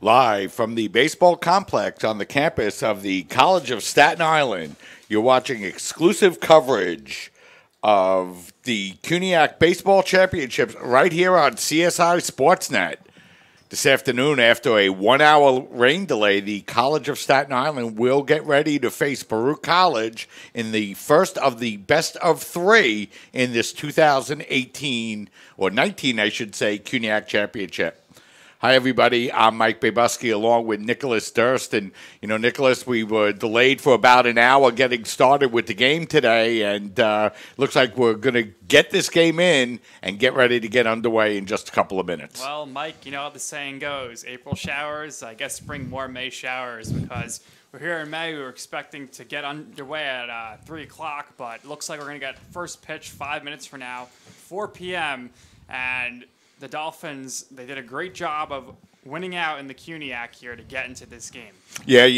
Live from the baseball complex on the campus of the College of Staten Island, you're watching exclusive coverage of the CUNYAC Baseball Championships right here on CSI Sportsnet. This afternoon, after a 1-hour rain delay, the College of Staten Island will get ready to face Baruch College in the first of the best of three in this 2018, or 19, I should say, CUNYAC Championship. Hi, everybody. I'm Mike Babuski along with Nicholas Durst. And, Nicholas, we were delayed for about an hour getting started with the game today. And looks like we're going to get this game in and get ready to get underway in just a couple of minutes. Well, Mike, you know how the saying goes. April showers, I guess spring more May showers, because we're here in May. We were expecting to get underway at 3 o'clock, but it looks like we're going to get first pitch 5 minutes from now, 4 p.m., and the Dolphins, they did a great job of winning out in the CUNYAC here to get into this game. Yeah,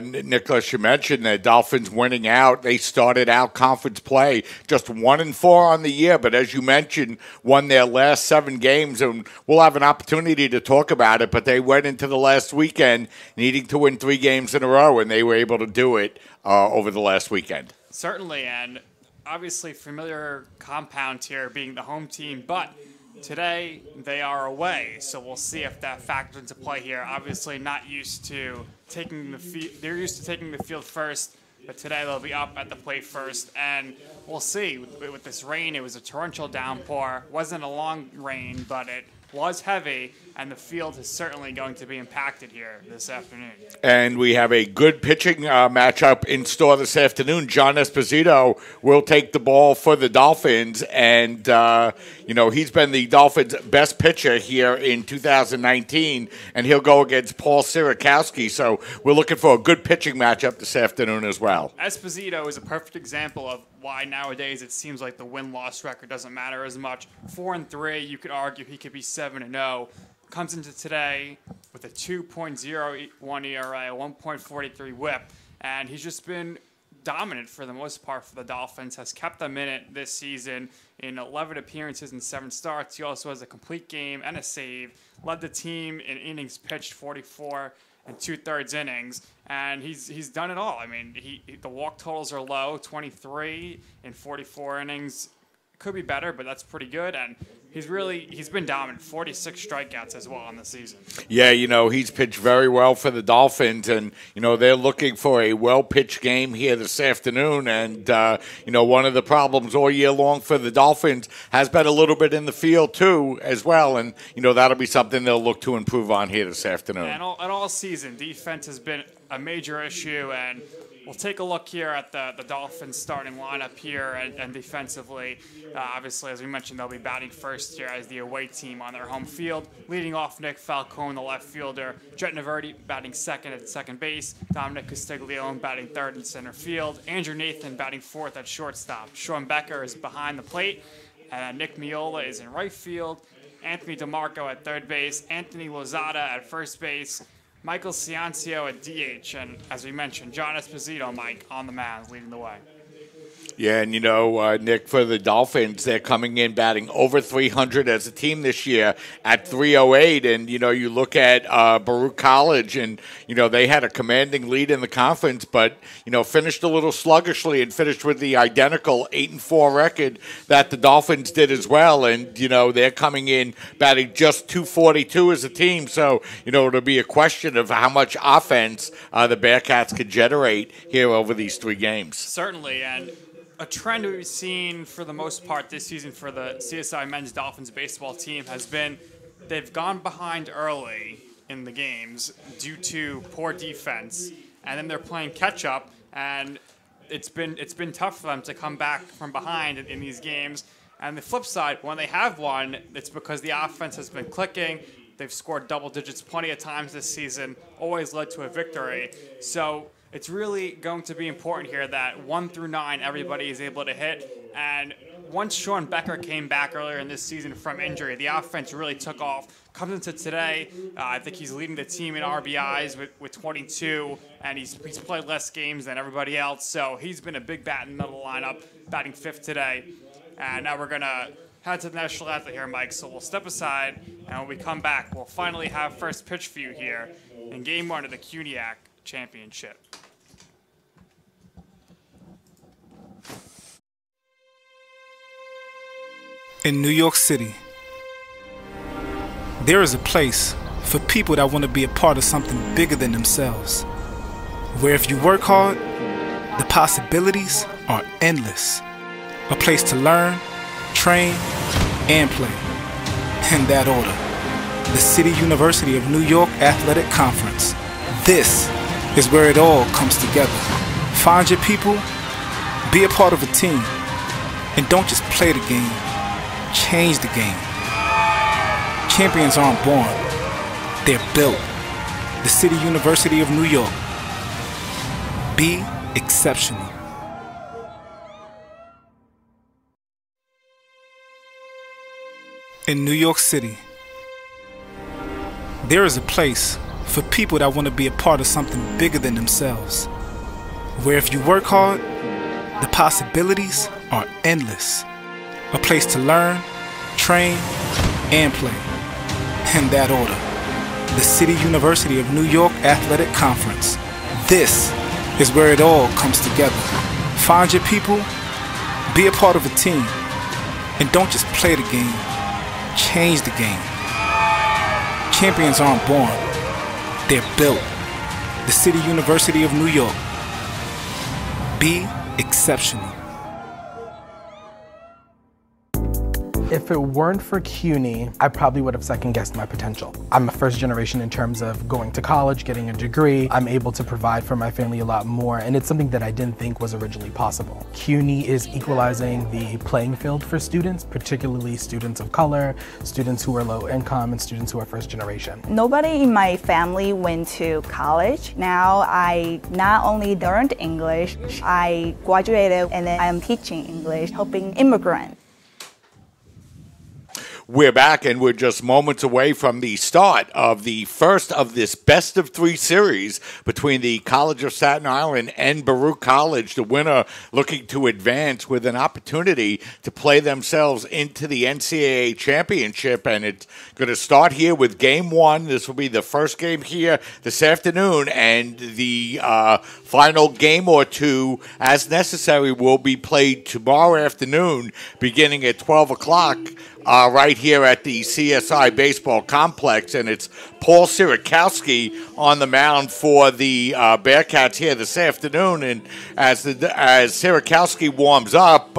Nicholas, you mentioned the Dolphins winning out. They started out conference play just 1-4 on the year, but as you mentioned, won their last 7 games, and we'll have an opportunity to talk about it, but they went into the last weekend needing to win 3 games in a row, and they were able to do it over the last weekend. Certainly, and obviously familiar compound here being the home team, but today, they are away, so we'll see if that factors into play here. Obviously, not used to taking the field. They're used to taking the field first, but today they'll be up at the plate first, and we'll see. With this rain, it was a torrential downpour. Wasn't a long rain, but it was heavy, and the field is certainly going to be impacted here this afternoon. And we have a good pitching matchup in store this afternoon. John Esposito will take the ball for the Dolphins, and, he's been the Dolphins' best pitcher here in 2019, and he'll go against Paul Sirakowski. So we're looking for a good pitching matchup this afternoon as well. Esposito is a perfect example of why nowadays it seems like the win-loss record doesn't matter as much. 4-3, you could argue he could be 7-0. Comes into today with a 2.01 ERA, a 1.43 WHIP, and he's just been dominant for the most part for the Dolphins. Has kept them in it this season in 11 appearances and 7 starts. He also has a complete game and a save. Led the team in innings pitched, 44 and 2/3 innings, and he's done it all. I mean, the walk totals are low, 23 in 44 innings. Could be better, but that's pretty good, and he's been dominant. 46 strikeouts as well on the season. Yeah, he's pitched very well for the Dolphins, and they're looking for a well-pitched game here this afternoon. And one of the problems all year long for the Dolphins has been a little bit in the field too, as well. And that'll be something they'll look to improve on here this afternoon. And all season, defense has been a major issue, and we'll take a look here at the Dolphins starting lineup here and defensively. Obviously, as we mentioned, they'll be batting first here as the away team on their home field. Leading off, Nick Falcone, the left fielder. Jet Naverdi batting second at second base. Dominic Castiglione batting third in center field. Andrew Nathan batting fourth at shortstop. Sean Becker is behind the plate. Nick Miola is in right field. Anthony DeMarco at third base. Anthony Lozada at first base. Michael Ciancio at DH, and as we mentioned, John Esposito, Mike, on the mound, leading the way. Yeah, and Nick, for the Dolphins, they're coming in batting over 300 as a team this year at 308. And, you look at Baruch College, and, they had a commanding lead in the conference, but, finished a little sluggishly and finished with the identical 8-4 record that the Dolphins did as well. And, they're coming in batting just 242 as a team. So, it'll be a question of how much offense the Bearcats could generate here over these 3 games. Certainly, and a trend we've seen for the most part this season for the CSI men's Dolphins baseball team has been they've gone behind early in the games due to poor defense, and then they're playing catch-up, and it's been tough for them to come back from behind in these games. And the flip side, when they have won, it's because the offense has been clicking. They've scored double digits plenty of times this season, always led to a victory. So it's really going to be important here that 1 through 9 everybody is able to hit. And once Sean Becker came back earlier in this season from injury, the offense really took off. Comes into today, I think he's leading the team in RBIs with 22, and he's played less games than everybody else. So he's been a big bat in the middle of the lineup, batting 5th today. And now we're going to head to the national anthem here, Mike. So we'll step aside, and when we come back, we'll finally have first pitch for you here in Game 1 of the CUNYAC Championship. In New York City, there is a place for people that want to be a part of something bigger than themselves, where if you work hard, the possibilities are endless. A place to learn, train, and play. In that order, the City University of New York Athletic Conference. This is where it all comes together. Find your people, be a part of a team, and don't just play the game, change the game. Champions aren't born, they're built. The City University of New York. Be exceptional. In New York City, there is a place for people that want to be a part of something bigger than themselves, where if you work hard, the possibilities are endless. A place to learn, train, and play. In that order, the City University of New York Athletic Conference. This is where it all comes together. Find your people, be a part of a team, and don't just play the game, change the game. Champions aren't born, they're built. The City University of New York. Be exceptional. If it weren't for CUNY, I probably would have second-guessed my potential. I'm a first generation in terms of going to college, getting a degree. I'm able to provide for my family a lot more, and it's something that I didn't think was originally possible. CUNY is equalizing the playing field for students, particularly students of color, students who are low income, and students who are first generation. Nobody in my family went to college. Now I not only learned English, I graduated and then I am teaching English, helping immigrants. We're back, and we're just moments away from the start of the first of this best-of-3 series between the College of Staten Island and Baruch College. The winner looking to advance with an opportunity to play themselves into the NCAA championship, and it's going to start here with Game 1. This will be the first game here this afternoon, and the final game or two, as necessary, will be played tomorrow afternoon beginning at 12 o'clock. Right here at the CSI baseball complex, and it's Paul Sierakowski on the mound for the Bearcats here this afternoon. And as Sierakowski warms up,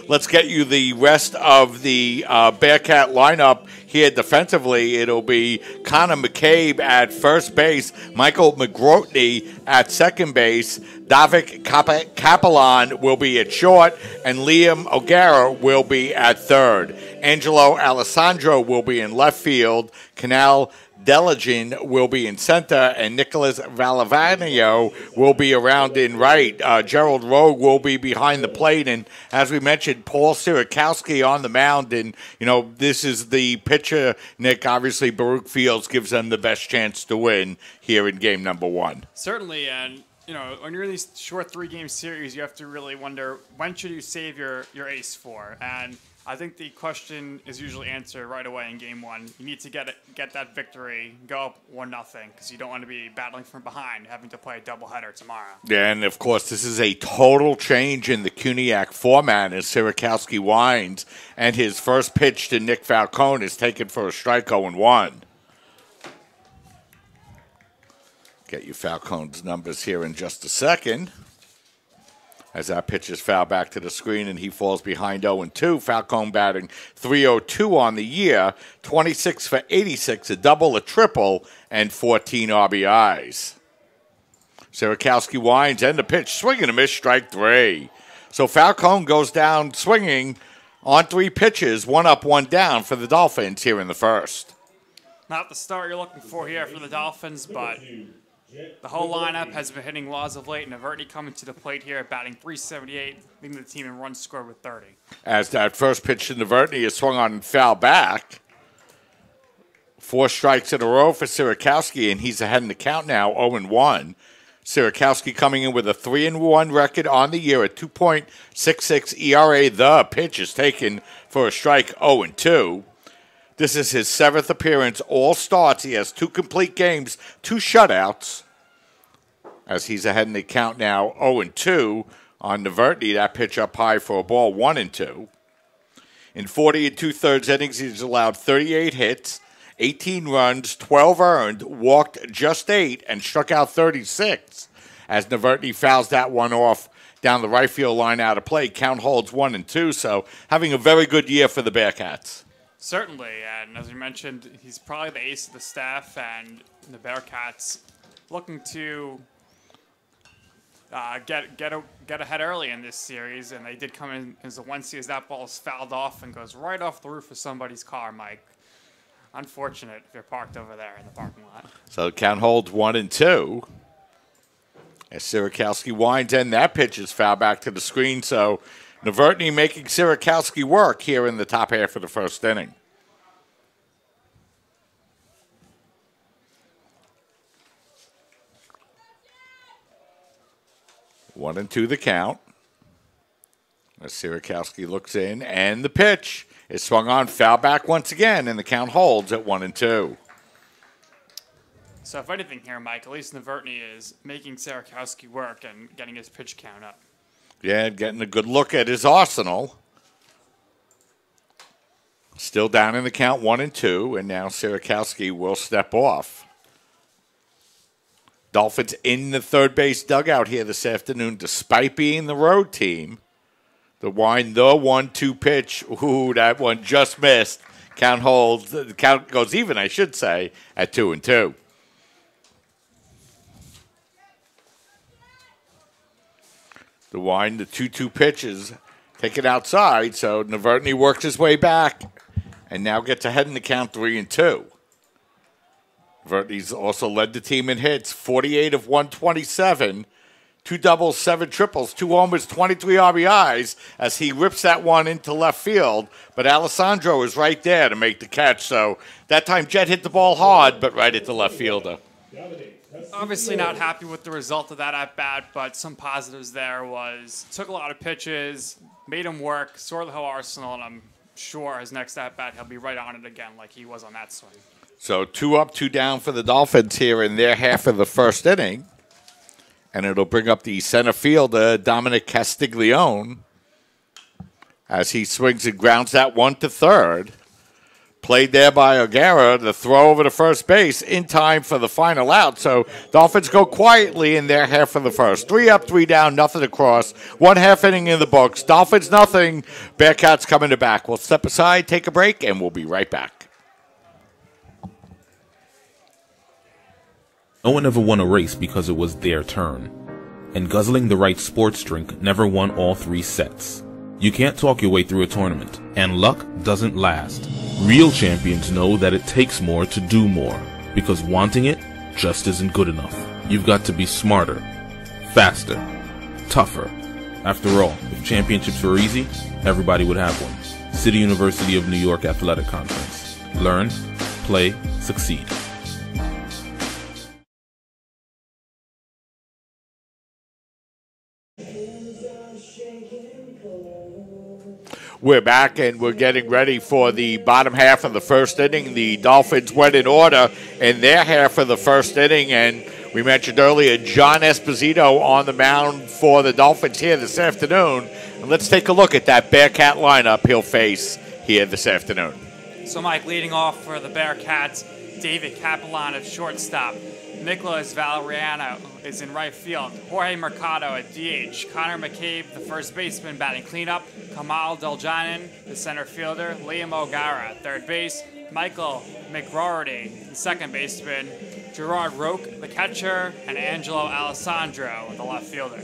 let's get you the rest of the Bearcat lineup here defensively. It'll be Connor McCabe at first base, Michael McGrotney at second base, Davik Kapelon will be at short, and Liam O'Gara will be at third. Angelo Alessandro will be in left field, Canal Delagen will be in center, and Nicholas Valavanio will be around in right. Gerald Rogue will be behind the plate, and as we mentioned, Paul Sierakowski on the mound. And, you know, this is the pitcher, Nick. Obviously, Baruch Fields gives them the best chance to win here in game number 1. Certainly, and you know, when you're in these short 3-game series, you have to really wonder, when should you save your ace for? And I think the question is usually answered right away in Game 1. You need to get that victory, go up 1-0, because you don't want to be battling from behind, having to play a doubleheader tomorrow. Yeah, and of course, this is a total change in the CUNYAC format as Sierakowski winds, and his first pitch to Nick Falcone is taken for a strike 0-1. Get you Falcone's numbers here in just a second. As that pitch is fouled back to the screen and he falls behind 0-2. Falcone batting .302 on the year, 26 for 86, a double, a triple, and 14 RBIs. Sierakowski winds, and the pitch, swing and a miss, strike 3. So Falcone goes down swinging on 3 pitches, 1 up, 1 down for the Dolphins here in the first. Not the start you're looking for here for the Dolphins, but the whole lineup has been hitting laws of late, and Avertey coming to the plate here, batting .378, leading the team in runs scored with 30. As that first pitch to Avertey is swung on and foul back. 4 strikes in a row for Sierakowski, and he's ahead in the count now, 0-1. Sierakowski coming in with a 3-1 record on the year, a 2.66 ERA. The pitch is taken for a strike, 0-2. This is his 7th appearance, all starts. He has 2 complete games, 2 shutouts, as he's ahead in the count now, 0-2 on Novertny. That pitch up high for a ball, 1-2. In 40 2/3 innings, he's allowed 38 hits, 18 runs, 12 earned, walked just 8, and struck out 36. As Novertny fouls that one off down the right field line out of play, count holds 1-2. So having a very good year for the Bearcats. Certainly, and as we mentioned, he's probably the ace of the staff, and the Bearcats looking to get ahead early in this series, and they did come in as the 1 series. That ball is fouled off and goes right off the roof of somebody's car, Mike. Unfortunate if you're parked over there in the parking lot. So count holds 1-2. As Sierakowski winds in, that pitch is fouled back to the screen, so Novertny making Sierakowski work here in the top half of the first inning. One and two the count. As Sierakowski looks in, and the pitch is swung on, foul back once again, and the count holds at 1-2. So if anything here, Mike, at least Novertny is making Sierakowski work and getting his pitch count up. Yeah, getting a good look at his arsenal. Still down in the count, 1-2, and now Sierakowski will step off. Dolphins in the third base dugout here this afternoon, despite being the road team. The 1-2 pitch. Ooh, that one just missed. Count holds. The count goes even, I should say, at 2-2. The 2-2 pitches taken outside, so Novertny works his way back and now gets ahead in the count 3-2. Novertny's also led the team in hits, 48 of 127, 2 doubles, 7 triples, 2 homers, 23 RBIs as he rips that one into left field. But Alessandro is right there to make the catch. So that time Jet hit the ball hard, but right at the left fielder. Obviously not happy with the result of that at-bat, but some positives there was took a lot of pitches, made him work, saw the whole arsenal, and I'm sure his next at-bat he'll be right on it again like he was on that swing. So 2 up, 2 down for the Dolphins here in their half of the first inning. And it'll bring up the center fielder, Dominic Castiglione, as he swings and grounds that one to third. Played there by O'Gara, the throw over to first base in time for the final out. So Dolphins go quietly in their half of the first. 3 up, 3 down, nothing across. 1 half inning in the books. Dolphins nothing. Bearcats coming to back. We'll step aside, take a break, and we'll be right back. No one ever won a race because it was their turn. And guzzling the right sports drink never won all 3 sets. You can't talk your way through a tournament, and luck doesn't last. Real champions know that it takes more to do more, because wanting it just isn't good enough. You've got to be smarter, faster, tougher. After all, if championships were easy, everybody would have one. City University of New York Athletic Conference. Learn, play, succeed. We're back, and we're getting ready for the bottom half of the first inning. The Dolphins went in order in their half of the first inning, and we mentioned earlier John Esposito on the mound for the Dolphins here this afternoon. And let's take a look at that Bearcat lineup he'll face here this afternoon. So, Mike, leading off for the Bearcats, David Capellan at shortstop. Nicholas Valeriano is in right field. Jorge Mercado at DH. Connor McCabe, the first baseman, batting cleanup. Kamal Deljanin, the center fielder. Liam O'Gara at third base. Michael McRoherty, the second baseman. Gerard Roque, the catcher. And Angelo Alessandro, the left fielder.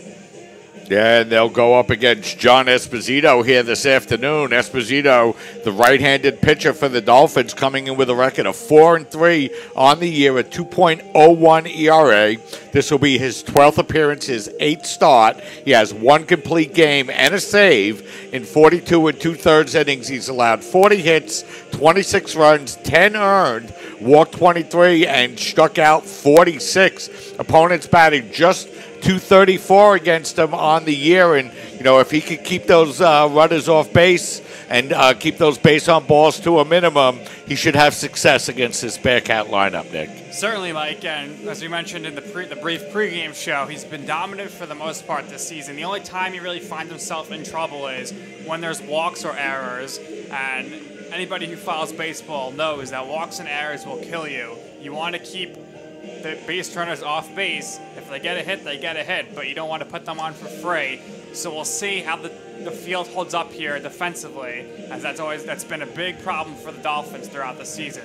Yeah, and they'll go up against John Esposito here this afternoon. Esposito, the right-handed pitcher for the Dolphins, coming in with a record of 4-3 on the year, a 2.01 ERA. This will be his 12th appearance, his 8th start. He has 1 complete game and a save. In 42 2/3 innings, he's allowed 40 hits, 26 runs, 10 earned, walked 23, and struck out 46. Opponents batting just 234 against him on the year, and if he could keep those runners off base and keep those base on balls to a minimum, he should have success against this Bearcat lineup, Nick. Certainly, Mike, and as we mentioned in the brief pregame show, he's been dominant for the most part this season. The only time he really finds himself in trouble is when there's walks or errors, and anybody who follows baseball knows that walks and errors will kill you. You want to keep the base runners off base. If they get a hit, they get a hit, but you don't want to put them on for free. So we'll see how the field holds up here defensively, as that's been a big problem for the Dolphins throughout the season.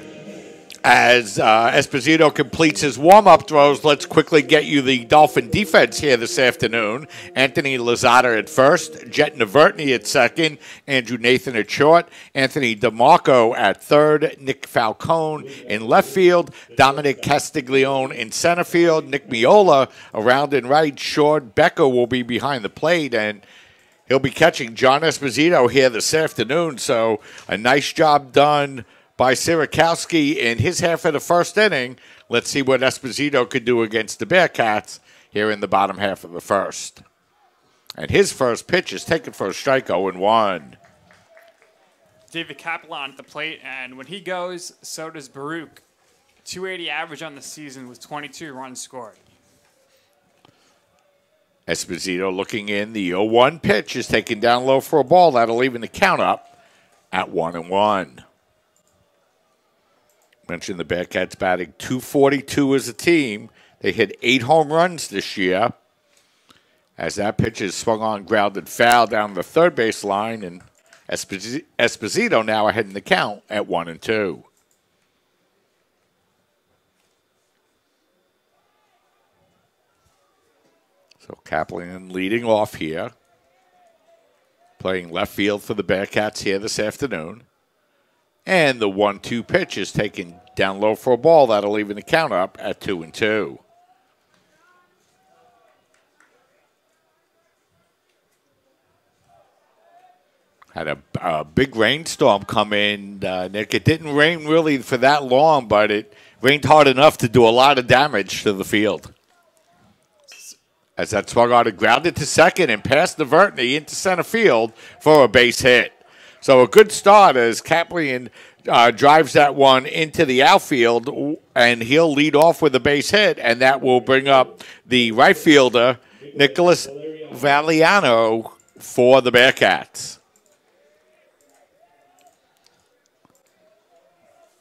As Esposito completes his warm-up throws, let's quickly get you the Dolphin defense here this afternoon. Anthony Lozada at first, Jet Navertney at second, Andrew Nathan at short, Anthony DeMarco at third, Nick Falcone in left field, Dominic Castiglione in center field, Nick Miola around and right, short. Becker will be behind the plate, and he'll be catching John Esposito here this afternoon. So a nice job done by Sirakowski in his half of the first inning. Let's see what Esposito could do against the Bearcats here in the bottom half of the first. And his first pitch is taken for a strike, 0-1. David Kaplan at the plate, and when he goes, so does Baruch. 280 average on the season with 22 runs scored. Esposito looking in. The 0-1 pitch is taken down low for a ball. That'll even the count up at 1-1. Mentioned the Bearcats batting .242 as a team. They hit 8 home runs this year. As that pitch is swung on, grounded foul down the third base line, and Esposito now ahead in the count at 1-2. So Kaplan leading off here, playing left field for the Bearcats here this afternoon. And the 1-2 pitch is taken down low for a ball. That'll even the count up at 2-2. Had a big rainstorm come in, Nick. It didn't rain really for that long, but it rained hard enough to do a lot of damage to the field. As that swung on, it grounded to second and passed Navertney into center field for a base hit. So a good start as Kaplan drives that one into the outfield, and he'll lead off with a base hit, and that will bring up the right fielder, Nicholas Valiano, for the Bearcats.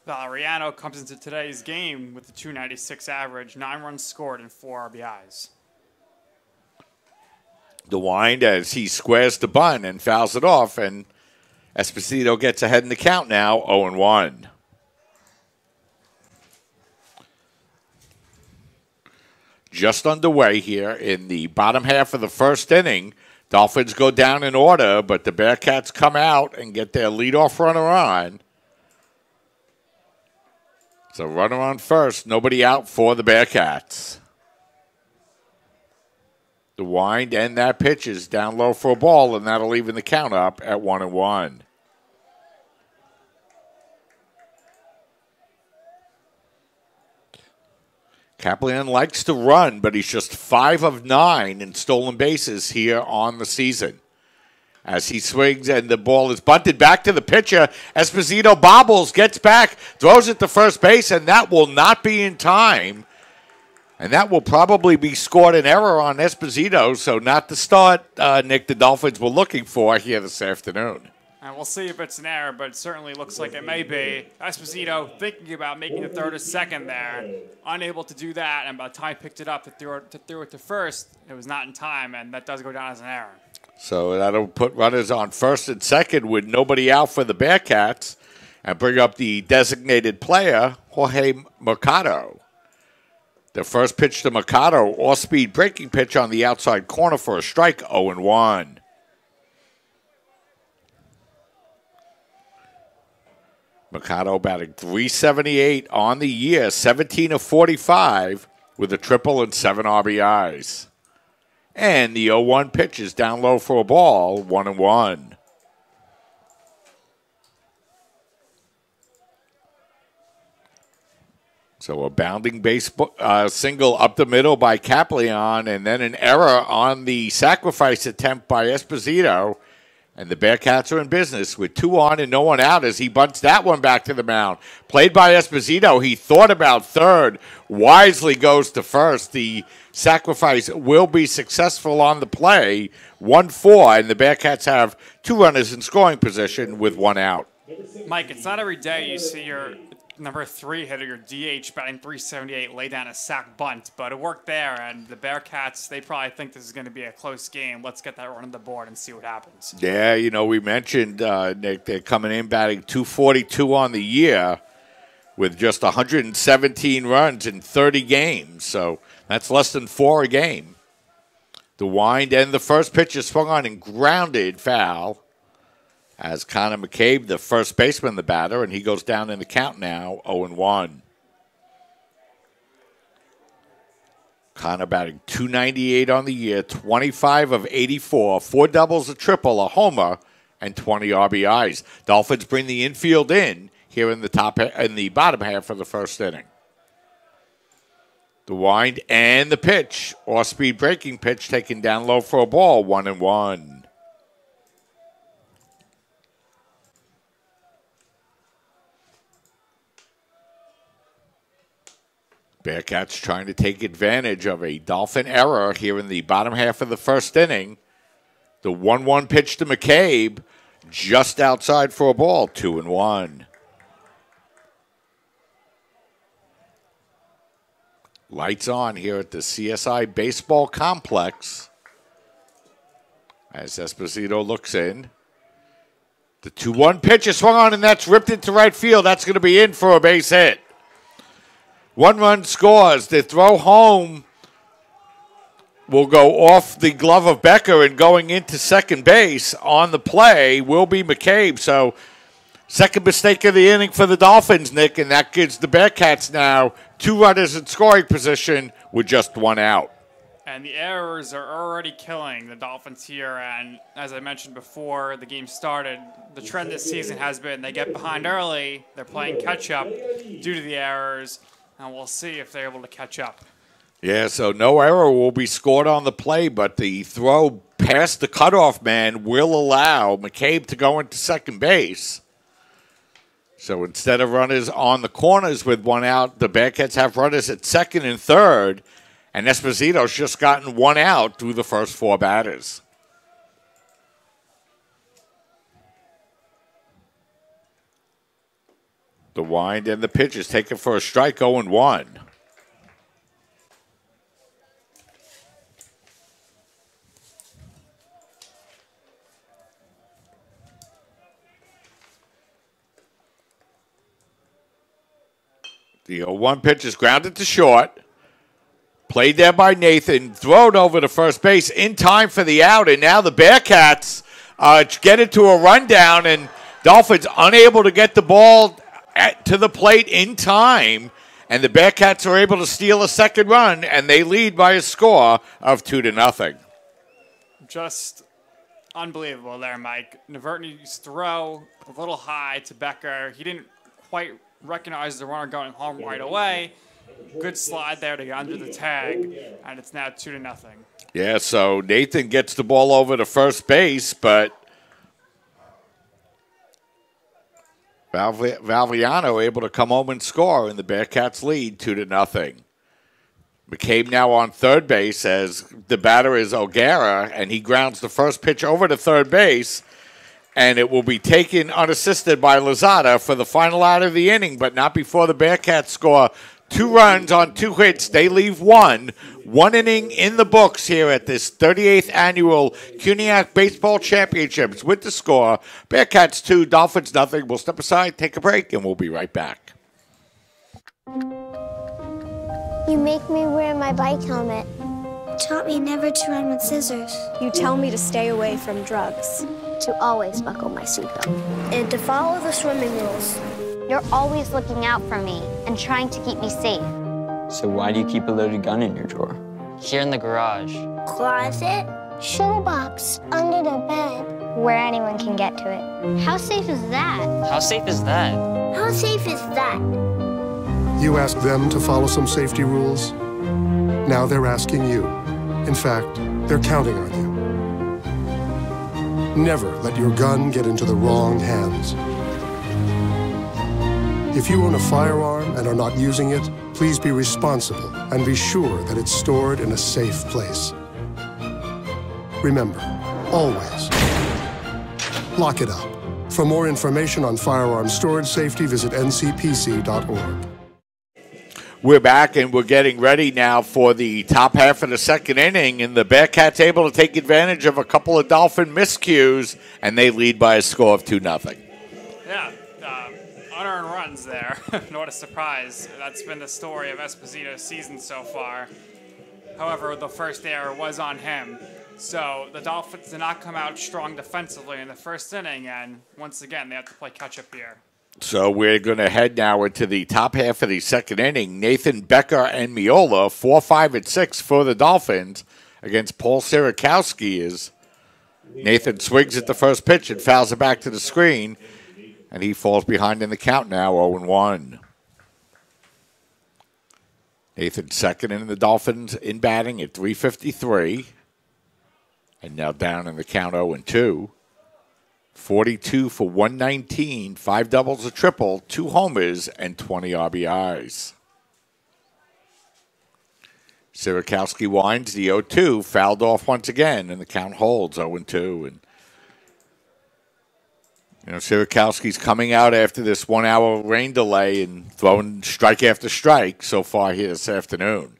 Valeriano comes into today's game with a .296 average, 9 runs scored, and 4 RBIs. The wind as he squares the bunt and fouls it off, and Esposito gets ahead in the count now, 0-1. Just underway here in the bottom half of the first inning. Dolphins go down in order, but the Bearcats come out and get their leadoff runner on. So runner on first, nobody out for the Bearcats. The wind and that pitch is down low for a ball, and that'll even the count up at 1-1. Kaplan likes to run, but he's just 5 of 9 in stolen bases here on the season. As he swings and the ball is bunted back to the pitcher, Esposito bobbles, gets back, throws it to first base, and that will not be in time. And that will probably be scored an error on Esposito, so not the start, Nick, the Dolphins were looking for here this afternoon. And we'll see if it's an error, but it certainly looks like it may be. Esposito thinking about making the third or second there, unable to do that, and by the time he picked it up to throw it to first, it was not in time, and that does go down as an error. So that'll put runners on first and second with nobody out for the Bearcats and bring up the designated player, Jorge Mercado. The first pitch to Mercado, off-speed breaking pitch on the outside corner for a strike, 0-1. Mercado batting .378 on the year, 17 of 45 with a triple and 7 RBIs. And the 0-1 pitch is down low for a ball, 1-1. So a bounding base single up the middle by Kaplion, and then an error on the sacrifice attempt by Esposito. And the Bearcats are in business with 2 on and no one out as he bunts that one back to the mound. Played by Esposito. He thought about third, wisely goes to first. The sacrifice will be successful on the play, 1-4, and the Bearcats have 2 runners in scoring position with 1 out. Mike, it's not every day you see your number 3 hitter, your DH, batting .378, lay down a sac bunt, but it worked there, and the Bearcats, they probably think this is going to be a close game. Let's get that run on the board and see what happens. Yeah, you know, we mentioned, Nick, they're coming in batting .242 on the year with just 117 runs in 30 games, so that's less than 4 a game. The wind and the first pitch is swung on and grounded foul as Connor McCabe, the first baseman, the batter, and he goes down in the count now, 0-1. Connor batting .298 on the year, 25 of 84, 4 doubles, a triple, a homer, and 20 RBIs. Dolphins bring the infield in here in the bottom half of the first inning. The wind and the pitch, off-speed breaking pitch taken down low for a ball, 1-1. Bearcats trying to take advantage of a Dolphin error here in the bottom half of the first inning. The 1-1 pitch to McCabe, just outside for a ball, 2-1. Lights on here at the CSI Baseball Complex as Esposito looks in. The 2-1 pitch is swung on, and that's ripped into right field. That's going to be in for a base hit. 1 run scores. The throw home will go off the glove of Becker, and going into second base on the play will be McCabe. So second mistake of the inning for the Dolphins, Nick, and that gives the Bearcats now 2 runners in scoring position with just 1 out. And the errors are already killing the Dolphins here. And as I mentioned before the game started, the trend this season has been they get behind early, they're playing catch-up due to the errors, and we'll see if they're able to catch up. Yeah, so no error will be scored on the play, but the throw past the cutoff man will allow McCabe to go into second base. So instead of runners on the corners with 1 out, the Bearcats have runners at second and third, and Esposito's just gotten 1 out through the first 4 batters. The wind and the pitch is taken for a strike, 0-1. The 0-1 pitch is grounded to short. Played there by Nathan. Thrown over to first base in time for the out. And now the Bearcats get into a rundown. And Dolphins unable to get the ball to the plate in time. And the Bearcats are able to steal a second run. And they lead by a score of 2-0. Just unbelievable there, Mike. Navertny's throw a little high to Becker. He didn't quite recognize the runner going home right away. Good slide there to get under the tag, and it's now 2-0. Yeah, so Nathan gets the ball over to first base, but Valviano able to come home and score, and the Bearcats lead 2-0. McCabe now on third base as the batter is O'Gara, and he grounds the first pitch over to third base. And it will be taken unassisted by Lozada for the final out of the inning, but not before the Bearcats score 2 runs on 2 hits. They leave 1 inning in the books here at this 38th annual CUNYAC Baseball Championships with the score. Bearcats 2, Dolphins nothing. We'll step aside, take a break, and we'll be right back. You make me wear my bike helmet. Taught me never to run with scissors. You tell me to stay away from drugs. To always buckle my seatbelt. And to follow the swimming rules. You're always looking out for me and trying to keep me safe. So why do you keep a loaded gun in your drawer? Here in the garage. Closet. Shoebox. Under the bed. Where anyone can get to it. How safe is that? How safe is that? How safe is that? You asked them to follow some safety rules. Now they're asking you. In fact, they're counting on you. Never let your gun get into the wrong hands. If you own a firearm and are not using it, please be responsible and be sure that it's stored in a safe place. Remember, always, lock it up. For more information on firearm storage safety, visit ncpc.org. We're back, and we're getting ready now for the top half of the second inning, and the Bearcats able to take advantage of a couple of Dolphin miscues, and they lead by a score of 2-0. Yeah, unearned runs there. Not a surprise. That's been the story of Esposito's season so far. However, the first error was on him. So the Dolphins did not come out strong defensively in the first inning, and once again, they have to play catch-up here. So we're going to head now into the top half of the second inning. Nathan, Becker, and Miola, 4, 5, and 6 for the Dolphins against Paul Sierakowski. As Nathan swings at the first pitch and fouls it back to the screen, and he falls behind in the count now, 0-1. Nathan second in the Dolphins in batting at 353, and now down in the count 0-2. 42 for 119, 5 doubles, a triple, 2 homers, and 20 RBIs. Sierakowski winds the 0-2, fouled off once again, and the count holds 0-2. And Sierakowski's coming out after this 1-hour rain delay and throwing strike after strike so far here this afternoon.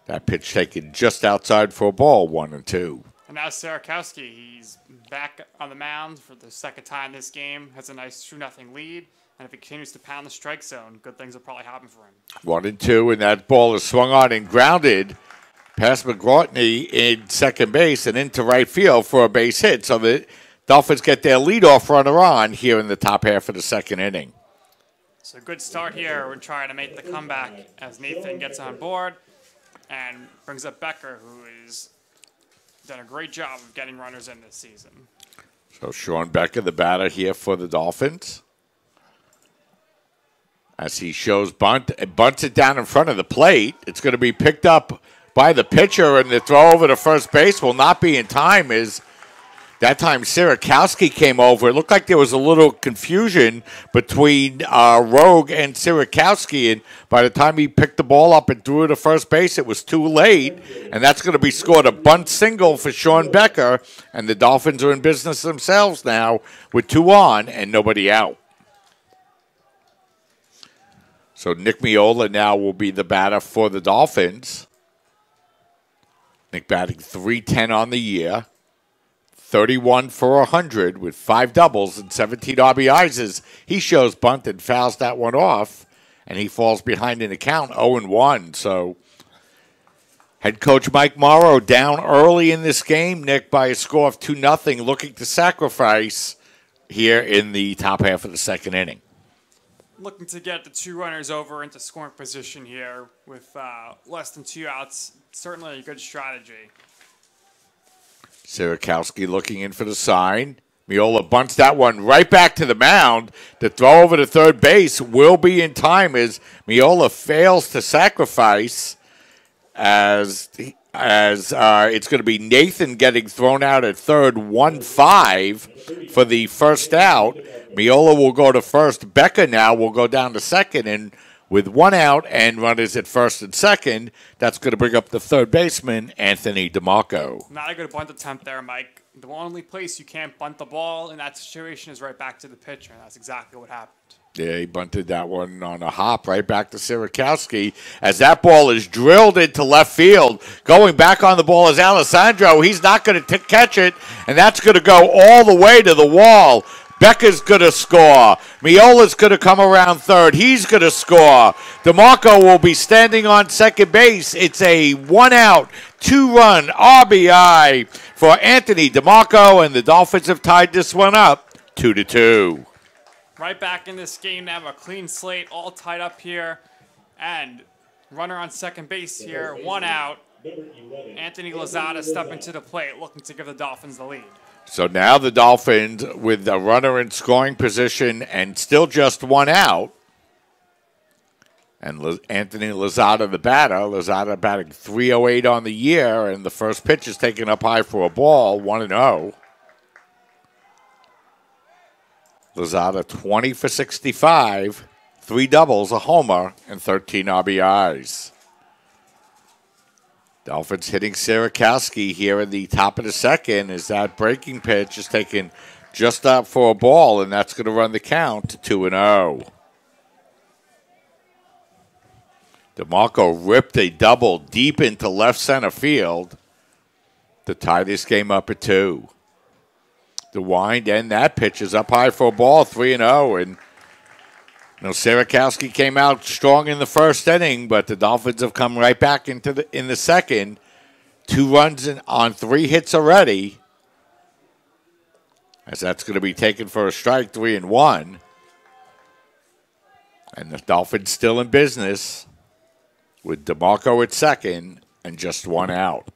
That pitch taken just outside for a ball, 1-2. And now Sierakowski, he's back on the mound for the second time this game, has a nice 2-0 lead, and if he continues to pound the strike zone, good things will probably happen for him. 1-2, and that ball is swung on and grounded past McGrautney in second base and into right field for a base hit. So the Dolphins get their leadoff runner on here in the top half of the second inning. So good start here. We're trying to make the comeback as Nathan gets on board and brings up Becker, who is done a great job of getting runners in this season. So Sean Becker, the batter here for the Dolphins. As he shows bunt, and bunts it down in front of the plate. It's going to be picked up by the pitcher, and the throw over to first base will not be in time. Is that time Sierakowski came over. It looked like there was a little confusion between Rogue and Sierakowski, and by the time he picked the ball up and threw it to first base, it was too late, and that's going to be scored a bunt single for Sean Becker, and the Dolphins are in business themselves now with 2 on and nobody out. So Nick Miola now will be the batter for the Dolphins. Nick batting .310 on the year. 31 for 100 with 5 doubles and 17 RBIs as he shows bunt and fouls that one off, and he falls behind in the count 0-1. So head coach Mike Morrow down early in this game, Nick, by a score of 2-0, looking to sacrifice here in the top half of the second inning. Looking to get the 2 runners over into scoring position here with less than 2 outs. Certainly a good strategy. Sierakowski looking in for the sign. Miola bunts that one right back to the mound. The throw over to third base will be in time as Miola fails to sacrifice as it's going to be Nathan getting thrown out at third, 1-5 for the first out. Miola will go to first. Becker now will go down to second, and with 1 out and runners at first and second, that's going to bring up the third baseman, Anthony DeMarco. Not a good bunt attempt there, Mike. The only place you can't bunt the ball in that situation is right back to the pitcher, and that's exactly what happened. Yeah, he bunted that one on a hop right back to Sierakowski as that ball is drilled into left field. Going back on the ball is Alessandro. He's not going to catch it, and that's going to go all the way to the wall. Becker's going to score. Miola's going to come around third. He's going to score. DeMarco will be standing on second base. It's a 1-out, 2-run RBI for Anthony DeMarco, and the Dolphins have tied this one up 2-2. Right back in this game now, a clean slate, all tied up here, and runner on second base here, 1 out. Anthony Lozada stepping to the plate, looking to give the Dolphins the lead. So now the Dolphins with a runner in scoring position and still just 1 out And Anthony Lozada, the batter. Lozada batting .308 on the year, and the first pitch is taken up high for a ball, 1-0. Lozada 20 for 65, 3 doubles, a homer, and 13 RBIs. Dolphins hitting Sierakowski here in the top of the second as that breaking pitch is taken just out for a ball, and that's going to run the count to 2-0. DeMarco ripped a double deep into left center field to tie this game up at 2. The wind and that pitch is up high for a ball, 3-0. And Sierakowski came out strong in the first inning, but the Dolphins have come right back in the second. 2 runs on 3 hits already, as that's going to be taken for a strike, 3-1. And the Dolphins still in business with DeMarco at second and just 1 out.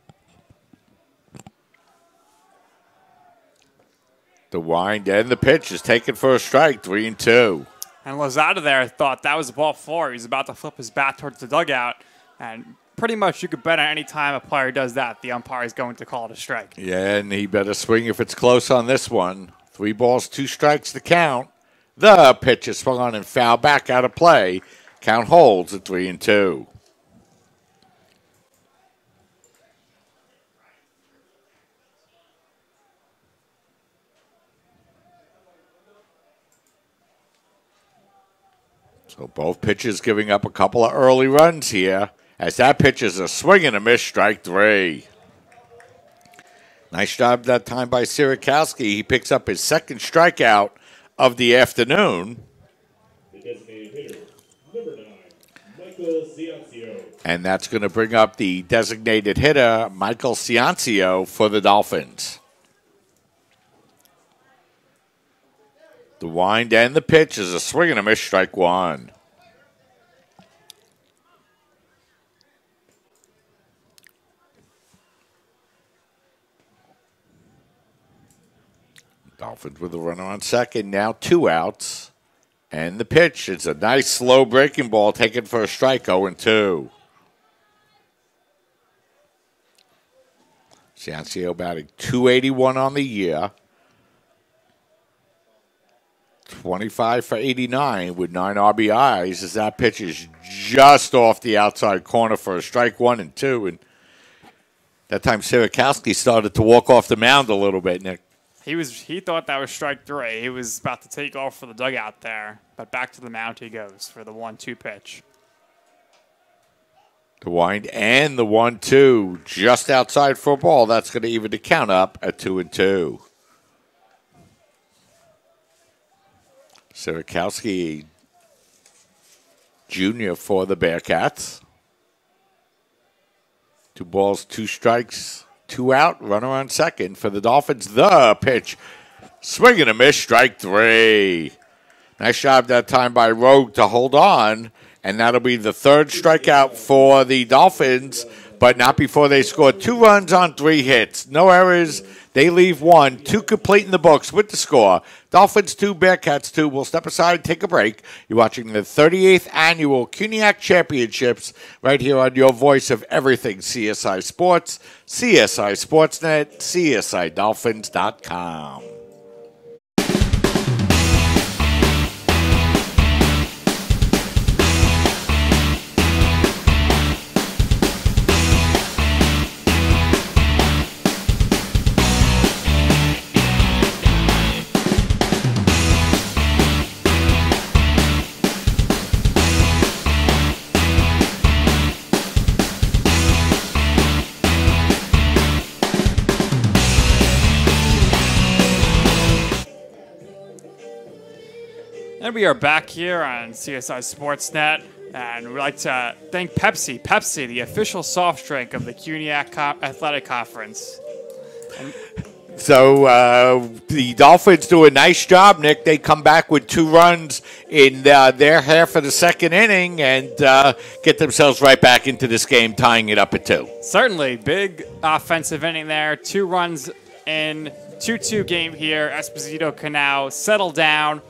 The wind and the pitch is taken for a strike, 3-2. And Lozada there thought that was the ball 4. He was about to flip his bat towards the dugout, and pretty much you could bet on any time a player does that, the umpire is going to call it a strike. Yeah, and he better swing if it's close on this one. 3 balls, 2 strikes to count. The pitch is swung on and fouled back out of play. Count holds at 3-2. So both pitchers giving up a couple of early runs here, as that pitch is a swing and a miss, strike 3. Nice job that time by Sierakowski. He picks up his second strikeout of the afternoon. The designated hitter, number 9, Michael Ciancio. And that's going to bring up the designated hitter, Michael Ciancio, for the Dolphins. The wind and the pitch is a swing and a miss, strike 1. Dolphins with a runner on second, now 2 outs. And the pitch, it's a nice slow breaking ball taken for a strike, 0-2. Ciancio batting .281 on the year. 25 for 89 with 9 RBIs as that pitch is just off the outside corner for a strike, 1-2. And that time Sierakowski started to walk off the mound a little bit, Nick. He thought that was strike 3. He was about to take off for the dugout there, but back to the mound he goes for the 1-2 pitch. The wind and the 1-2 just outside for a ball. That's going to even the count up at 2-2. Sierakowski Jr. for the Bearcats. 2 balls, 2 strikes, 2 out, runner on second for the Dolphins. The pitch, swing and a miss, strike 3. Nice job that time by Rogue to hold on, and that'll be the 3rd strikeout for the Dolphins, but not before they score 2 runs on 3 hits. No errors. They leave 1, 2 complete in the books with the score. Dolphins 2, Bearcats 2. We'll step aside and take a break. You're watching the 38th Annual CUNYAC Championships right here on your voice of everything CSI Sports, CSI Sportsnet, CSIDolphins.com. And we are back here on CSI Sportsnet, and we'd like to thank Pepsi. Pepsi, the official soft drink of the CUNYAC Athletic Conference. So the Dolphins do a nice job, Nick. They come back with 2 runs in their half of the second inning and get themselves right back into this game, tying it up at 2. Certainly. Big offensive inning there. 2 runs in 2-2 game here. Esposito can now settle down.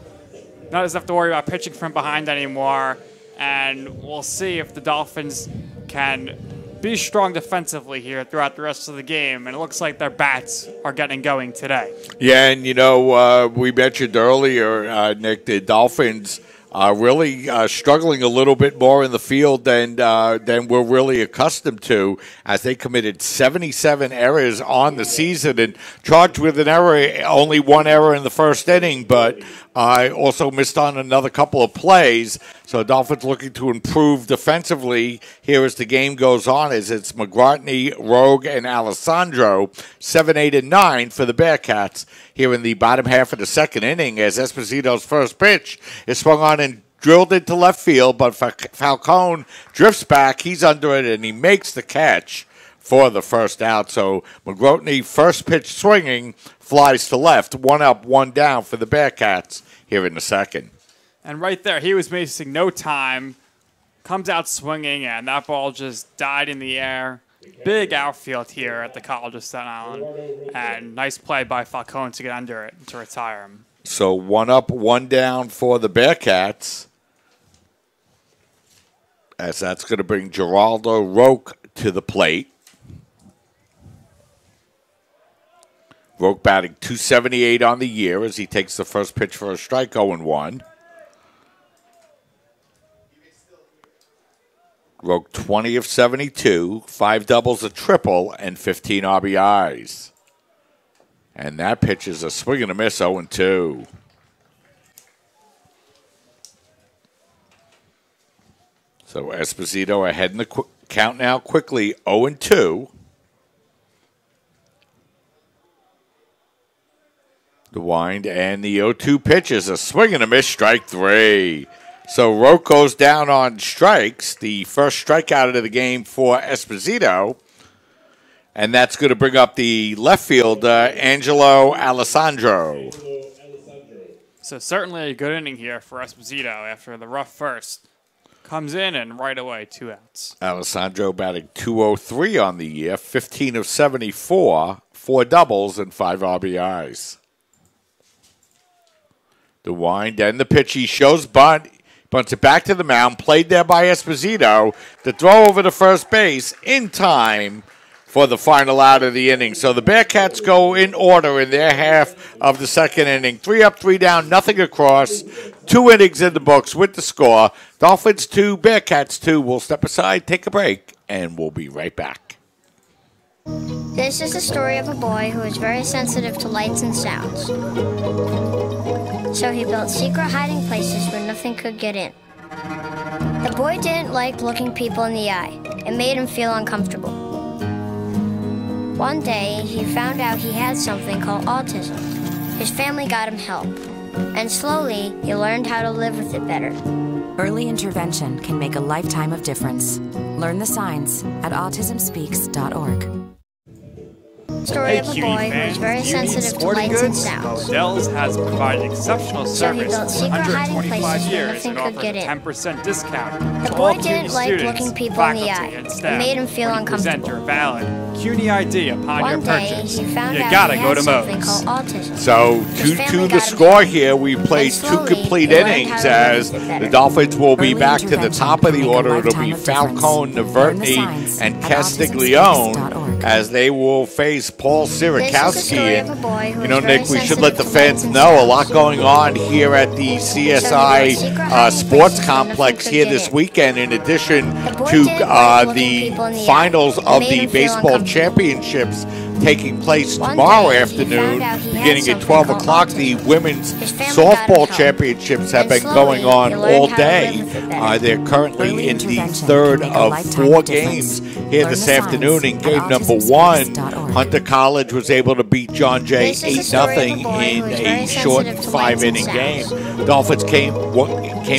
Not as have to worry about pitching from behind anymore. and we'll see if the Dolphins can be strong defensively here throughout the rest of the game. And it looks like their bats are getting going today. Yeah, and we mentioned earlier, Nick, the Dolphins are really struggling a little bit more in the field than we're really accustomed to, as they committed 77 errors on the season and charged with an error, only one error in the first inning, but also missed on another couple of plays. So Dolphins looking to improve defensively here as the game goes on, as it's McGratney, Rogue, and Alessandro, 7, 8, and 9 for the Bearcats here in the bottom half of the second inning, as Esposito's first pitch is swung on and drilled into left field, but Falcone drifts back. He's under it, and he makes the catch for the first out. So McGratney, first pitch swinging, flies to left. 1 up, 1 down for the Bearcats here in the second. And right there, he was wasting no time, comes out swinging, and that ball just died in the air. Big outfield here at the College of Staten Island, and nice play by Falcone to get under it to retire him. So 1 up, 1 down for the Bearcats, as that's going to bring Geraldo Roque to the plate. Roque batting .278 on the year as he takes the first pitch for a strike, 0-1. Roque 20 of 72, 5 doubles, a triple, and 15 RBIs. And that pitch is a swing and a miss, 0-2. So Esposito ahead in the count now quickly, 0-2. The wind and the 0-2 pitch is a swing and a miss, strike 3. So Roque goes down on strikes, the first strikeout of the game for Esposito. And that's going to bring up the left field, Angelo Alessandro. So certainly a good inning here for Esposito after the rough first. Comes in and right away 2 outs. Alessandro batting .203 on the year, 15 of 74, 4 doubles and 5 RBIs. The wind and the pitch, he shows bunt. Bunts it back to the mound, played there by Esposito. The throw over to first base in time for the final out of the inning. So the Bearcats go in order in their half of the second inning. 3 up, 3 down, nothing across. 2 innings in the books with the score. Dolphins 2, Bearcats 2. We'll step aside, take a break, and we'll be right back. This is the story of a boy who was very sensitive to lights and sounds. So he built secret hiding places where nothing could get in. The boy didn't like looking people in the eye. It made him feel uncomfortable. One day, he found out he had something called autism. His family got him help. And slowly, he learned how to live with it better. Early intervention can make a lifetime of difference. Learn the signs at autismspeaks.org. Story of a boy who was very sensitive to lights and sounds. Modell's has provided exceptional service So for 125 years and offers a 10% discount to all CUNY students, faculty, and staff. It made him feel when you present uncomfortable. your valid CUNY ID upon your purchase. He found You out gotta he go had to something Moe's. called autism. So 2-2 the score here. We played 2 complete innings as the Dolphins will be back to the top of the order. It'll be Falcone, Navertny, and Castiglione as they will face Paul Sirakowski. And, you know, Nick, we should let the fans know a lot going on here at the CSI Sports Complex here this weekend, in addition to the finals of the baseball championships taking place tomorrow afternoon, beginning at 12 o'clock. The women's softball championships have been going on all day. They're currently in the third of 4 games here this afternoon. In game number 1, Hunter College was able to beat John Jay 8-0 in a short 5-inning game. Dolphins came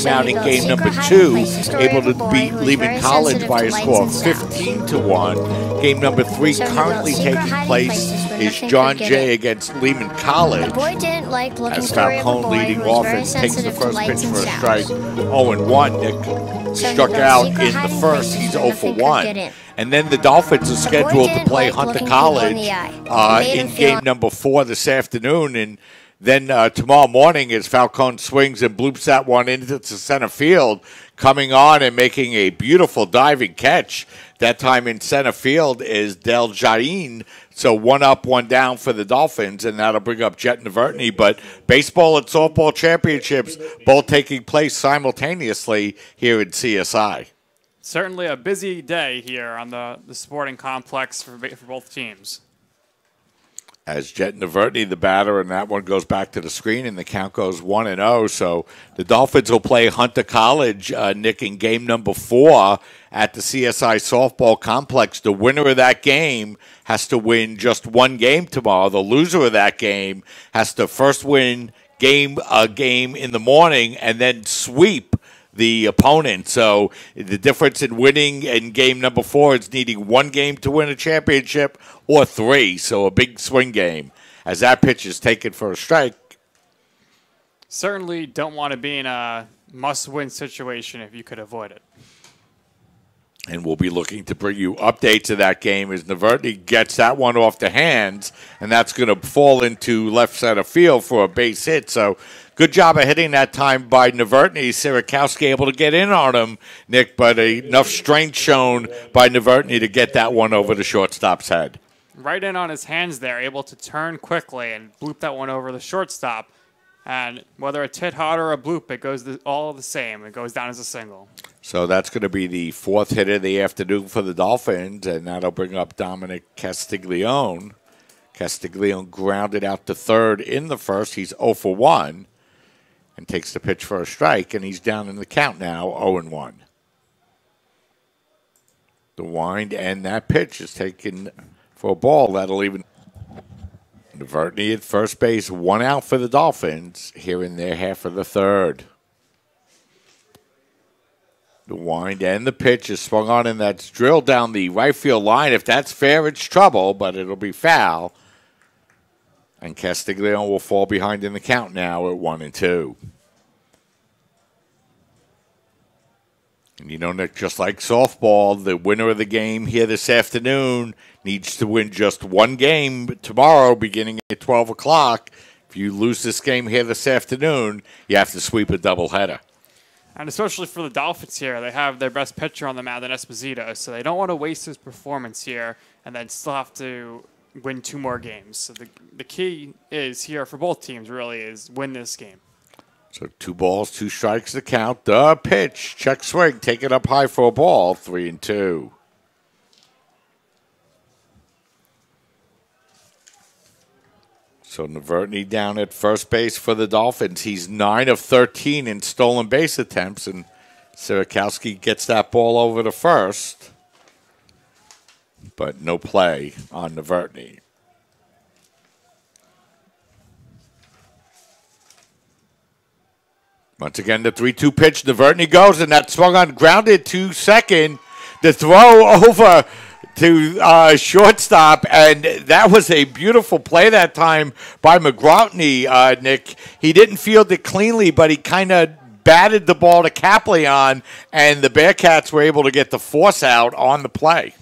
out in game number 2, able to beat Lehman College by a score of 15-1. Game number 3 currently taking place is John Jay against Lehman College. As Falcone leading off and takes the first pitch for a strike. 0-1. Nick struck out in the first. He's 0-1. And then the Dolphins are scheduled to play Hunter College in game number 4 this afternoon. And Then tomorrow morning, as Falcone swings and bloops that one into center field, coming on and making a beautiful diving catch. That time in center field is Del Jain. So 1 up, 1 down for the Dolphins, and that'll bring up Jet Navertney. But baseball and softball championships both taking place simultaneously here in CSI. Certainly a busy day here on the sporting complex for both teams. As Jet Navertney, the batter, and that one goes back to the screen, and the count goes 1-0. So the Dolphins will play Hunter College, Nick, in game number 4 at the CSI softball complex. The winner of that game has to win just one game tomorrow. The loser of that game has to first win a game in the morning and then sweep the opponent. So the difference in winning in game number 4 is needing one game to win a championship or 3. So a big swing game as that pitch is taken for a strike. Certainly don't want to be in a must-win situation if you could avoid it. And we'll be looking to bring you updates of that game as Navertney gets that one off the hands, and that's going to fall into left center field for a base hit. So good job of hitting that time by Navertney. Sirakowski able to get in on him, Nick, but enough strength shown by Navertney to get that one over the shortstop's head. Right in on his hands there, able to turn quickly and bloop that one over the shortstop. And whether it's hit hard or a bloop, it goes all the same. It goes down as a single. So that's going to be the 4th hit of the afternoon for the Dolphins, and that'll bring up Dominic Castiglione. Castiglione grounded out to third in the first. He's 0 for 1 and takes the pitch for a strike, and he's down in the count now, 0-1. The wind and that pitch is taken for a ball. That'll even Navertney at first base, 1 out for the Dolphins here in their half of the third. The wind and the pitch is swung on, and that's drilled down the right field line. If that's fair, it's trouble, but it'll be foul. And Castiglione will fall behind in the count now at 1-2. And you know, Nick, just like softball, the winner of the game here this afternoon needs to win just one game tomorrow beginning at 12 o'clock. If you lose this game here this afternoon, you have to sweep a doubleheader. And especially for the Dolphins here, they have their best pitcher on the mound in Esposito, so they don't want to waste his performance here and then still have to win 2 more games. So the key is here for both teams really is win this game. So 2 balls, 2 strikes to count. The pitch, check swing, take it up high for a ball, 3-2. So Navertney down at first base for the Dolphins. He's 9 of 13 in stolen base attempts, and Sirakowski gets that ball over to first. But no play on Navertney. Once again, the 3-2 pitch. Navertney goes, and that swung on, grounded to second. The throw over to shortstop, and that was a beautiful play that time by McGratney, Nick. He didn't field it cleanly, but he kind of batted the ball to Kaplion, and the Bearcats were able to get the force out on the play.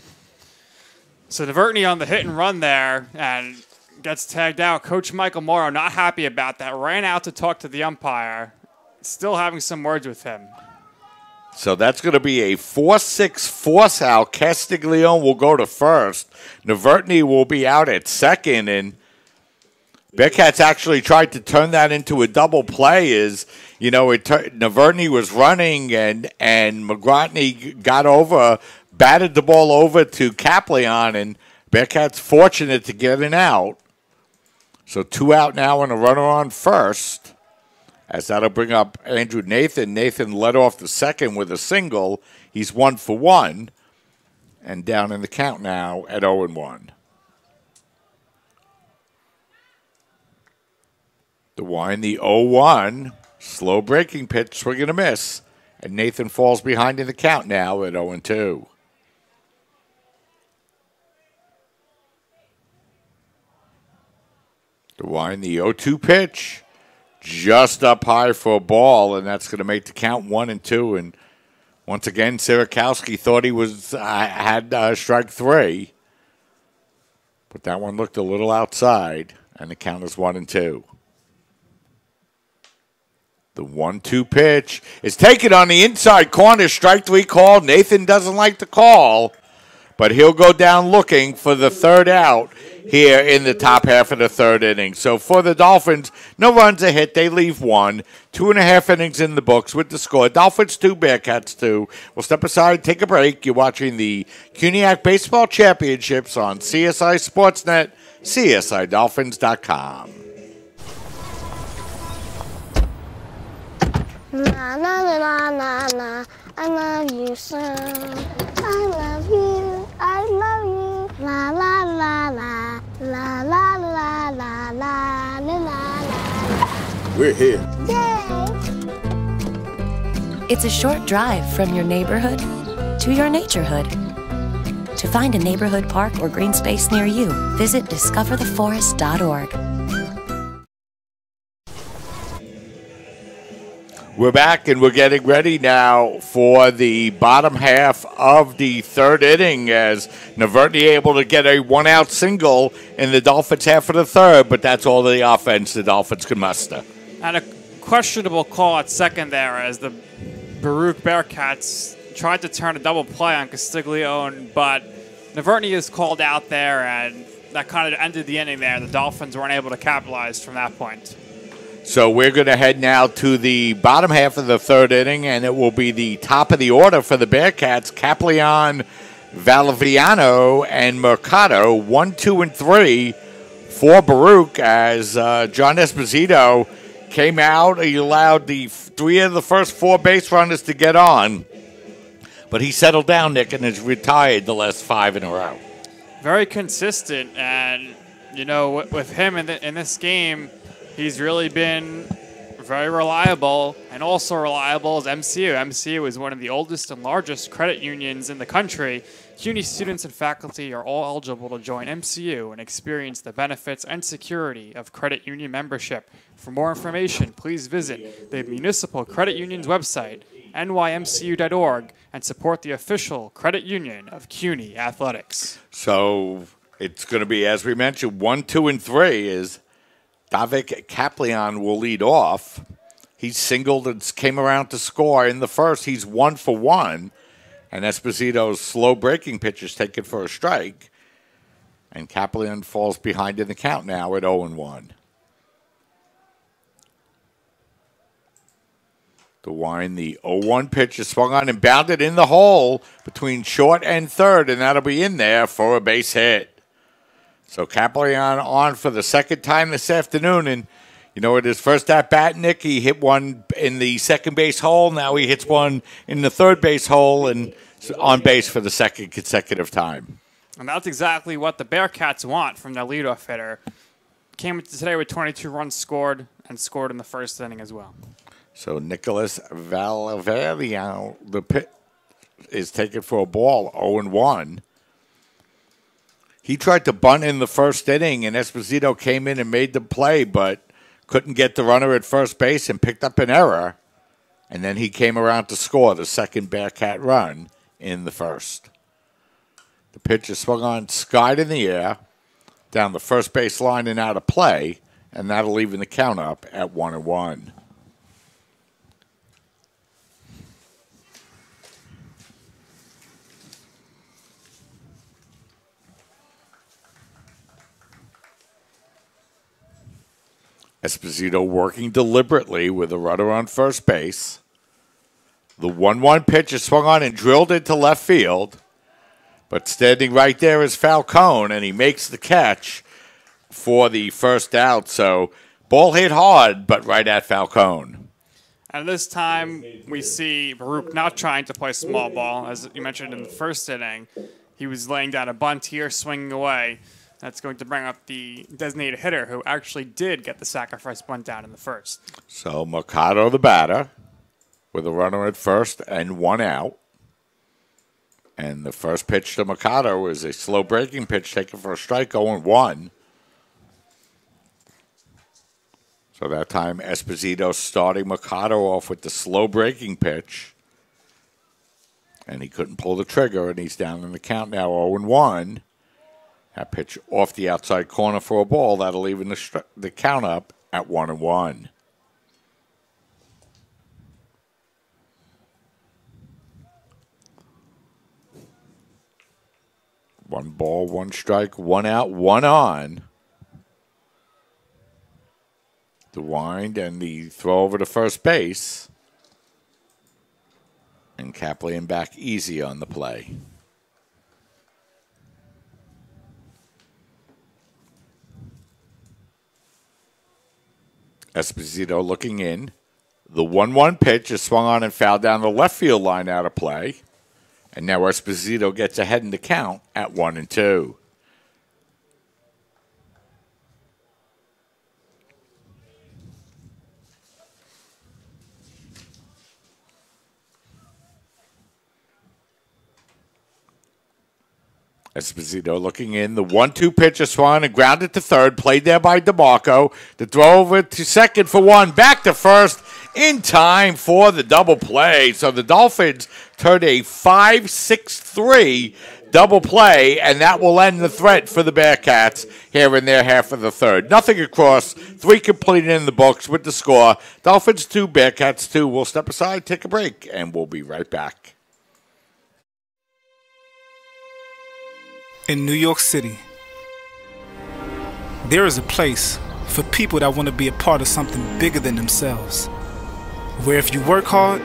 So Navertney on the hit and run there, and gets tagged out. Coach Michael Morrow not happy about that. Ran out to talk to the umpire. Still having some words with him. So that's going to be a 4-6 force out. Castiglione will go to first. Navertney will be out at second. And Bearcats actually tried to turn that into a double play. Navertney was running and McGratney got over, batted the ball over to Kaplion, and Bearcats fortunate to get an out. So 2 out now and a runner on first. As that'll bring up Andrew Nathan. Nathan led off the second with a single. He's 1 for 1. And down in the count now at 0-1. The wind, the 0-1. Slow breaking pitch, swing and a miss. And Nathan falls behind in the count now at 0-2. The wind, the 0-2 pitch. Just up high for a ball, and that's going to make the count 1-2. And once again, Sirakowski thought he had strike 3, but that one looked a little outside, and the count is 1-2. The 1-2 pitch is taken on the inside corner. Strike 3 call. Nathan doesn't like the call, but he'll go down looking for the third out here in the top half of the third inning. So for the Dolphins, no runs a hit. They leave 1. 2.5 innings in the books with the score. Dolphins 2, Bearcats 2. We'll step aside, take a break. You're watching the CUNYAC Baseball Championships on CSI Sportsnet, CSIDolphins.com. Na na na na na na, I love you so. I love you, I love you. La la la la, la la la la la la la. We're here. Yay! It's a short drive from your neighborhood to your naturehood. To find a neighborhood park or green space near you, visit discovertheforest.org. We're back, and we're getting ready now for the bottom half of the third inning as Navertney able to get a one-out single in the Dolphins' half of the third, but that's all the offense the Dolphins could muster. And a questionable call at second there as the Baruch Bearcats tried to turn a double play on Castiglione, but Navertney is called out there, and that kind of ended the inning there. The Dolphins weren't able to capitalize from that point. So we're going to head now to the bottom half of the third inning, and it will be the top of the order for the Bearcats. Caplion, Valaviano, and Mercado, 1, 2, and 3 for Baruch as John Esposito came out. He allowed the 3 of the first 4 base runners to get on, but he settled down, Nick, and has retired the last 5 in a row. Very consistent, and, you know, with him in this game, he's really been very reliable, and also reliable as MCU. MCU is one of the oldest and largest credit unions in the country. CUNY students and faculty are all eligible to join MCU and experience the benefits and security of credit union membership. For more information, please visit the Municipal Credit Union's website, nymcu.org, and support the official credit union of CUNY Athletics. So it's going to be, as we mentioned, 1, 2, and 3 is Davik Caplion will lead off. He singled and came around to score in the first. He's 1 for 1. And Esposito's slow breaking pitch is taken for a strike. And Caplion falls behind in the count now at 0-1. The wind, the 0-1 pitch is swung on and bounded in the hole between short and third, and that'll be in there for a base hit. So Caplion on for the second time this afternoon, and you know, at his first at-bat, Nick, he hit one in the second base hole. Now he hits one in the third base hole and on base for the second consecutive time. And that's exactly what the Bearcats want from their leadoff hitter. Came into today with 22 runs scored and scored in the first inning as well. So Nicholas Valaviano, the pit is taken for a ball, 0-1. He tried to bunt in the first inning, and Esposito came in and made the play, but couldn't get the runner at first base and picked up an error. And then he came around to score the second Bearcat run in the first. The pitch is swung on, skied in the air, down the first base line and out of play, and that'll even the count up at 1-1. Esposito working deliberately with a runner on first base. The 1-1 pitch is swung on and drilled into left field. But standing right there is Falcone, and he makes the catch for the first out. So ball hit hard, but right at Falcone. And this time we see Baruch not trying to play small ball. As you mentioned in the first inning, he was laying down a bunt here, swinging away. That's going to bring up the designated hitter, who actually did get the sacrifice bunt down in the first. So Mercado, the batter, with a runner at first and 1 out. And the first pitch to Mercado is a slow breaking pitch taken for a strike, 0-1. So that time Esposito starting Mercado off with the slow breaking pitch. And he couldn't pull the trigger, and he's down in the count now, 0-1. That pitch off the outside corner for a ball. That'll even the count up at 1-1. 1 ball, 1 strike, 1 out, 1 on. The wind and the throw over to first base. And Kaplan back easy on the play. Esposito looking in. The 1-1 pitch is swung on and fouled down the left field line out of play. And now Esposito gets ahead in the count at 1-2. Esposito looking in. The 1-2 pitch is swung and grounded to third. Played there by DeMarco. The throw over to second for 1. Back to first in time for the double play. So the Dolphins turned a 5-6-3 double play, and that will end the threat for the Bearcats here in their half of the third. Nothing across. 3 completed in the books with the score. Dolphins 2, Bearcats 2. We'll step aside, take a break, and we'll be right back. In New York City, there is a place for people that want to be a part of something bigger than themselves, where if you work hard,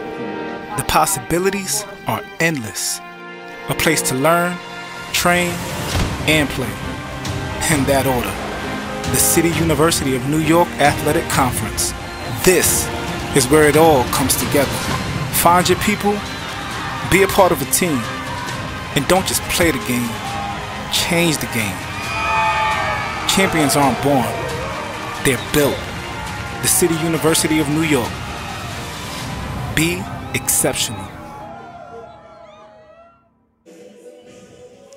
the possibilities are endless. A place to learn, train, and play. In that order, the City University of New York Athletic Conference. This is where it all comes together. Find your people, be a part of a team, and don't just play the game. Change the game. Champions aren't born, they're built. The City University of New York. Be exceptional.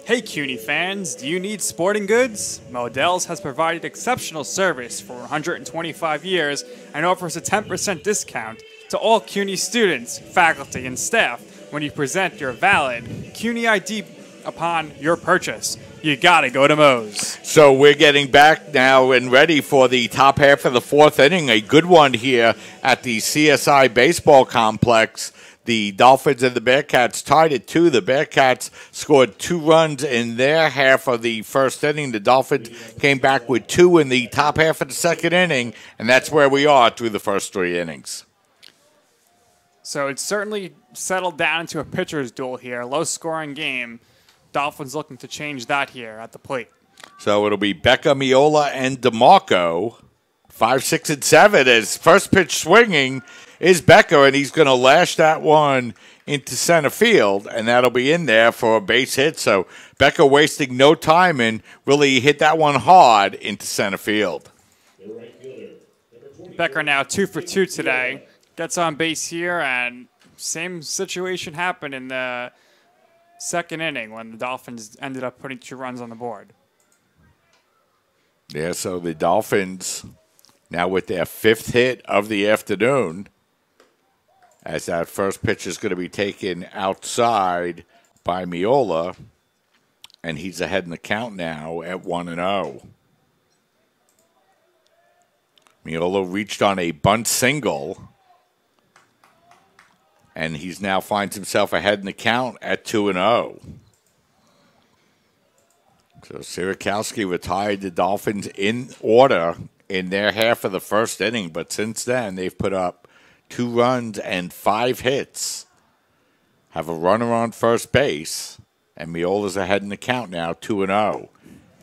Hey CUNY fans, do you need sporting goods? Modell's has provided exceptional service for 125 years and offers a 10% discount to all CUNY students, faculty, and staff when you present your valid CUNY ID upon your purchase. You gotta go to Moe's. So we're getting back now and ready for the top half of the 4th inning. A good one here at the CSI baseball complex. The Dolphins and the Bearcats tied at 2. The Bearcats scored 2 runs in their half of the 1st inning. The Dolphins came back with 2 in the top half of the 2nd inning, and that's where we are through the first 3 innings. So it's certainly settled down into a pitcher's duel here. Low-scoring game. Dolphins looking to change that here at the plate. So it'll be Becker, Miola, and DeMarco. 5, 6, and 7 as first pitch swinging is Becker, and he's going to lash that one into center field, and that'll be in there for a base hit. So Becker wasting no time and really hit that one hard into center field. Becker now 2 for 2 today. Gets on base here, and same situation happened in the 2nd inning when the Dolphins ended up putting 2 runs on the board. Yeah, so the Dolphins now with their 5th hit of the afternoon, as that first pitch is going to be taken outside by Miola, and he's ahead in the count now at 1-0. Miola reached on a bunt single, and he's now finds himself ahead in the count at 2-0. So Sierakowski retired the Dolphins in order in their half of the 1st inning, but since then they've put up 2 runs and 5 hits. Have a runner on first base, and Miola's ahead in the count now, 2-0.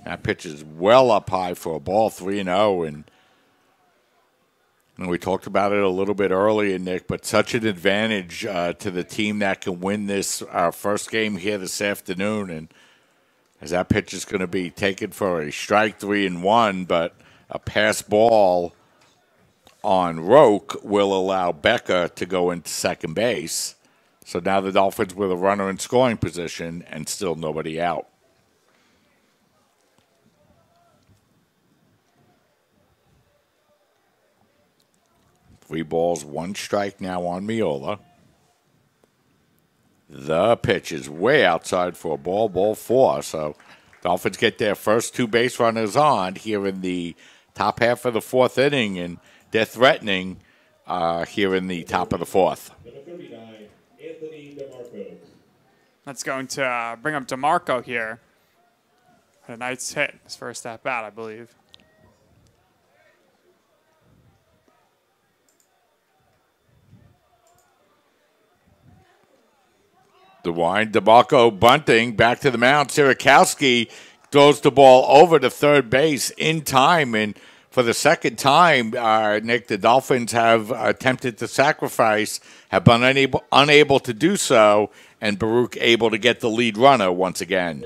That pitch is well up high for a ball, 3-0, and we talked about it a little bit earlier, Nick, but such an advantage to the team that can win this first game here this afternoon. And as that pitch is going to be taken for a strike, 3-1, but a pass ball on Roque will allow Becker to go into second base. So now the Dolphins with a runner in scoring position and still nobody out. Three balls, 1 strike now on Miola. The pitch is way outside for a ball 4. So Dolphins get their first 2 base runners on here in the top half of the 4th inning, and they're threatening here in the top of the 4th. That's going to bring up DeMarco here. Had a nice hit his first at bat, I believe. DeWine, DeMarco bunting back to the mound. Sierakowski throws the ball over to third base in time. And for the second time, Nick, the Dolphins have attempted to sacrifice, have been unable to do so, and Baruch able to get the lead runner once again.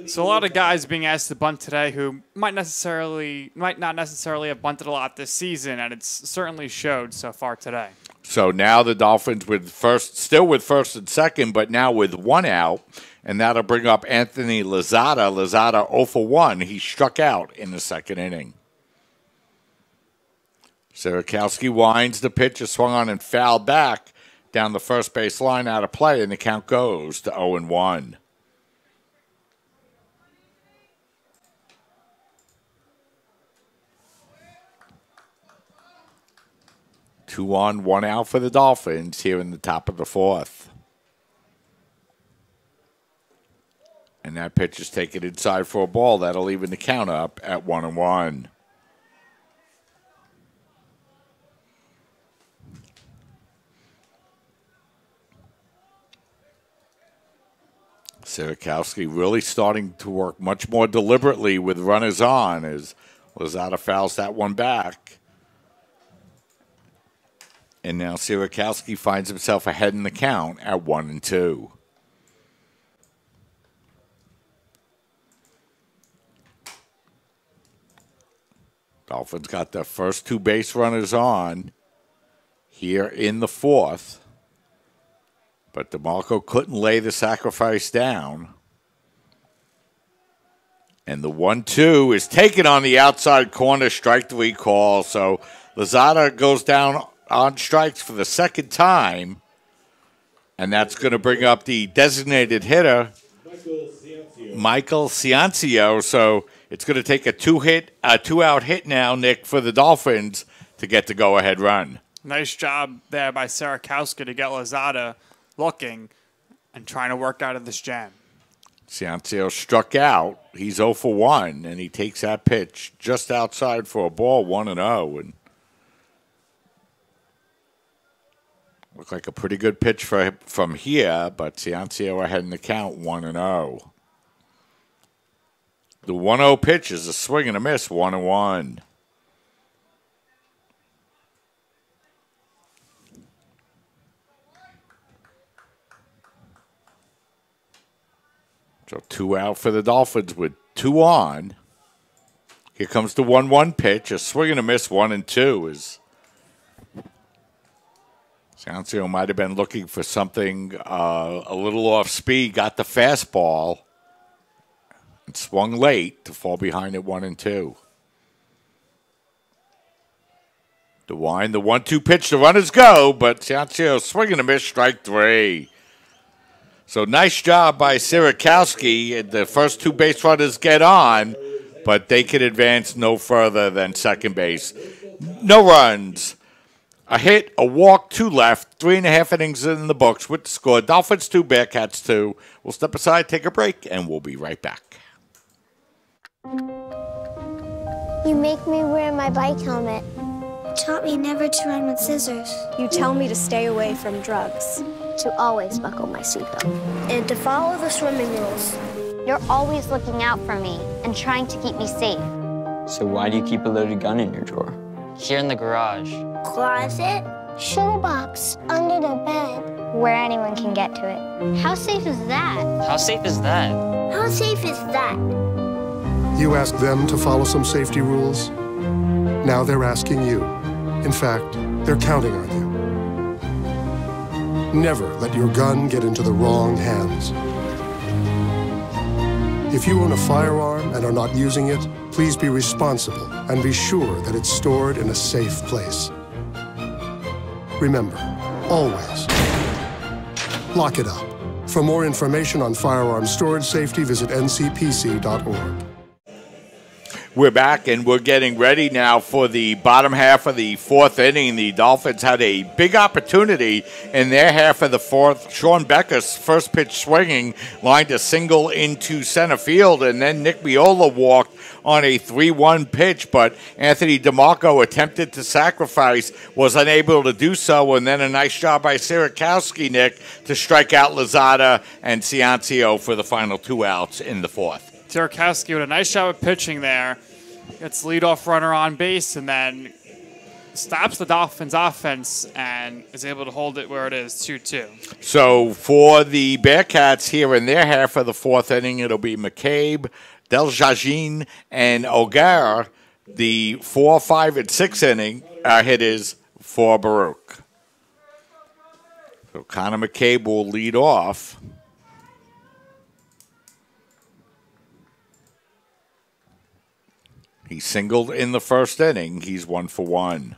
So a lot of guys being asked to bunt today who might not necessarily have bunted a lot this season, and it's certainly showed so far today. So now the Dolphins still with first and second, but now with one out, and that'll bring up Anthony Lozada. Lozada 0 for 1. He struck out in the second inning. Sierakowski winds the pitch, is swung on and fouled back down the first base line out of play, and the count goes to 0-1. Two on, one out for the Dolphins here in the top of the fourth. And that pitch is taken inside for a ball. That'll even the count up at 1-1. Sierakowski really starting to work much more deliberately with runners on as Lozada fouls that one back. And now Sierakowski finds himself ahead in the count at 1-2. Dolphins got their first two base runners on here in the fourth. But DeMarco couldn't lay the sacrifice down. And the 1-2 is taken on the outside corner, strike three call. So Lozada goes down on strikes for the second time, and that's going to bring up the designated hitter, Michael Ciancio. So it's going to take a two-out hit now, Nick, for the Dolphins to get the go-ahead run. Nice job there by Sierakowski to get Lozada looking and trying to work out of this jam. Ciancio struck out. He's 0 for 1, and he takes that pitch just outside for a ball, 1-0, and looked like a pretty good pitch from here, but Ciancio ahead in the count, 1-0. The 1-0 pitch is a swing and a miss, 1-1. So two out for the Dolphins with two on. Here comes the 1-1 pitch, a swing and a miss, 1-2 is. Ciancio might have been looking for something a little off speed, got the fastball, and swung late to fall behind at 1-2. DeWine, the 1-2 pitch, the runners go, but Ciancio swinging a miss, strike three. So nice job by Sierakowski. The first two base runners get on, but they can advance no further than second base. No runs. A hit, a walk, 2 left, 3.5 innings in the books with the score. Dolphins 2, Bearcats 2. We'll step aside, take a break, and we'll be right back. You make me wear my bike helmet. Taught me never to run with scissors. You tell me to stay away from drugs. To always buckle my seatbelt. And to follow the swimming rules. You're always looking out for me and trying to keep me safe. So why do you keep a loaded gun in your drawer? Here in the garage. Closet. Shoebox under the bed. Where anyone can get to it. How safe is that? How safe is that? How safe is that? You asked them to follow some safety rules. Now they're asking you. In fact, they're counting on you. Never let your gun get into the wrong hands. If you own a firearm and are not using it, please be responsible and be sure that it's stored in a safe place. Remember, always lock it up. For more information on firearm storage safety, visit ncpc.org. We're back, and we're getting ready now for the bottom half of the fourth inning. The Dolphins had a big opportunity in their half of the fourth. Sean Becker's first pitch swinging, lined a single into center field, and then Nick Miola walked on a 3-1 pitch, but Anthony DeMarco attempted to sacrifice, was unable to do so, and then a nice job by Sierakowski, Nick, to strike out Lozada and Ciancio for the final 2 outs in the fourth. Sierakowski with a nice job of pitching there. Gets the leadoff runner on base and then stops the Dolphins' offense and is able to hold it where it is, 2-2. So for the Bearcats here in their half of the fourth inning, it'll be McCabe, Deljagin, and O'Gara, the 4, 5, and 6 inning hitters for Baruch. So Connor McCabe will lead off. He singled in the first inning. He's 1 for 1.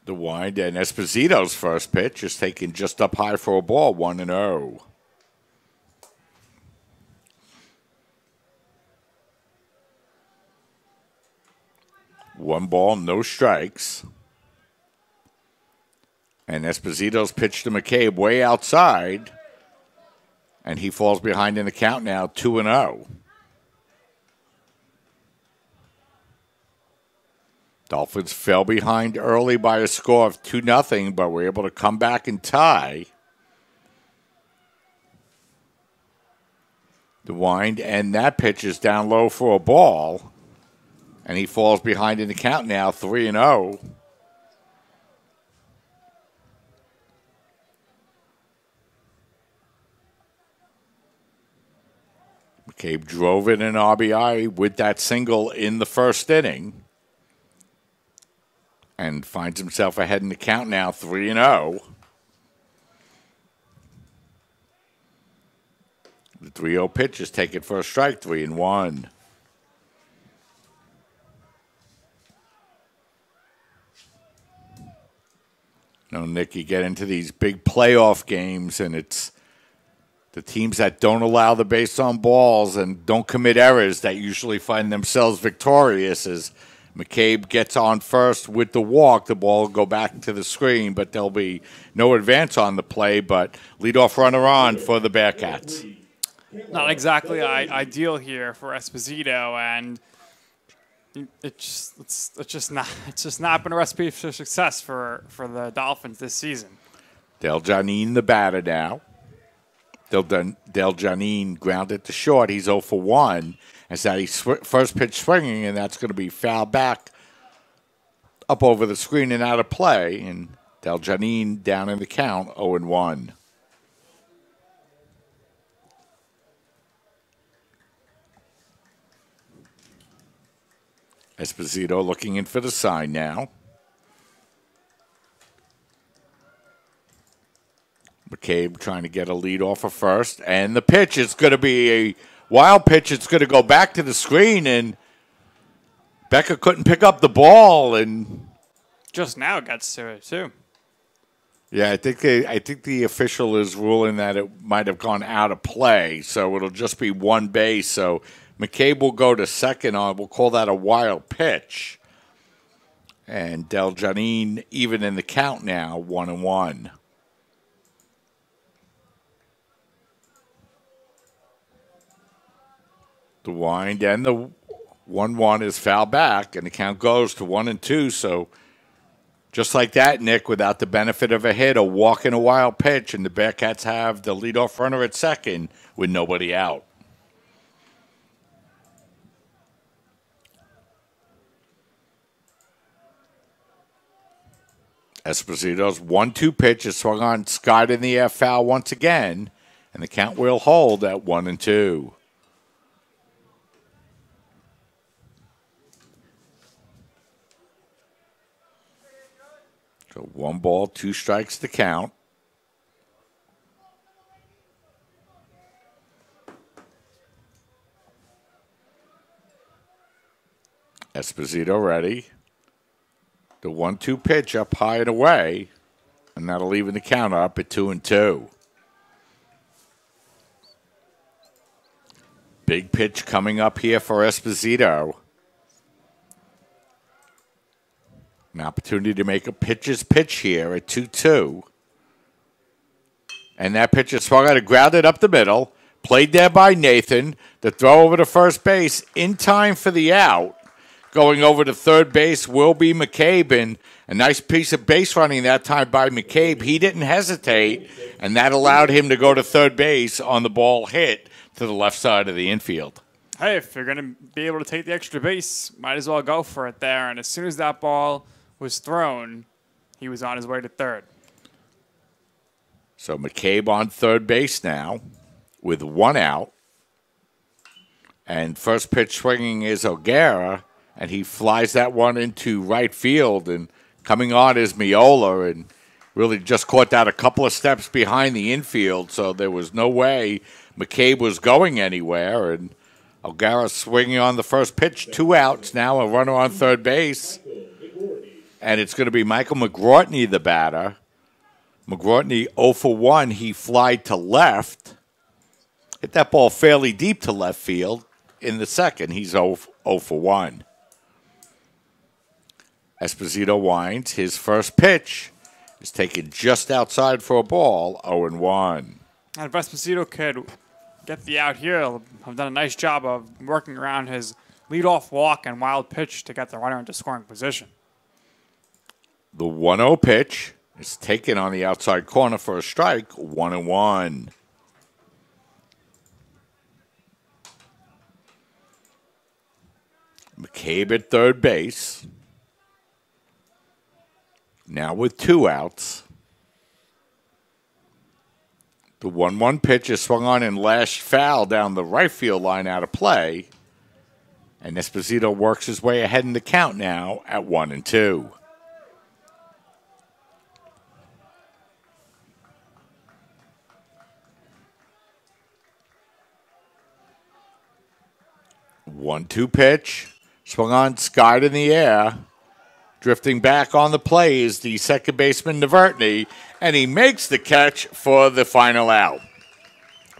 The wind, and Esposito's first pitch is taken just up high for a ball, 1-0. One ball, no strikes. And Esposito's pitch to McCabe way outside. And he falls behind in the count now, 2-0. Dolphins fell behind early by a score of 2-0, but were able to come back and tie. The wind, and that pitch is down low for a ball. And he falls behind in the count now, 3-0. McCabe drove in an RBI with that single in the first inning and finds himself ahead in the count now, 3-0. The 3-0 pitch is taken for a strike, 3-1. No, Nick, you get into these big playoff games, and it's the teams that don't allow the base on balls and don't commit errors that usually find themselves victorious. As McCabe gets on first with the walk, the ball will go back to the screen, but there'll be no advance on the play, but leadoff runner on for the Bearcats. Not exactly ideal here for Esposito, and it's just not been a recipe for success for the Dolphins this season. Deljagin the batter now. Deljagin grounded to short. He's 0 for 1. As that he's first pitch swinging, and that's going to be fouled back up over the screen and out of play. And Deljagin down in the count, 0-1. Esposito looking in for the sign now. McCabe trying to get a lead off of first. And the pitch is going to be a wild pitch. It's going to go back to the screen. And Becker couldn't pick up the ball. And just now gets to it, too. Yeah, I think the official is ruling that it might have gone out of play. So it'll just be one base. So McCabe will go to second on. We'll call that a wild pitch. And Deljagin even in the count now, 1-1. The wind and the 1-1 is foul back, and the count goes to 1-2. So just like that, Nick, without the benefit of a hit, a walk and a wild pitch, and the Bearcats have the leadoff runner at second with nobody out. Esposito's 1-2 pitch is swung on, skied in the air, foul once again, and the count will hold at 1-2. So 1 ball, 2 strikes to count. Esposito ready. The 1-2 pitch up high and away, and that'll even the count up at 2-2. Big pitch coming up here for Esposito. An opportunity to make a pitcher's pitch here at 2-2. And that pitch is swung out and grounded up the middle. Played there by Nathan. The throw over to first base in time for the out. Going over to third base will be McCabe, and a nice piece of base running that time by McCabe. He didn't hesitate, and that allowed him to go to third base on the ball hit to the left side of the infield. Hey, if you're going to be able to take the extra base, might as well go for it there. And as soon as that ball was thrown, he was on his way to third. So McCabe on third base now with one out. And first pitch swinging is O'Gara, and he flies that one into right field. And coming on is Miola, and really just caught that a couple of steps behind the infield, so there was no way McCabe was going anywhere. And O'Gara swinging on the first pitch, 2 outs now, a runner on third base. And it's going to be Michael McGrortney, the batter. McGrortney 0 for 1. He flied to left. Hit that ball fairly deep to left field in the second. He's 0 for 1. Esposito winds. His first pitch is taken just outside for a ball, 0-1. And if Esposito could get the out here, he'll have done a nice job of working around his leadoff walk and wild pitch to get the runner into scoring position. The 1-0 pitch is taken on the outside corner for a strike, 1-1. McCabe at third base. Now with 2 outs. The 1-1 pitch is swung on and lashed foul down the right field line out of play. And Esposito works his way ahead in the count now at 1-2. One-two pitch, swung on, skied in the air. Drifting back on the play is the second baseman, Navertney, and he makes the catch for the final out.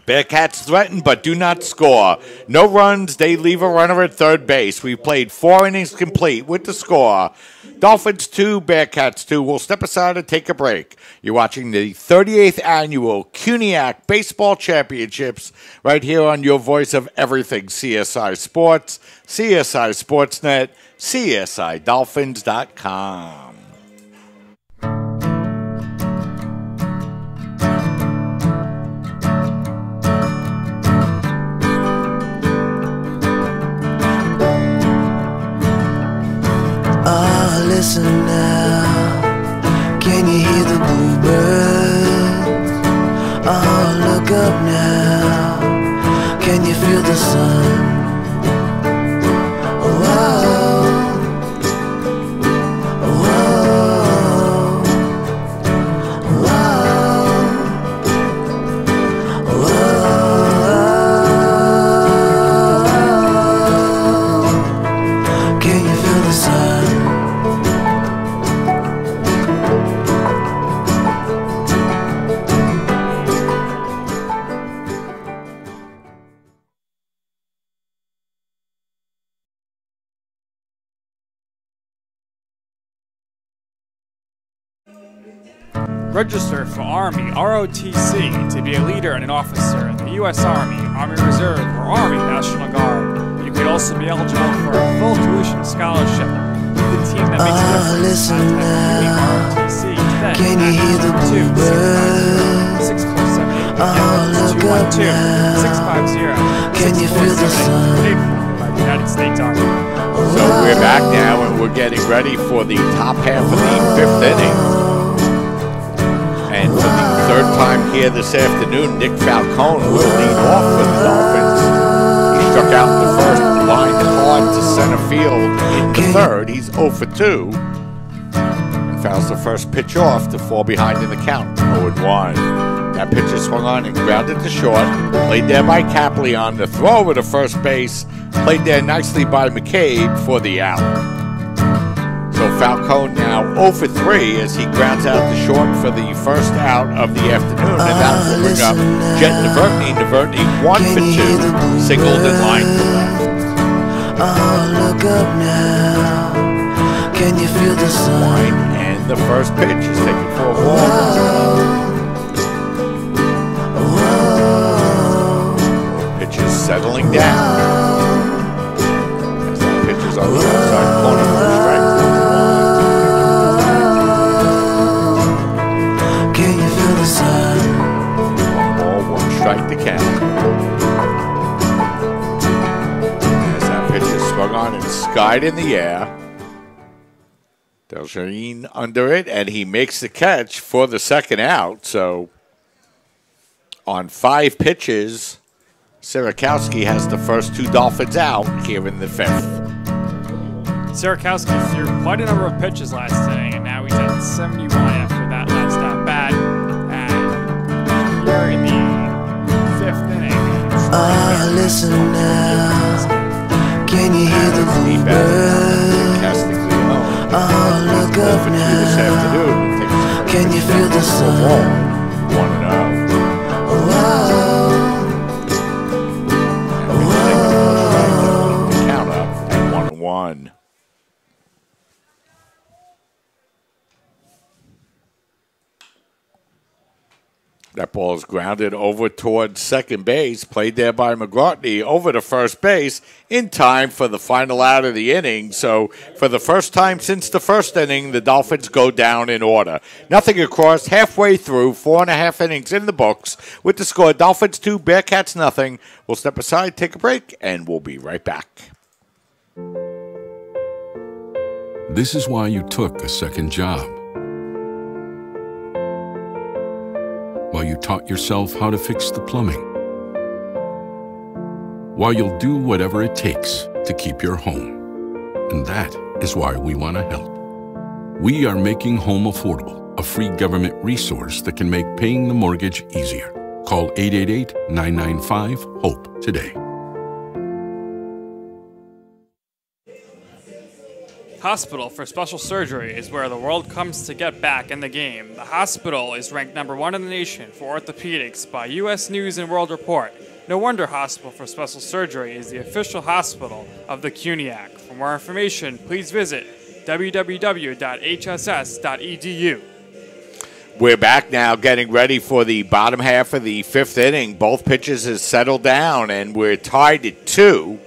Bearcats threaten but do not score. No runs, they leave a runner at third base. We've played 4 innings complete with the score. Dolphins 2, Bearcats 2. We'll step aside and take a break. You're watching the 38th Annual CUNYAC Baseball Championships right here on your voice of everything CSI Sports, CSI Sportsnet, CSIDolphins.com. Listen now, can you hear the bluebirds? Oh, look up now, can you feel the sun? Register for Army, ROTC, to be a leader and an officer in the U.S. Army, Army Reserve, or Army National Guard. You could also be eligible for a full tuition scholarship. Be the team that makes a difference. Contact ROTC today. Can you hear the bluebirds? 212-650. Can you feel the sun? Paid for by the United States Army. So we're back now, and we're getting ready for the top half of the 5th inning. And for the third time here this afternoon, Nick Falcone will lead off for the Dolphins. He struck out in the first, lined hard to center field in the third. He's 0 for 2. And fouls the first pitch off to fall behind in the count, 0-1. That pitch is swung on and grounded to short. Played there by Capley on the throw over to first base. Played there nicely by McCabe for the out. So Falcone now 0 for 3 as he grounds out the short for the first out of the afternoon, and that will bring up Jet Navertney. Navertney 1 for 2, singled and line to left. Oh, look up now. Can you feel the sun? Line, and the first pitch is taken for a ball. Pitch is settling down. As that pitch is on the outside corner for a strike. Can you feel the sun? 1 ball, 1 strike to count. As that pitch is swung on and skied in the air. Deljarine under it, and he makes the catch for the second out. So on 5 pitches, Sierakowski has the first 2 Dolphins out here in the 5th. Sierakowski threw quite a number of pitches last inning, and now he's at 71 after that last at bat. And here in the 5th inning, listen now. Can you hear the bluebird? Oh, look up now. Can you feel the sun? 1-0. Count up at 1-1. That ball is grounded over towards second base, played there by McGartney over to first base in time for the final out of the inning. So for the first time since the first inning, the Dolphins go down in order. Nothing across, halfway through, 4.5 innings in the books. With the score, Dolphins 2, Bearcats nothing. We'll step aside, take a break, and we'll be right back. This is why you took a second job. While you taught yourself how to fix the plumbing. While you'll do whatever it takes to keep your home. And that is why we want to help. We are making home affordable, a free government resource that can make paying the mortgage easier. Call 888-995-HOPE today. Hospital for Special Surgery is where the world comes to get back in the game. The hospital is ranked #1 in the nation for orthopedics by U.S. News and World Report. No wonder Hospital for Special Surgery is the official hospital of the CUNYAC. For more information, please visit www.hss.edu. We're back now getting ready for the bottom half of the 5th inning. Both pitches have settled down, and we're tied at 2.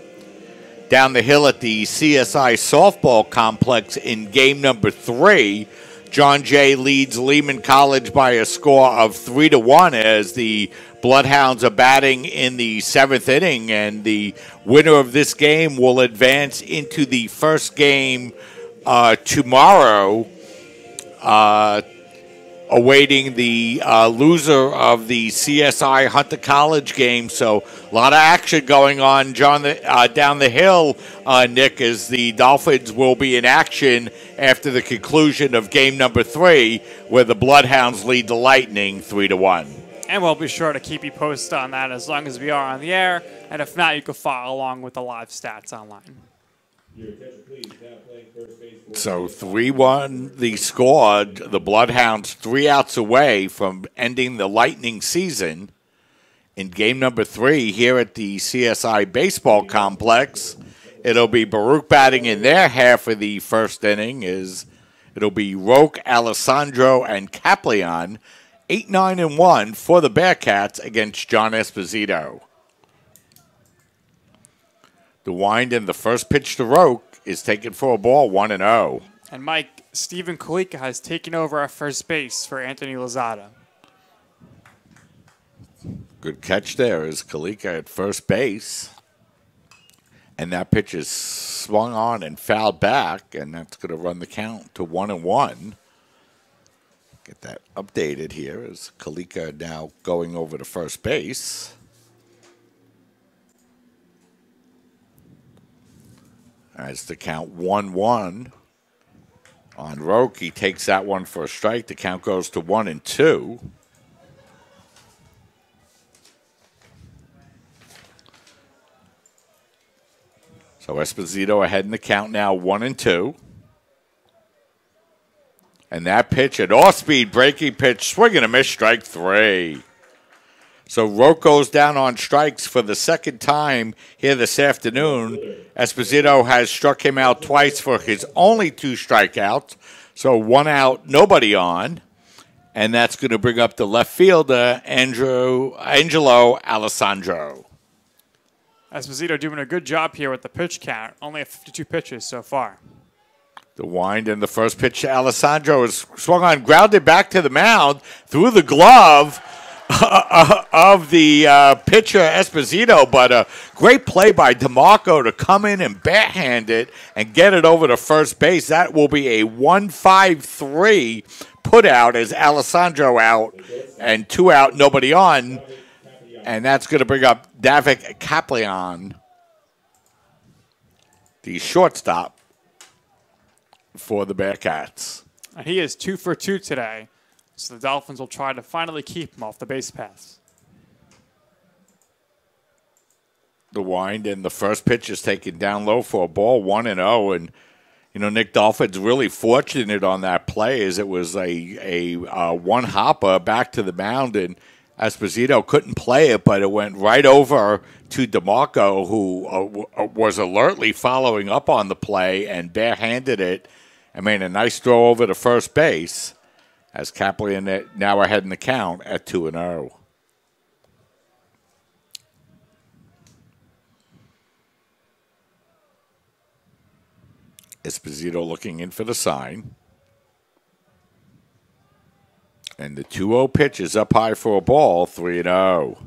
Down the hill at the CSI softball complex in game number 3, John Jay leads Lehman College by a score of 3-1 as the Bloodhounds are batting in the 7th inning, and the winner of this game will advance into the first game tomorrow, awaiting the loser of the CSI Hunter College game. So a lot of action going on, John, down the hill, Nick, as the Dolphins will be in action after the conclusion of game number 3, where the Bloodhounds lead the Lightning 3-1. And we'll be sure to keep you posted on that as long as we are on the air. And if not, you can follow along with the live stats online. So 3-1 the score. The Bloodhounds 3 outs away from ending the Lightning season. In game number 3 here at the CSI baseball complex, it'll be Baruch batting in their half of the first inning. It'll be Roque, Alessandro, and Kaplian. 8-9-1 for the Bearcats against John Esposito. The wind and the first pitch to Roque is taken for a ball, 1-0. And Mike, Stephen Kalika has taken over at first base for Anthony Lozada. Good catch there is Kalika at first base. And that pitch is swung on and fouled back, and that's going to run the count to 1-1. Get that updated here as Kalika now going over to first base. As the count 1-1 on Roque. He takes that one for a strike. The count goes to 1-2. So Esposito ahead in the count now, 1-2. And that pitch, an off-speed breaking pitch, swing and a miss, strike 3. So Roque goes down on strikes for the second time here this afternoon. Esposito has struck him out twice for his only 2 strikeouts. So 1 out, nobody on. And that's going to bring up the left fielder, Angelo Alessandro. Esposito doing a good job here with the pitch count. Only at 52 pitches so far. The wind and the first pitch to Alessandro is swung on, grounded back to the mound through the glove of the pitcher Esposito, but a great play by DeMarco to come in and backhand it and get it over to first base. That will be a 1-5-3 put out as Alessandro out and 2 out, nobody on, and that's going to bring up Davik Kaplian, the shortstop for the Bearcats. And he is 2 for 2 today. So the Dolphins will try to finally keep him off the base paths. The wind and the first pitch is taken down low for a ball, 1-0. And, you know, Nick Dolphin's really fortunate on that play as it was a one-hopper back to the mound. And Esposito couldn't play it, but it went right over to DeMarco, who was alertly following up on the play and barehanded it and made a nice throw over to first base. As Kaplian now ahead in the count at 2-0. Esposito looking in for the sign. And the 2-0 pitch is up high for a ball, 3-0.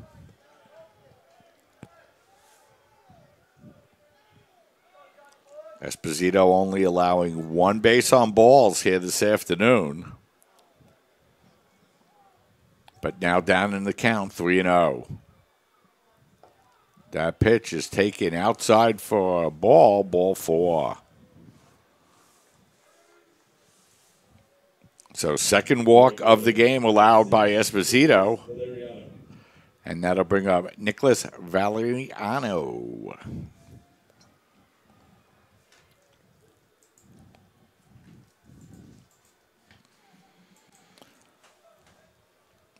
Esposito only allowing 1 base on balls here this afternoon. But now down in the count, 3-0. That pitch is taken outside for a ball 4. So second walk of the game allowed by Esposito. And that'll bring up Nicholas Valeriano.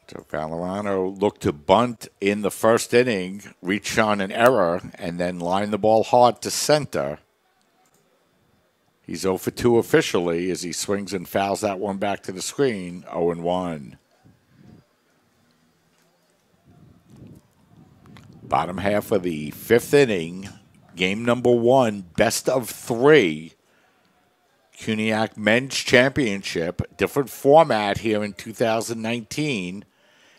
So Valeriano looked to bunt in the first inning, reach on an error, and then line the ball hard to center. He's 0 for 2 officially as he swings and fouls that one back to the screen, 0-1. Bottom half of the 5th inning, game number 1, best of 3. CUNYAC Men's Championship, different format here in 2019.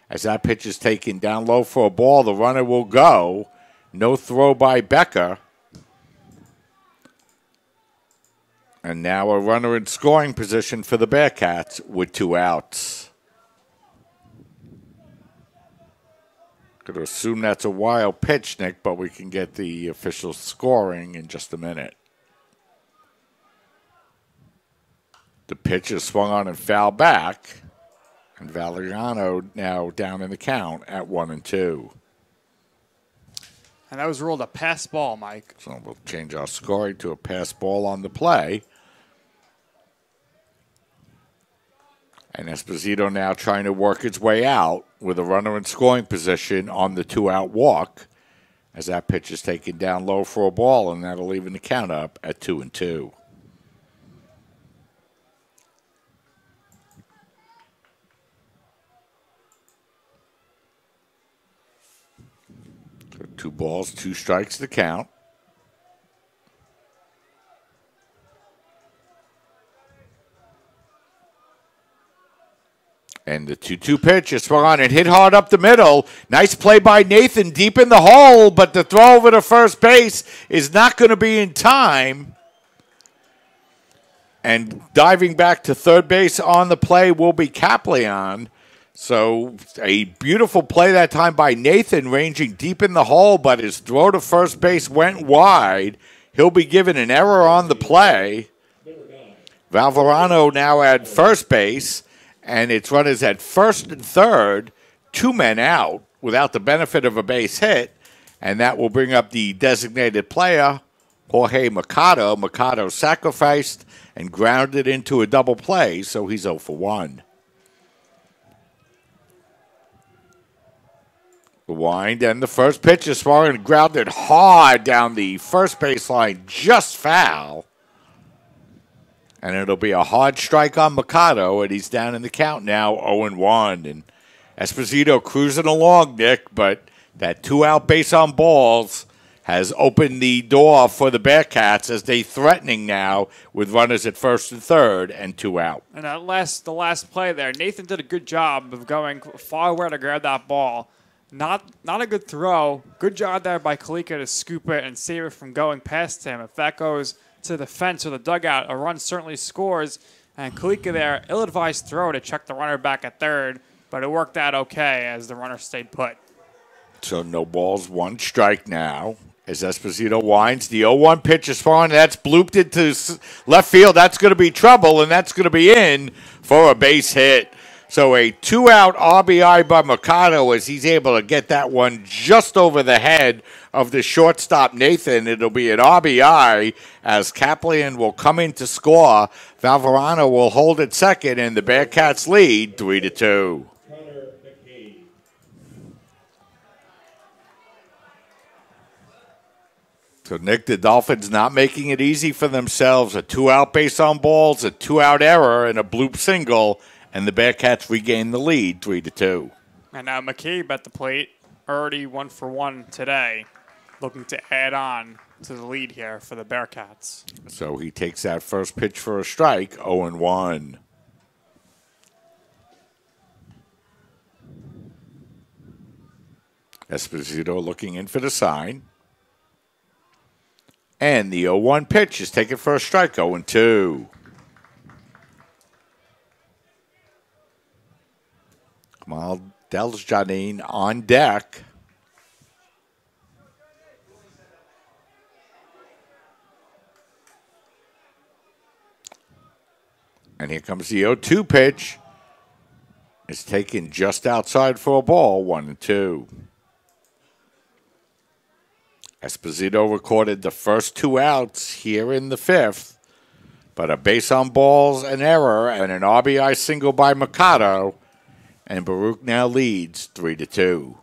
As that pitch is taken down low for a ball, the runner will go. No throw by Becker. And now a runner in scoring position for the Bearcats with 2 outs. Going to assume that's a wild pitch, Nick, but we can get the official scoring in just a minute. The pitch is swung on and fouled back. And Valeriano now down in the count at 1-2. And that was ruled a pass ball, Mike. So we'll change our scoring to a pass ball on the play. And Esposito now trying to work his way out with a runner in scoring position on the 2-out walk. As that pitch is taken down low for a ball, and that'll even the count up at 2-2. So 2 balls, 2 strikes to count. And the 2-2 pitch is swung on and hit hard up the middle. Nice play by Nathan deep in the hole, but the throw over to first base is not going to be in time. And diving back to third base on the play will be Kaplian. So a beautiful play that time by Nathan, ranging deep in the hole, but his throw to first base went wide. He'll be given an error on the play. Valeriano now at first base, and its runners at first and third, 2 men out without the benefit of a base hit, and that will bring up the designated player, Jorge Mercado. Mercado sacrificed and grounded into a double play, so he's 0 for 1. The wind and the first pitch is swung and grounded hard down the first baseline, just foul. And it'll be a hard strike on Mercado, and he's down in the count now, 0-1. And Esposito cruising along, Nick, but that 2-out base on balls has opened the door for the Bearcats as they threatening now with runners at first and third and 2 out. And the last play there, Nathan did a good job of going far away to grab that ball. Not a good throw. Good job there by Kalika to scoop it and save it from going past him. If that goes to the fence or the dugout, a run certainly scores. And Kalika there, ill-advised throw to check the runner back at third, but it worked out okay as the runner stayed put. So no balls, 1 strike now. As Esposito winds, the 0-1 pitch is falling. That's blooped into left field. That's going to be trouble, and that's going to be in for a base hit. So a 2-out RBI by Mercado as he's able to get that one just over the head of the shortstop, Nathan. It'll be an RBI as Kaplian will come in to score. Valverano will hold at second, and the Bearcats lead 3-2. So, Nick, the Dolphins not making it easy for themselves. A 2-out base on balls, a 2-out error, and a bloop single. And the Bearcats regain the lead, 3-2. And now McCabe at the plate, already 1 for 1 today, looking to add on to the lead here for the Bearcats. So he takes that first pitch for a strike, 0-1. Esposito looking in for the sign. And the 0-1 pitch is taken for a strike, 0-2. Kamal Deljanine on deck. And here comes the 0-2 pitch. It's taken just outside for a ball, 1-2. Esposito recorded the first 2 outs here in the 5th, but a base on balls, an error, and an RBI single by Mercado. And Baruch now leads 3-2.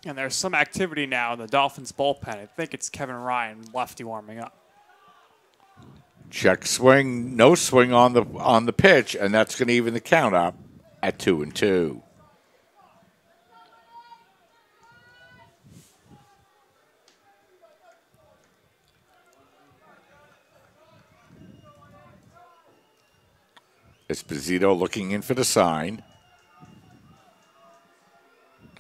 And there's some activity now in the Dolphins bullpen. I think it's Kevin Ryan, lefty, warming up. Check swing, no swing on the pitch, and that's going to even the count up at 2-2. Esposito looking in for the sign.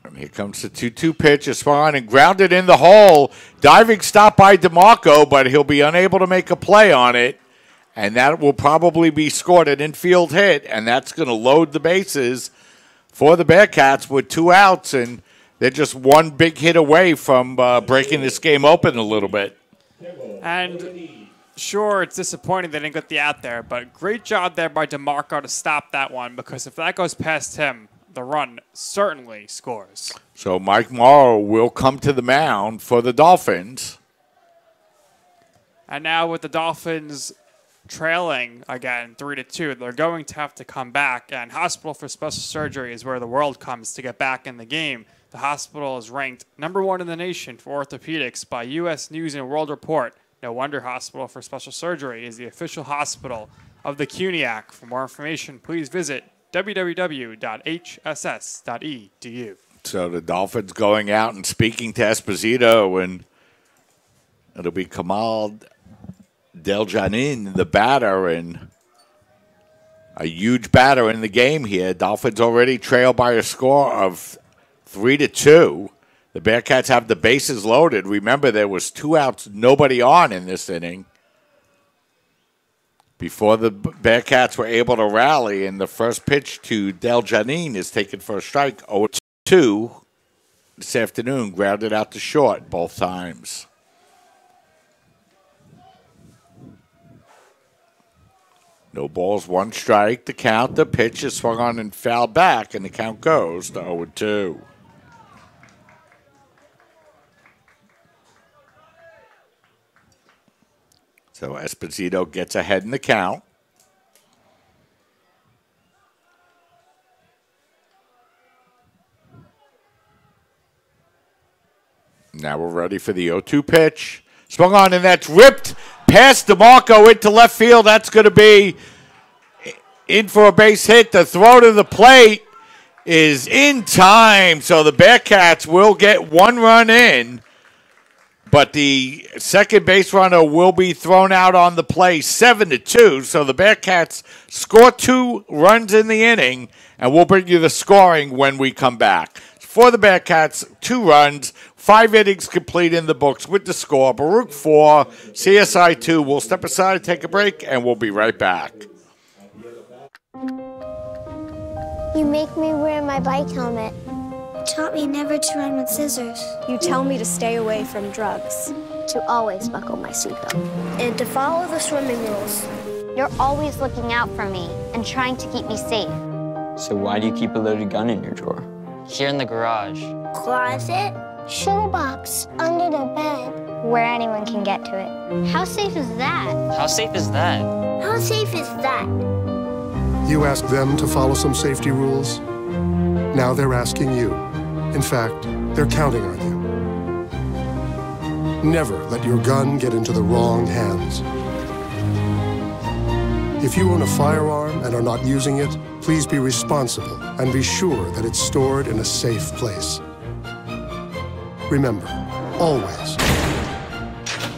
And here comes the 2-2 pitch. It's fine and grounded in the hole. Diving stop by DeMarco, but he'll be unable to make a play on it. And that will probably be scored an infield hit, and that's going to load the bases for the Bearcats with 2 outs, and they're just 1 big hit away from breaking this game open a little bit. And sure, it's disappointing they didn't get the out there, but great job there by DeMarco to stop that one, because if that goes past him, the run certainly scores. So Mike Morrow will come to the mound for the Dolphins. And now with the Dolphins trailing again 3-2, they're going to have to come back, and Hospital for Special Surgery is where the world comes to get back in the game. The hospital is ranked #1 in the nation for orthopedics by U.S. News and World Report. No wonder Hospital for Special Surgery is the official hospital of the CUNYAC. For more information, please visit www.hss.edu. So the Dolphins going out and speaking to Esposito, and it'll be Kamal Deljanin, the batter, and a huge batter in the game here. Dolphins already trail by a score of 3-2. The Bearcats have the bases loaded. Remember, there was 2 outs, nobody on in this inning before the Bearcats were able to rally, and the first pitch to Deljanin is taken for a strike, 0-2 this afternoon, grounded out to short both times. No balls, 1 strike. The count, the pitch is swung on and fouled back, and the count goes to 0-2. So Esposito gets ahead in the count. Now we're ready for the 0-2 pitch. Swung on, and that's ripped past DeMarco into left field. That's going to be in for a base hit. The throw to the plate is in time, so the Bearcats will get one run in, but the second base runner will be thrown out on the play, 7-2. So the Bearcats score 2 runs in the inning, and we'll bring you the scoring when we come back. For the Bearcats, 2 runs, 5 innings complete in the books with the score. Baruch 4, CSI 2. We'll step aside, take a break, and we'll be right back. You make me wear my bike helmet. Taught me never to run with scissors. You tell me to stay away from drugs. To always buckle my seatbelt. And to follow the swimming rules. You're always looking out for me and trying to keep me safe. So why do you keep a loaded gun in your drawer? Here in the garage. Closet. Shoebox. Under the bed. Where anyone can get to it. How safe is that? How safe is that? How safe is that? You asked them to follow some safety rules. Now they're asking you. In fact, they're counting on you. Never let your gun get into the wrong hands. If you own a firearm and are not using it, please be responsible and be sure that it's stored in a safe place. Remember, always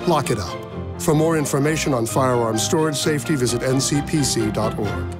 lock it up. For more information on firearm storage safety, visit ncpc.org.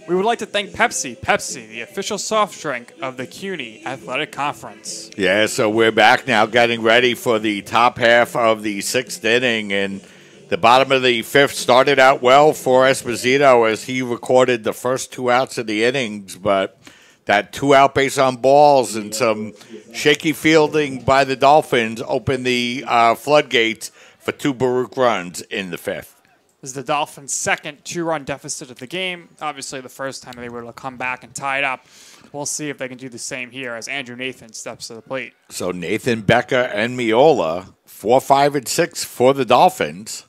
We would like to thank Pepsi. Pepsi, the official soft drink of the CUNY Athletic Conference. Yeah, so we're back now getting ready for the top half of the 6th inning, and the bottom of the 5th started out well for Esposito as he recorded the first 2 outs of the innings, but that 2-out base on balls and some shaky fielding by the Dolphins opened the floodgates for 2 Baruch runs in the 5th. This is the Dolphins' second 2-run deficit of the game. Obviously, the first time they were able to come back and tie it up. We'll see if they can do the same here as Andrew Nathan steps to the plate. So Nathan, Becker, and Miola, 4, 5, and 6 for the Dolphins.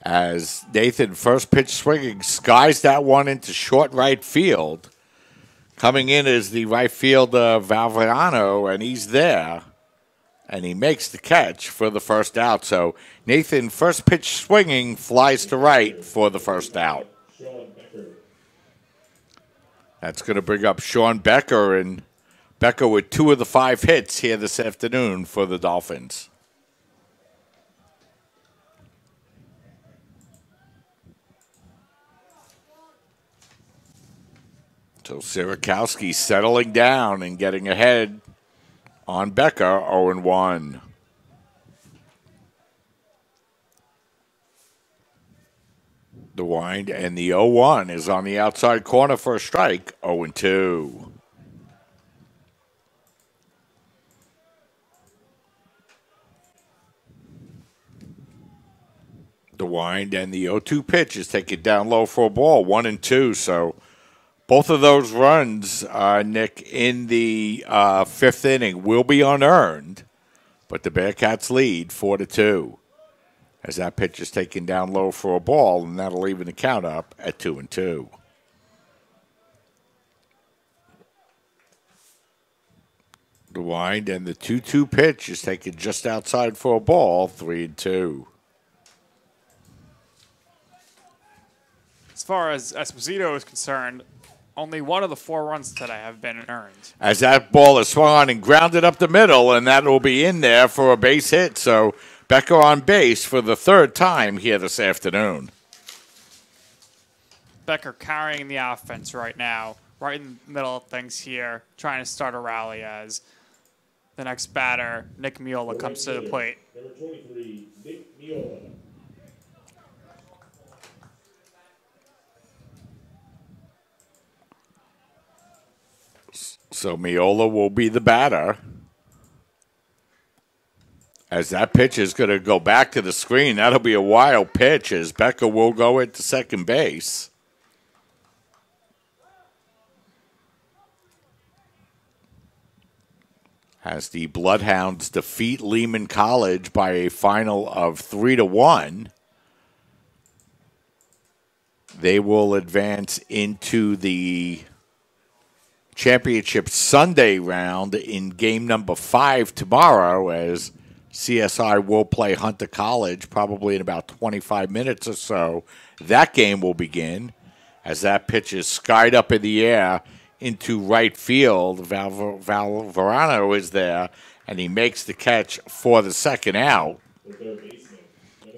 As Nathan, first pitch swinging, skies that one into short right field. Coming in is the right fielder, Valverano, and he's there. And he makes the catch for the first out. So Nathan, first pitch swinging, flies to right for the first out. That's going to bring up Sean Becker, and Becker with 2 of the 5 hits here this afternoon for the Dolphins. So Sierakowski settling down and getting ahead on Becker, 0-1. The wind and the 0-1 is on the outside corner for a strike, 0-2. The wind and the 0-2 pitch is taken down low for a ball, 1-2. So both of those runs, Nick, in the 5th inning will be unearned, but the Bearcats lead 4-2 as that pitch is taken down low for a ball, and that'll even the count up at 2-2. The wind and the 2-2 pitch is taken just outside for a ball, 3-2. As far as Esposito is concerned, only 1 of the 4 runs today have been earned. As that ball is swung on and grounded up the middle, and that will be in there for a base hit. So Becker on base for the 3rd time here this afternoon. Becker carrying the offense right now, right in the middle of things here, trying to start a rally as the next batter, Nick Miola, comes to the plate. Number 23, Nick Miola. So Miola will be the batter. As that pitch is going to go back to the screen, that'll be a wild pitch as Becker will go into second base. as the Bloodhounds defeat Lehman College by a final of 3-1. They will advance into the championship Sunday round in game number 5 tomorrow, as CSI will play Hunter College probably in about 25 minutes or so. That game will begin as that pitch is skied up in the air into right field. Val Verano is there, and he makes the catch for the second out.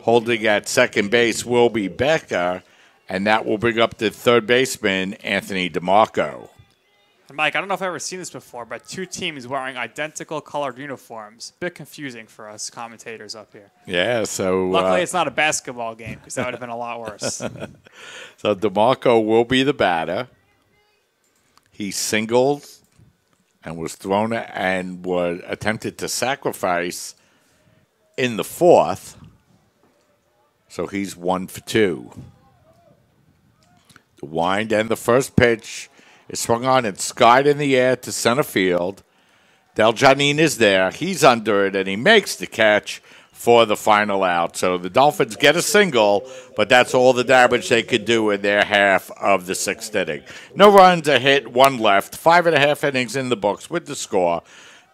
Holding at second base will be Becker, and that will bring up the third baseman, Anthony DeMarco. Mike, I don't know if I've ever seen this before, but two teams wearing identical colored uniforms. Bit confusing for us commentators up here. Yeah, so... Luckily, it's not a basketball game, because that would have been a lot worse. So DeMarco will be the batter. He singled and was thrown and was attempted to sacrifice in the fourth. So he's 1 for 2. The wind and the first pitch is swung on and skied in the air to center field. Del Janin is there. He's under it, and he makes the catch for the final out. So the Dolphins get a single, but that's all the damage they could do in their half of the sixth inning. No runs, a hit, 1 left. 5.5 innings in the books with the score.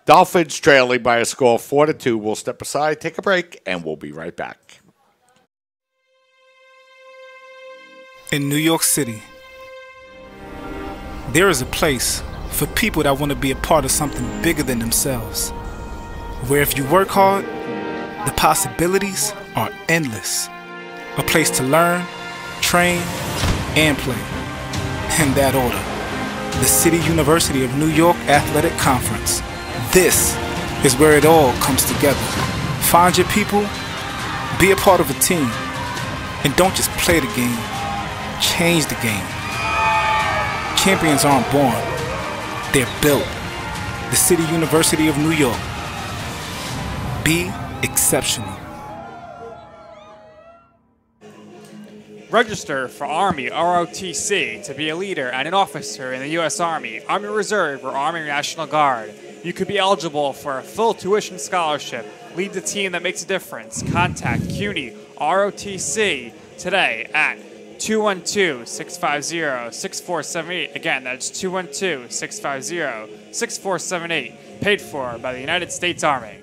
Dolphins trailing by a score of 4-2. We'll step aside, take a break, and we'll be right back. In New York City, there is a place for people that want to be a part of something bigger than themselves, where if you work hard, the possibilities are endless. A place to learn, train, and play. In that order, the City University of New York Athletic Conference. This is where it all comes together. Find your people, be a part of a team, and don't just play the game, change the game. Champions aren't born, they're built. The City University of New York. Be exceptional. Register for Army ROTC to be a leader and an officer in the U.S. Army, Army Reserve, or Army National Guard. You could be eligible for a full tuition scholarship. Lead the team that makes a difference. Contact CUNY ROTC today at 212-650-6478. Again, that's 212-650-6478. Paid for by the United States Army.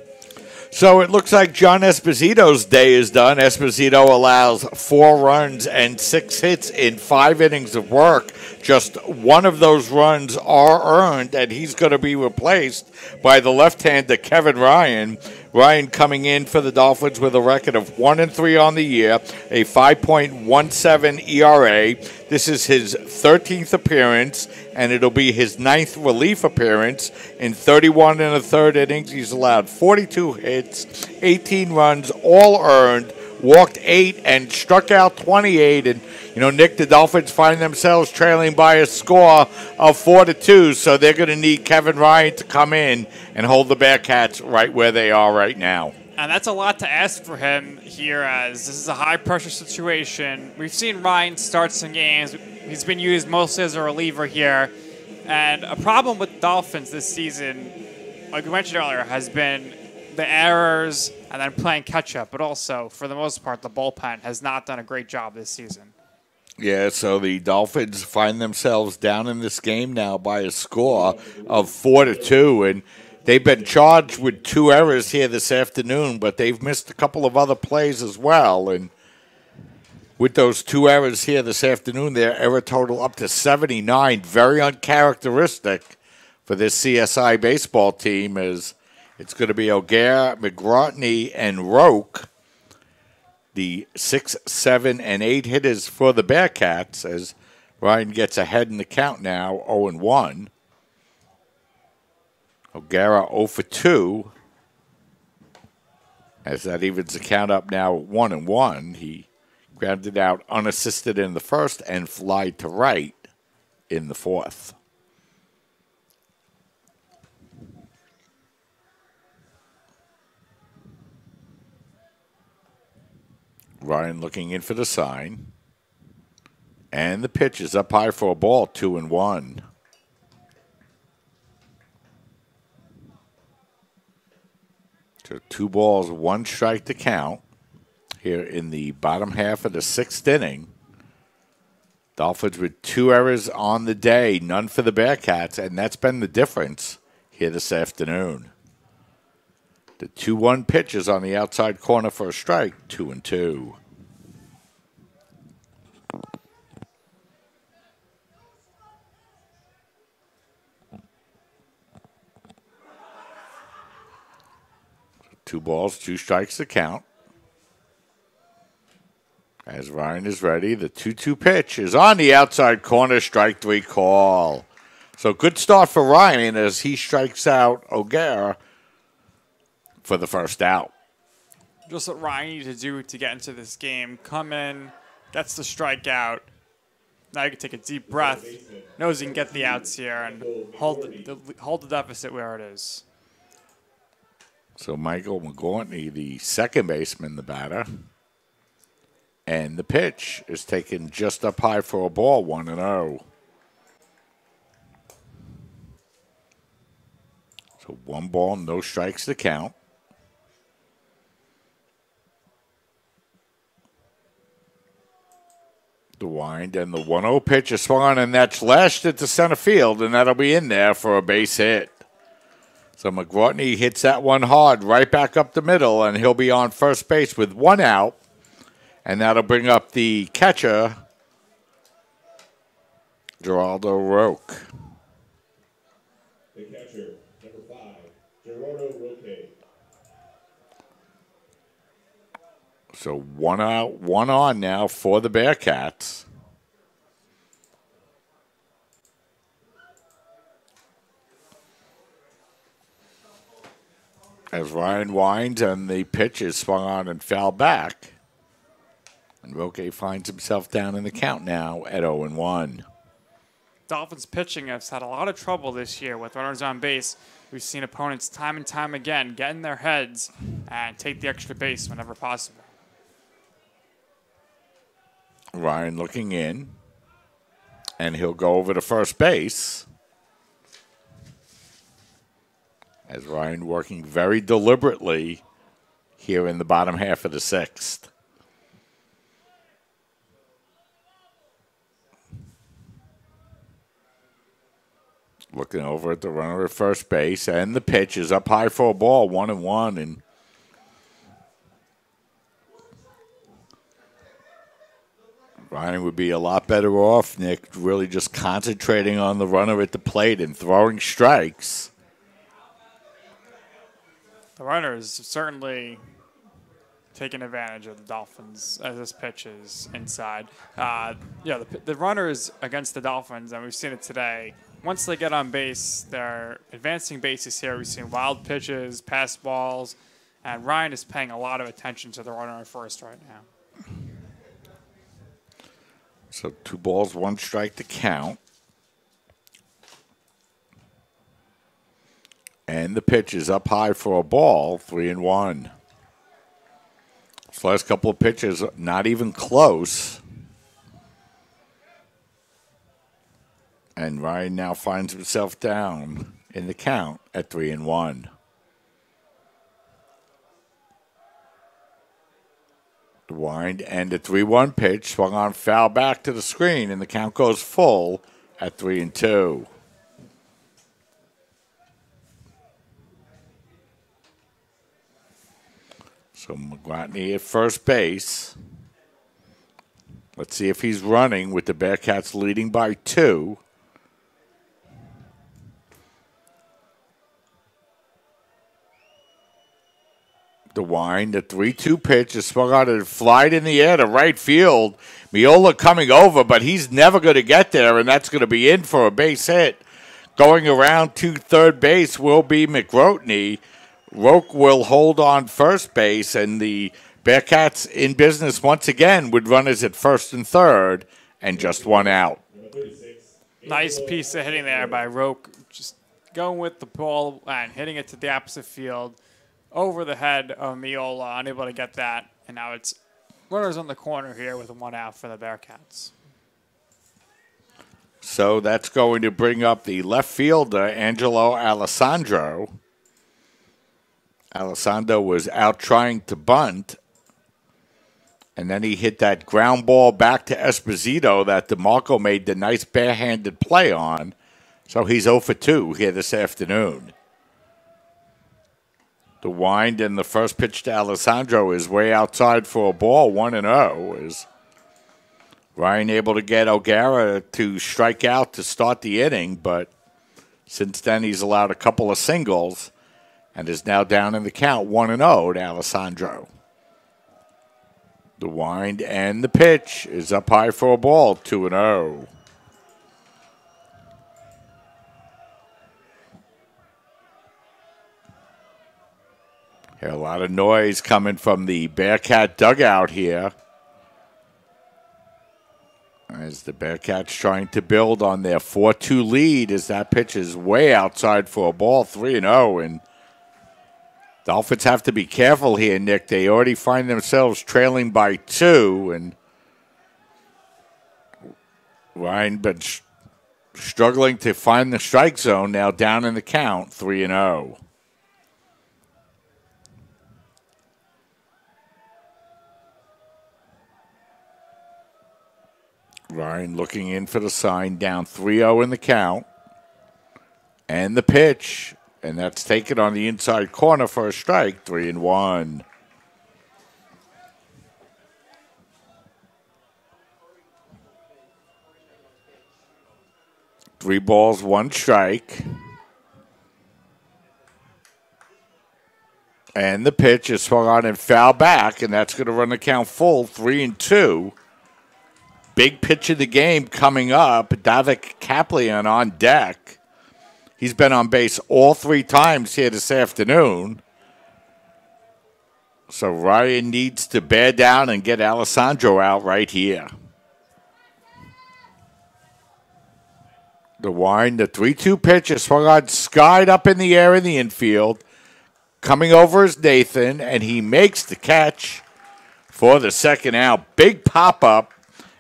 So it looks like John Esposito's day is done. Esposito allows 4 runs and 6 hits in 5 innings of work. Just one of those runs are earned, and he's going to be replaced by the left-hander Kevin Ryan. Ryan coming in for the Dolphins with a record of 1-3 on the year, a 5.17 ERA. This is his 13th appearance, and it'll be his 9th relief appearance. In 31 1/3 innings, he's allowed 42 hits, 18 runs, all earned, walked 8, and struck out 28. And, you know, Nick, the Dolphins find themselves trailing by a score of 4-2, so they're going to need Kevin Ryan to come in and hold the Bearcats right where they are right now. And that's a lot to ask for him here, as this is a high-pressure situation. We've seen Ryan start some games. He's been used mostly as a reliever here. And a problem with Dolphins this season, like we mentioned earlier, has been the errors and then playing catch-up. But also, for the most part, the bullpen has not done a great job this season. Yeah, so the Dolphins find themselves down in this game now by a score of 4-2, and they've been charged with 2 errors here this afternoon, but they've missed a couple of other plays as well. And with those 2 errors here this afternoon, their error total up to 79. Very uncharacteristic for this CSI baseball team, as it's going to be O'Gara, McGratney, and Roque, the 6, 7, and 8 hitters for the Bearcats, as Ryan gets ahead in the count now, 0-1. O'Gara 0 for 2, as that evens the count up now 1-1. He grounded out unassisted in the first and flied to right in the fourth. Ryan looking in for the sign. And the pitch is up high for a ball, 2-1. So 2 balls, 1 strike to count here in the bottom half of the 6th inning. Dolphins with 2 errors on the day, none for the Bearcats, and that's been the difference here this afternoon. The 2-1 pitch is on the outside corner for a strike, 2-2. Two balls, 2 strikes to count. As Ryan is ready, the 2-2 pitch is on the outside corner, strike 3 call. So good start for Ryan as he strikes out O'Gara for the first out. Just what Ryan needed to do to get into this game. Come in, gets the strikeout. Now you can take a deep breath. Knows he can get the outs here and hold the deficit where it is. So Michael McGortney, the second baseman, the batter. And the pitch is taken just up high for a ball, 1-0. So 1 ball, no strikes to count. The wind and the 1-0 pitch is swung on, and that's lashed it to center field, and that'll be in there for a base hit. So McGratney hits that one hard right back up the middle, and he'll be on first base with 1 out. And that'll bring up the catcher, Geraldo Roque. The catcher, number 5, Geraldo Roque. So 1 out, 1 on now for the Bearcats. As Ryan winds and the pitch is swung on and foul back. And Roque finds himself down in the count now at 0-1. Dolphins pitching has had a lot of trouble this year with runners on base. We've seen opponents time and time again get in their heads and take the extra base whenever possible. Ryan looking in. And he'll go over to first base. As Ryan working very deliberately here in the bottom half of the 6th. Looking over at the runner at first base, and the pitch is up high for a ball, 1-1. And Ryan would be a lot better off, Nick, really just concentrating on the runner at the plate and throwing strikes. The runner is certainly taking advantage of the Dolphins as this pitch is inside. The runners against the Dolphins, and we've seen it today, once they get on base, they're advancing bases here. We've seen wild pitches, pass balls, and Ryan is paying a lot of attention to the runner at first right now. So 2 balls, 1 strike to count. And the pitch is up high for a ball, 3-1. This last couple of pitches, not even close. And Ryan now finds himself down in the count at 3-1. The wind and the 3-1 pitch swung on foul back to the screen, and the count goes full at 3-2. So McGratney at first base. Let's see if he's running with the Bearcats leading by 2. The wind, the 3-2 pitch is swung out and flied in the air to right field. Miola coming over, but he's never going to get there, and that's going to be in for a base hit. Going around to third base will be McGratney. Roque will hold on first base, and the Bearcats in business once again with runners at first and third, and just 1 out. Nice piece of hitting there by Roque. Just going with the ball and hitting it to the opposite field over the head of Miola, unable to get that. And now it's runners on the corner here with 1 out for the Bearcats. So that's going to bring up the left fielder, Angelo Alessandro. Alessandro was out trying to bunt, and then he hit that ground ball back to Esposito that DeMarco made the nice barehanded play on. So he's 0 for 2 here this afternoon. The wind and the first pitch to Alessandro is way outside for a ball, 1-0. Is Ryan able to get O'Gara to strike out to start the inning, but since then he's allowed a couple of singles and is now down in the count 1-0 to Alessandro. The wind and the pitch is up high for a ball, 2-0. Hear a lot of noise coming from the Bearcat dugout here, as the Bearcats trying to build on their 4-2 lead, as that pitch is way outside for a ball, 3-0. And Dolphins have to be careful here, Nick. They already find themselves trailing by 2, and Ryan been struggling to find the strike zone, now down in the count, 3-0. Ryan looking in for the sign, down 3-0 in the count. And the pitch, and that's taken on the inside corner for a strike, 3-1. Three balls, one strike. And the pitch is swung on and foul back, and that's going to run the count full, 3-2. Big pitch of the game coming up. Davik Kaplian on deck. He's been on base all 3 times here this afternoon. So Ryan needs to bear down and get Alessandro out right here. The wind, the 3-2 pitch is swung on, skied up in the air in the infield. Coming over is Nathan, and he makes the catch for the second out. Big pop-up.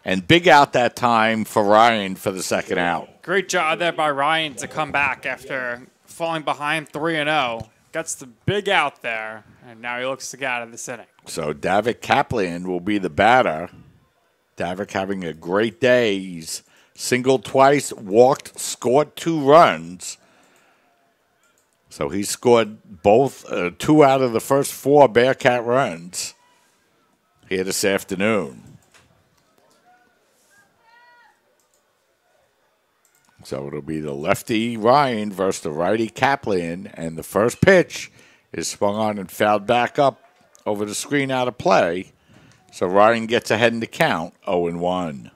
And big out that time for Ryan for the second out. Great job there by Ryan to come back after falling behind 3-0. Gets the big out there, and now he looks to get out of this inning. So Davik Kaplian will be the batter. Davik having a great day. He's singled twice, walked, scored 2 runs. So he scored both 2 out of the first 4 Bearcat runs here this afternoon. So it'll be the lefty Ryan versus the righty Kaplan, and the first pitch is swung on and fouled back up over the screen out of play. So Ryan gets ahead in the count, 0-1.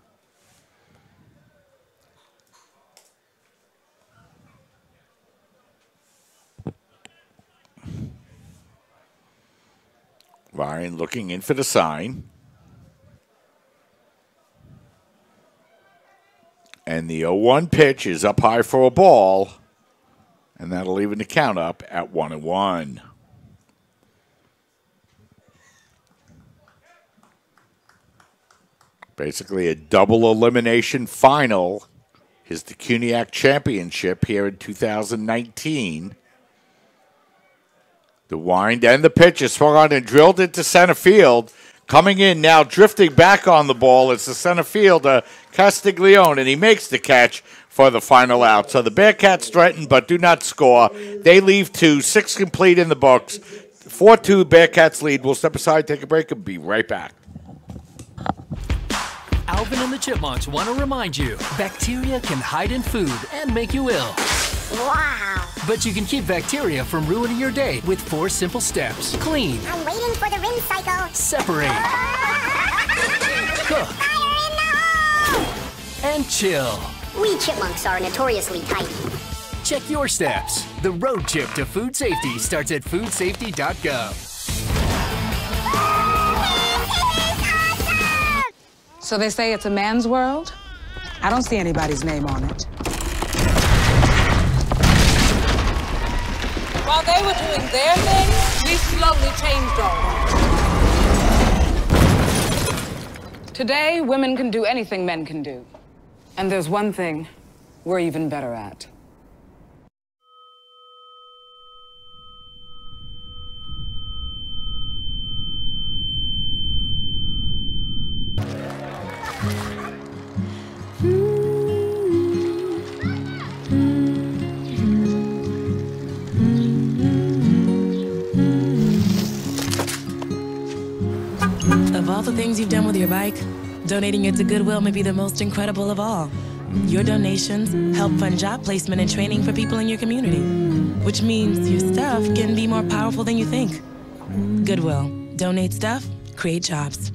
Ryan looking in for the sign. And the 0-1 pitch is up high for a ball, and that'll even the count up at 1-1. Basically a double elimination final is the CUNYAC championship here in 2019. The wind and the pitch is swung on and drilled into center field. Coming in now, drifting back on the ball, it's the center fielder, Castiglione, and he makes the catch for the final out. So the Bearcats threaten but do not score. They leave 2, 6 complete in the books. 4-2 Bearcats lead. We'll step aside, take a break, and be right back. Alvin and the Chipmunks want to remind you, bacteria can hide in food and make you ill. Wow. But you can keep bacteria from ruining your day with 4 simple steps. Clean. I'm waiting for the rinse cycle. Separate. Cook. Fire in the hole! And chill. We chipmunks are notoriously tidy. Check your steps. The road trip to food safety starts at foodsafety.gov. So they say it's a man's world? I don't see anybody's name on it. While they were doing their thing, we slowly changed ours. Today, women can do anything men can do. And there's one thing we're even better at. things you've done with your bike, donating it to Goodwill may be the most incredible of all. Your donations help fund job placement and training for people in your community, which means your stuff can be more powerful than you think. Goodwill. Donate stuff, create jobs.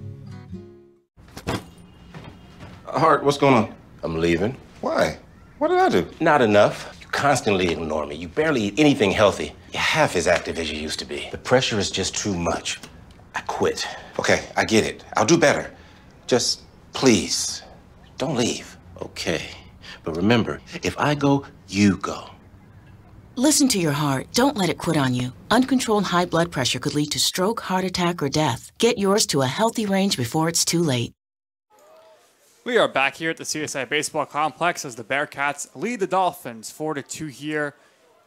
Hart, what's going on? I'm leaving. Why? What did I do? Not enough. You constantly ignore me. You barely eat anything healthy. You're half as active as you used to be. The pressure is just too much. I quit. Okay, I get it. I'll do better. Just, please, don't leave. Okay. But remember, if I go, you go. Listen to your heart. Don't let it quit on you. Uncontrolled high blood pressure could lead to stroke, heart attack, or death. Get yours to a healthy range before it's too late. We are back here at the CSI Baseball Complex as the Bearcats lead the Dolphins 4-2 here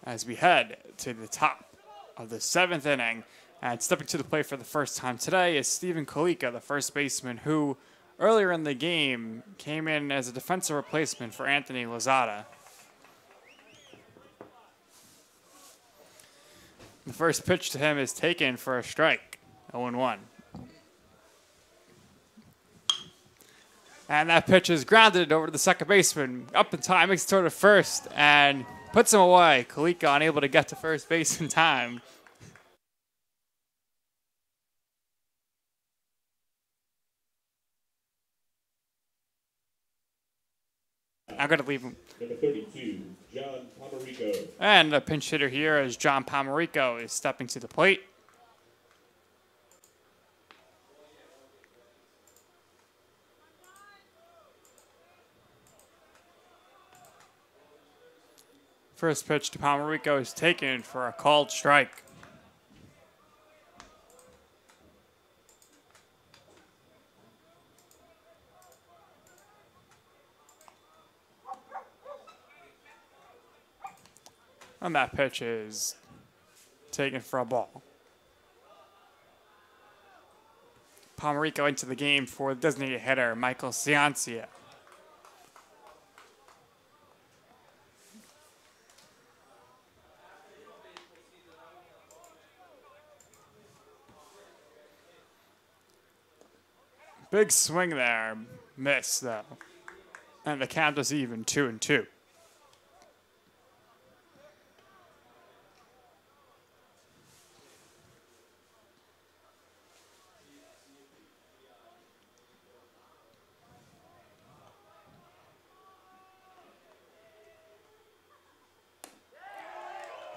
as we head to the top of the 7th inning. And stepping to the plate for the first time today is Stephen Kalika, the first baseman, who earlier in the game came in as a defensive replacement for Anthony Lozada. The first pitch to him is taken for a strike, 0-1. And that pitch is grounded over to the second baseman. Up in time, makes it toward the first, and puts him away. Kalika unable to get to first base in time. I'm going to leave him. Number 32, John Pomerico. And a pinch hitter here as John Pomerico is stepping to the plate. First pitch to Pomerico is taken for a called strike. And that pitch is taken for a ball. Pomerico into the game for the designated hitter, Michael Ciancia. Big swing there, miss though. And the count is even 2-2.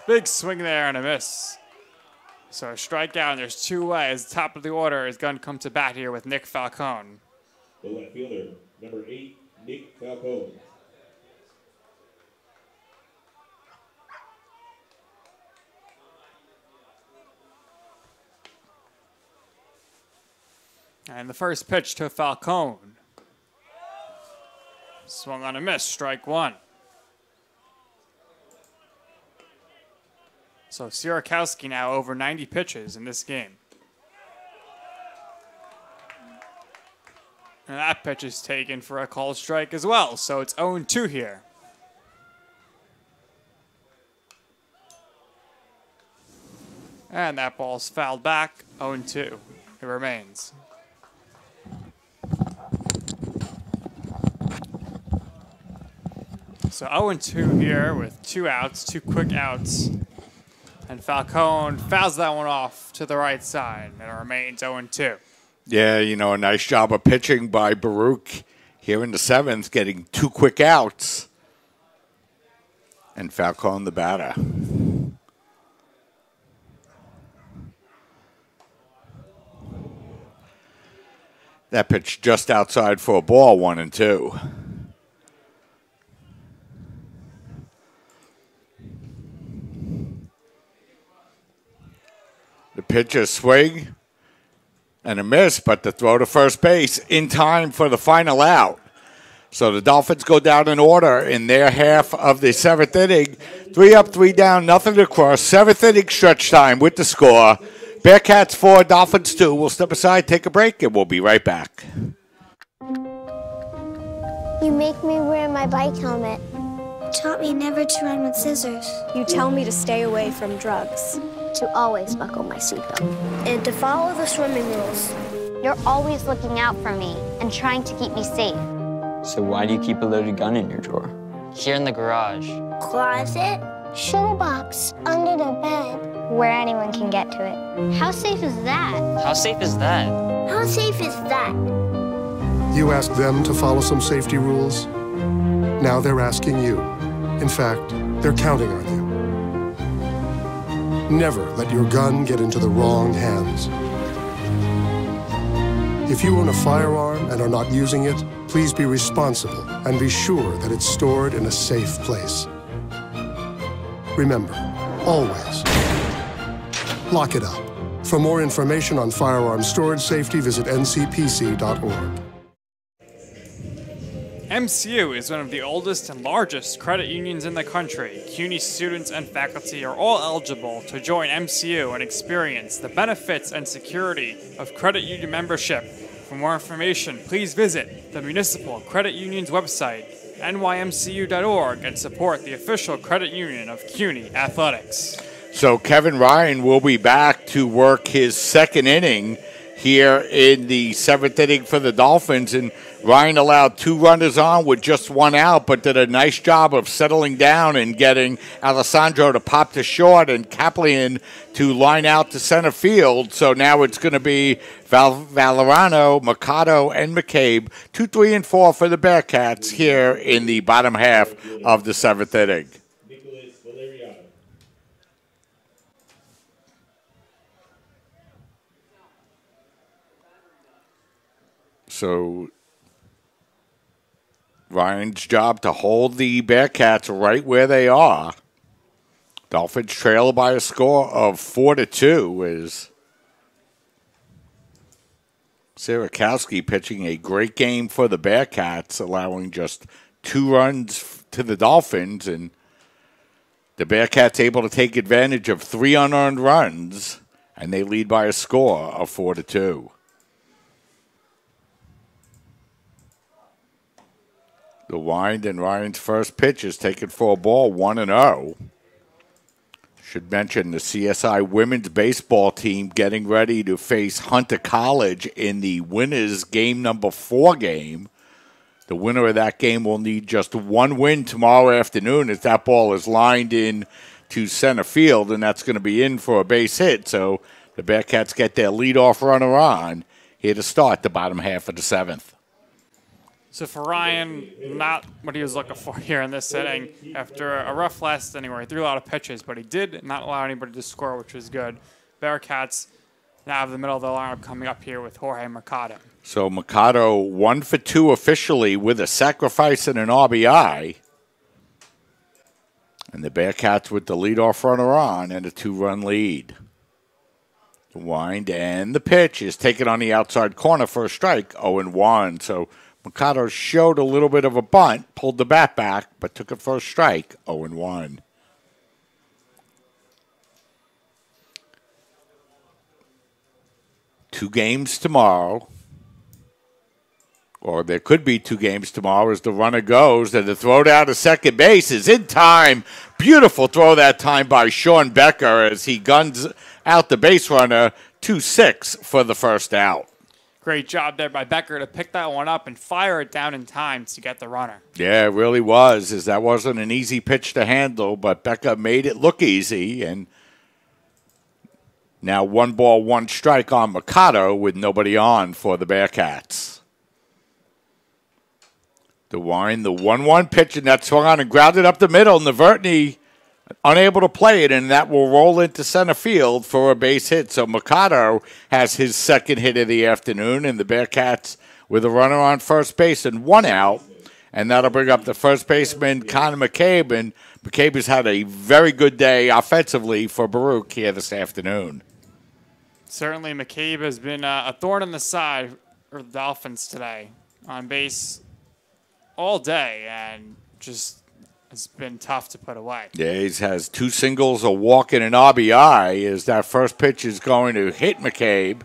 Big swing there and a miss. So a strikeout, and there's two ways. The top of the order is going to come to bat here with Nick Falcone. The left fielder, number 8, Nick Falcone. And the first pitch to Falcone. Swung on a miss, strike one. So Sierakowski now over 90 pitches in this game. And that pitch is taken for a called strike as well. So it's 0-2 here. And that ball's fouled back, 0-2. It remains. So 0-2 here with 2 outs, 2 quick outs. And Falcone fouls that one off to the right side. And it remains 0-2. Yeah, you know, a nice job of pitching by Baruch here in the 7th, getting 2 quick outs. And Falcone the batter. That pitch just outside for a ball, 1-2. The pitch is swing and a miss, but the throw to first base in time for the final out. So the Dolphins go down in order in their half of the 7th inning. 3 up, 3 down, nothing to cross. 7th inning stretch time with the score. Bearcats 4, Dolphins 2. We'll step aside, take a break, and we'll be right back. You make me wear my bike helmet. Taught me never to run with scissors. You tell me to stay away from drugs. To always buckle my seatbelt. And to follow the swimming rules. You're always looking out for me and trying to keep me safe. So why do you keep a loaded gun in your drawer? Here in the garage. Closet? Shoebox under the bed. Where anyone can get to it. How safe is that? How safe is that? How safe is that? You asked them to follow some safety rules. Now they're asking you. In fact, they're counting on you. Never let your gun get into the wrong hands. If you own a firearm and are not using it, please be responsible and be sure that it's stored in a safe place. Remember, always lock it up. For more information on firearm storage safety, visit ncpc.org. MCU is one of the oldest and largest credit unions in the country. CUNY students and faculty are all eligible to join MCU and experience the benefits and security of credit union membership. For more information, please visit the Municipal Credit Union's website, nymcu.org, and support the official credit union of CUNY Athletics. So Kevin Ryan will be back to work his second inning here in the seventh inning for the Dolphins, and Ryan allowed 2 runners on with just 1 out, but did a nice job of settling down and getting Alessandro to pop to short and Kaplian to line out to center field. So now it's going to be Valerano, Mercado, and McCabe, 2, 3, and 4 for the Bearcats here in the bottom half of the seventh inning. So Ryan's job to hold the Bearcats right where they are. Dolphins trail by a score of 4-2 as Sierakowski pitching a great game for the Bearcats, allowing just 2 runs to the Dolphins, and the Bearcats able to take advantage of 3 unearned runs, and they lead by a score of 4-2. The wind, and Ryan's first pitch is taken for a ball, 1-0. Should mention the CSI women's baseball team getting ready to face Hunter College in the winners game number 4 game. The winner of that game will need just 1 win tomorrow afternoon as that ball is lined in to center field, and that's going to be in for a base hit. So the Bearcats get their leadoff runner on here to start the bottom half of the seventh. So for Ryan, not what he was looking for here in this inning. After a rough last inning where he threw a lot of pitches, but he did not allow anybody to score, which was good. Bearcats now have the middle of the lineup coming up here with Jorge Mercado. So Mercado 1 for 2 officially with a sacrifice and an RBI. And the Bearcats with the leadoff runner on and a 2-run lead. The wind and the pitch is taken on the outside corner for a strike, 0-1. So Mercado showed a little bit of a bunt, pulled the bat back, but took it for a strike, 0-1. Two games tomorrow, or there could be 2 games tomorrow as the runner goes, and the throw down to second base is in time. Beautiful throw that time by Sean Becker as he guns out the base runner, 2-6 for the first out. Great job there by Becker to pick that one up and fire it down in time to get the runner. Yeah, it really was, as that wasn't an easy pitch to handle, but Becker made it look easy, and now 1 ball, 1 strike on Mercado with nobody on for the Bearcats. The wind, the 1-1 pitch, and that swung on and grounded up the middle. Navertney unable to play it, and that will roll into center field for a base hit. So Mercado has his second hit of the afternoon, and the Bearcats with a runner on first base and 1 out. And that'll bring up the first baseman, Connor McCabe, and McCabe has had a very good day offensively for Baruch here this afternoon. Certainly McCabe has been a thorn in the side for the Dolphins today. On base all day, and just it's been tough to put away. Yeah, he has 2 singles, a walk, and an RBI as that first pitch is going to hit McCabe.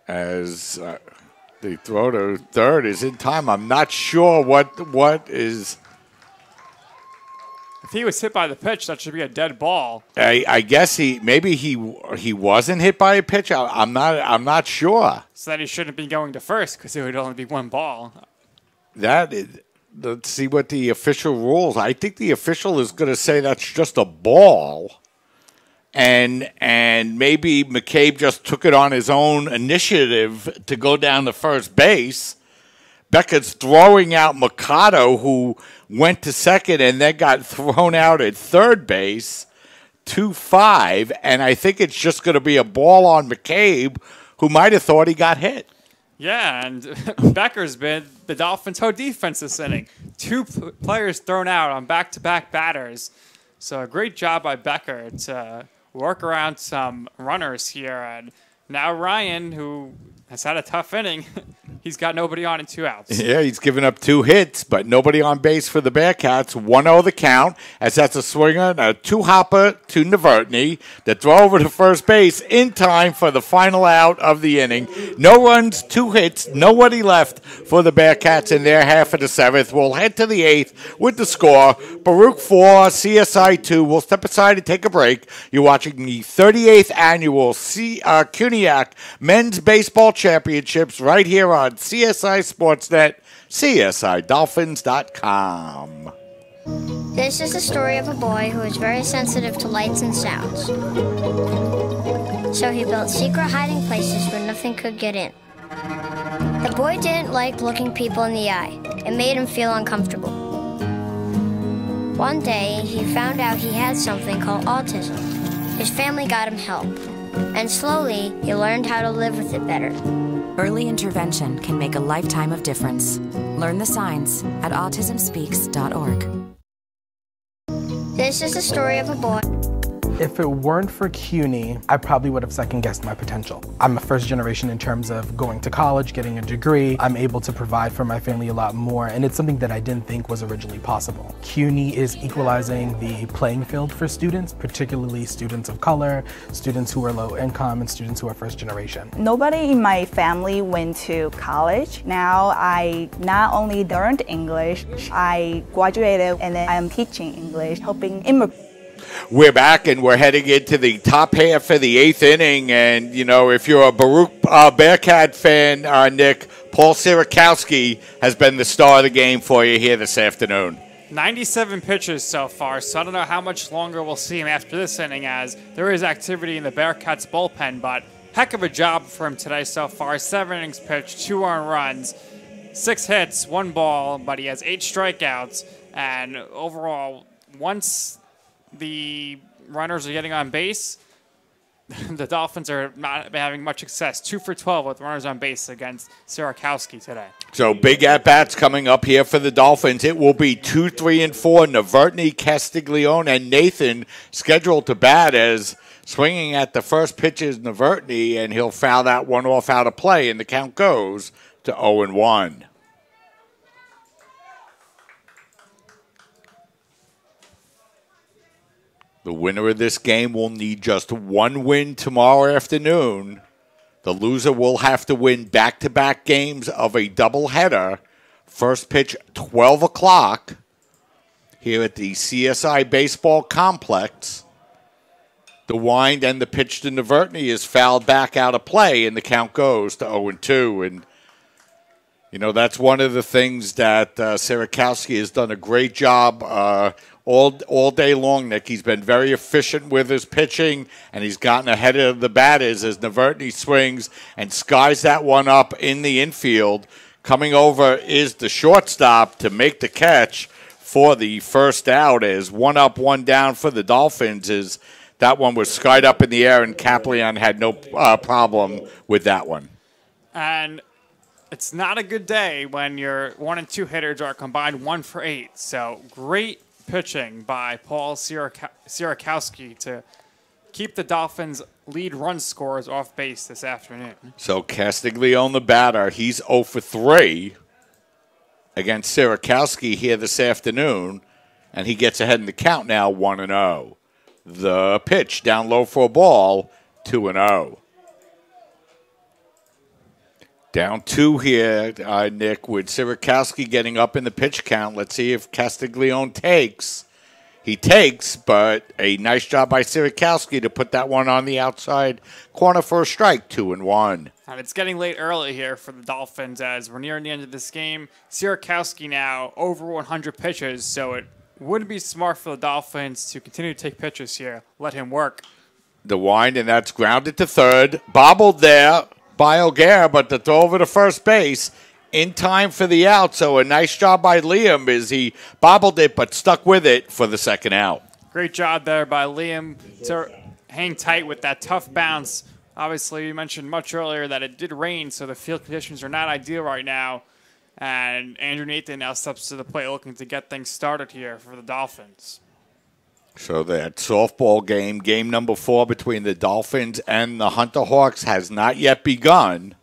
As the throw to third is in time. I'm not sure what is If he was hit by the pitch, that should be a dead ball. I guess he wasn't hit by a pitch. I'm not sure. So that he shouldn't be going to first because it would only be one ball. Let's see what the official rules. I think the official is going to say that's just a ball, and maybe McCabe just took it on his own initiative to go down to first base. Becker's throwing out Mikado, who went to second and then got thrown out at third base, 2-5, and I think it's just going to be a ball on McCabe, who might have thought he got hit. Yeah, and Becker's been the Dolphins' whole defense this inning. 2 players thrown out on back-to-back batters. So a great job by Becker to work around some runners here. And now Ryan, who has had a tough inning, he's got nobody on and 2 outs. Yeah, he's given up 2 hits, but nobody on base for the Bearcats. 1-0 the count, as that's a swinger, a 2-hopper to Novotny. The throw over to first base in time for the final out of the inning. No runs, 2 hits, nobody left for the Bearcats in their half of the 7th. We'll head to the 8th with the score. Baruch 4, CSI 2. We'll step aside and take a break. You're watching the 38th annual CUNYAC Men's Baseball Championships right here on CSI Sportsnet, CSIDolphins.com. This is the story of a boy who was very sensitive to lights and sounds. So he built secret hiding places where nothing could get in. The boy didn't like looking people in the eye. It made him feel uncomfortable. One day, he found out he had something called autism. His family got him help, and slowly, he learned how to live with it better. Early intervention can make a lifetime of difference. Learn the signs at autismspeaks.org. This is the story of a boy. If it weren't for CUNY, I probably would have second-guessed my potential. I'm a first generation in terms of going to college, getting a degree. I'm able to provide for my family a lot more, and it's something that I didn't think was originally possible. CUNY is equalizing the playing field for students, particularly students of color, students who are low income, and students who are first generation. Nobody in my family went to college. Now I not only learned English, I graduated and then I'm teaching English, helping immigrants. We're back, and we're heading into the top half of the 8th inning. And, you know, if you're a Baruch Bearcat fan, Nick, Paul Sierakowski has been the star of the game for you here this afternoon. 97 pitches so far, so I don't know how much longer we'll see him after this inning, as there is activity in the Bearcats bullpen, but heck of a job for him today so far. 7 innings pitched, 2 earned runs, 6 hits, 1 ball, but he has 8 strikeouts, and overall, once the runners are getting on base, the Dolphins are not having much success. 2 for 12 with runners on base against Sierakowski today. So big at-bats coming up here for the Dolphins. It will be 2, 3, and 4. Novotny, Castiglione, and Nathan scheduled to bat, as swinging at the first pitch is Novotny, and he'll foul that one off out of play, and the count goes to 0-1. The winner of this game will need just 1 win tomorrow afternoon. The loser will have to win back-to-back games of a doubleheader. First pitch, 12 o'clock, here at the CSI Baseball Complex. The wind and the pitch to Novotny is fouled back out of play, and the count goes to 0-2. And, you know, that's one of the things that Sierakowski has done a great job all day long, Nick. He's been very efficient with his pitching, and he's gotten ahead of the batters as Novotny swings and skies that one up in the infield. Coming over is the shortstop to make the catch for the first out, as 1 up, 1 down for the Dolphins. Is that one was skied up in the air, and Kaplian had no problem with that one. And it's not a good day when your 1 and 2 hitters are combined 1 for 8. So great pitching by Paul Sierakowski to keep the Dolphins' lead run scores off base this afternoon. So Castiglione, the batter, he's 0 for 3 against Sierakowski here this afternoon, and he gets ahead in the count now, 1-0. The pitch down low for a ball, 2-0. Down 2 here, Nick, with Sierakowski getting up in the pitch count. Let's see if Castiglione takes. he takes, but a nice job by Sierakowski to put that one on the outside corner for a strike, 2-1. And it's getting late early here for the Dolphins as we're nearing the end of this game. Sierakowski now over 100 pitches, so it wouldn't be smart for the Dolphins to continue to take pitches here. Let him work. The wind, and that's grounded to third. Bobbled there by O'Gara, but the throw over to first base in time for the out. So a nice job by Liam as he bobbled it but stuck with it for the second out. Great job there by Liam to hang tight with that tough bounce. Obviously, you mentioned much earlier that it did rain, so the field conditions are not ideal right now. And Andrew Nathan now steps to the plate looking to get things started here for the Dolphins. So that softball game, game number 4 between the Dolphins and the Hunter Hawks has not yet begun.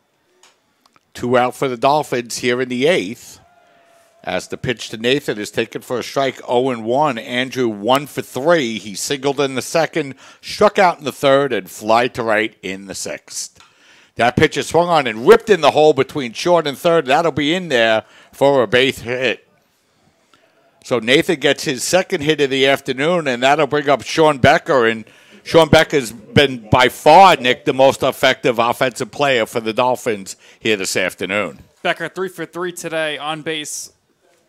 2 out for the Dolphins here in the 8th. As the pitch to Nathan is taken for a strike, 0-1. Andrew 1 for 3. He singled in the second, struck out in the third, and fly to right in the 6th. That pitch is swung on and ripped in the hole between short and third. That'll be in there for a base hit. So Nathan gets his second hit of the afternoon, and that'll bring up Sean Becker. And Sean Becker's been by far, Nick, the most effective offensive player for the Dolphins here this afternoon. Becker 3 for 3 today on base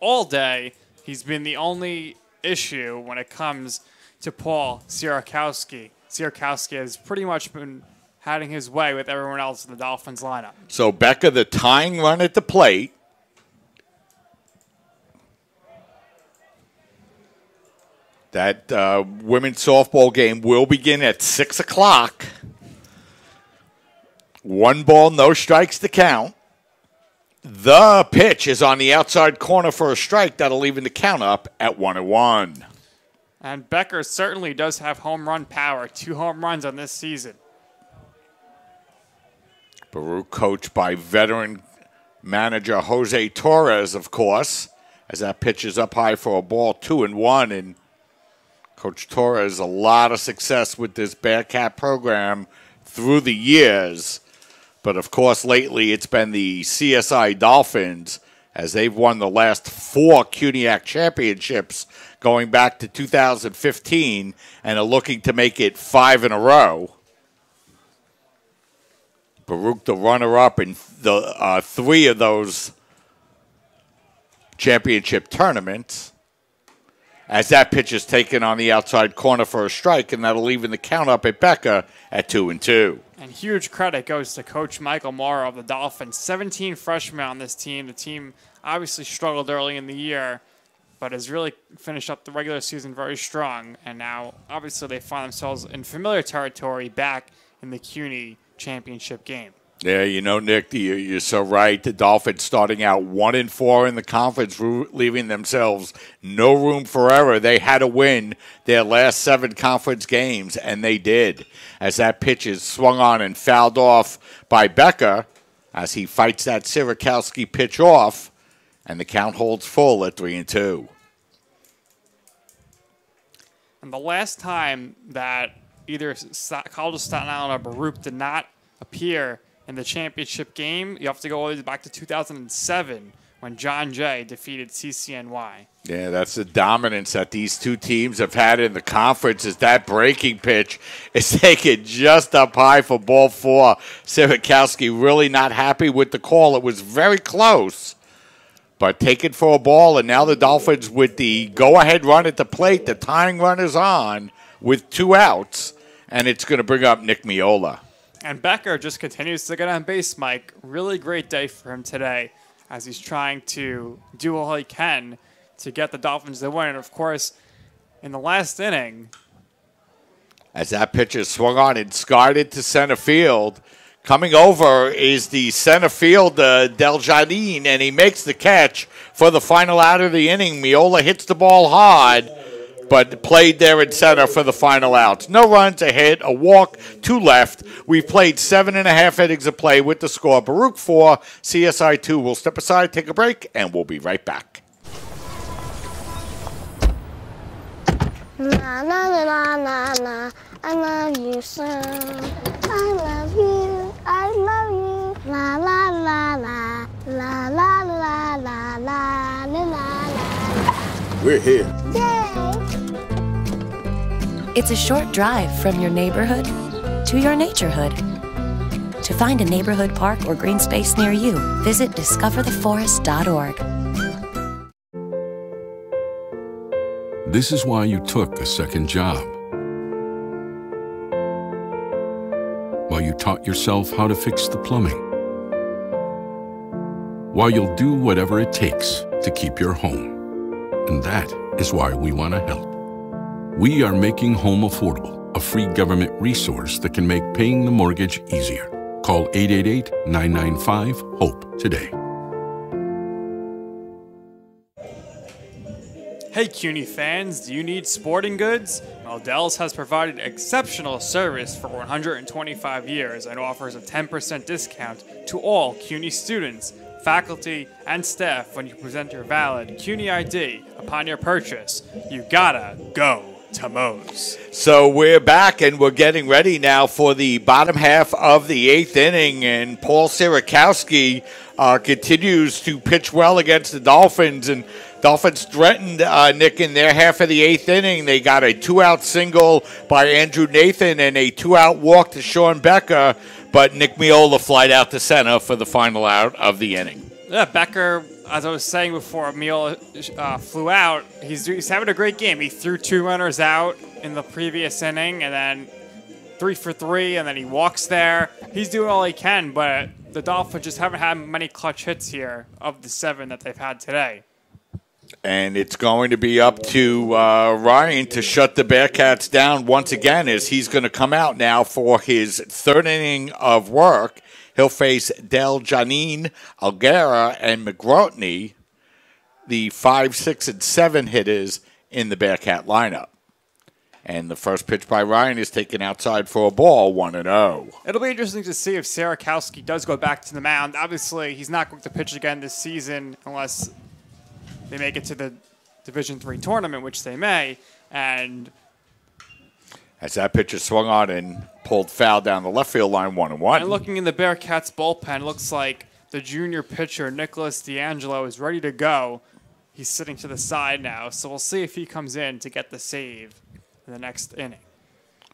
all day. He's been the only issue when it comes to Paul Sierakowski. Sierakowski has pretty much been having his way with everyone else in the Dolphins lineup. So Becker, the tying run at the plate. That women's softball game will begin at 6 o'clock. 1 ball, no strikes to count. The pitch is on the outside corner for a strike. That'll even the count up at 1-1. And Becker certainly does have home run power. 2 home runs on this season. Baruch coached by veteran manager Jose Torres, of course, as that pitch is up high for a ball, 2-1. And Coach Torres, a lot of success with this Bearcat program through the years. But, of course, lately it's been the CSI Dolphins as they've won the last 4 CUNYAC championships going back to 2015 and are looking to make it 5 in a row. Baruch, the runner-up in the 3 of those championship tournaments. As that pitch is taken on the outside corner for a strike, and that'll even the count up at Becker at 2-2. And huge credit goes to Coach Michael Morrow of the Dolphins. 17 freshmen on this team. The team obviously struggled early in the year, but has really finished up the regular season very strong. And now, obviously, they find themselves in familiar territory back in the CUNY championship game. Yeah, you know, Nick, you're so right. The Dolphins starting out 1-4 in the conference, leaving themselves no room for error. They had to win their last 7 conference games, and they did. As that pitch is swung on and fouled off by Becker, as he fights that Sierakowski pitch off, and the count holds full at 3-2. And the last time that either College of Staten Island or Baruch did not appear in the championship game, you have to go all the way back to 2007 when John Jay defeated CCNY. Yeah, that's the dominance that these two teams have had in the conference. Is that breaking pitch is taken just up high for ball 4. Sierakowski really not happy with the call. It was very close, but taken for a ball. And now the Dolphins with the go-ahead run at the plate. The tying run is on with 2 outs, and it's going to bring up Nick Miola. And Becker just continues to get on base, Mike. Really great day for him today as he's trying to do all he can to get the Dolphins to win. And, of course, in the last inning, as that pitch is swung on and scarred to center field, coming over is the center fielder, Del Jardine, and he makes the catch for the final out of the inning. Miola hits the ball hard, but played there in center for the final outs. No runs, a hit, a walk, 2 left. We've played 7.5 innings of play with the score. Baruch 4, CSI 2. We'll step aside, take a break, and we'll be right back. La la la la la, I love you so. I love you, I love you. La la la la, la la la la la la la la. We're here. Yay! It's a short drive from your neighborhood to your naturehood. To find a neighborhood park or green space near you, visit discovertheforest.org. This is why you took a second job. While you taught yourself how to fix the plumbing. While you'll do whatever it takes to keep your home. And that is why we want to help. We are making home affordable, a free government resource that can make paying the mortgage easier. Call 888-995-HOPE today. Hey CUNY fans, do you need sporting goods? Well, Dell's has provided exceptional service for 125 years and offers a 10% discount to all CUNY students, faculty, and staff when you present your valid CUNY ID upon your purchase. You gotta go to Moe's. So we're back and we're getting ready now for the bottom half of the 8th inning, and Paul Sierakowski continues to pitch well against the Dolphins, and Dolphins threatened Nick in their half of the 8th inning. They got a 2-out single by Andrew Nathan and a 2-out walk to Sean Becker, but Nick Miola flied out to center for the final out of the inning. Yeah, Becker, as I was saying before, Miola flew out. He's having a great game. He threw 2 runners out in the previous inning, and then 3 for 3, and then he walks there. He's doing all he can, but the Dolphins just haven't had many clutch hits here of the 7 that they've had today. And it's going to be up to Ryan to shut the Bearcats down once again, as he's going to come out now for his 3rd inning of work. He'll face Del Janine, Alguera, and McGrotney, the 5, 6, and 7 hitters in the Bearcat lineup. And the first pitch by Ryan is taken outside for a ball, 1-0. It'll be interesting to see if Sierakowski does go back to the mound. Obviously, he's not going to pitch again this season unless they make it to the Division III tournament, which they may. And as that pitch is swung on and pulled foul down the left field line, 1-1. And looking in the Bearcats bullpen, looks like the junior pitcher, Nicholas D'Angelo, is ready to go. He's sitting to the side now, so we'll see if he comes in to get the save in the next inning.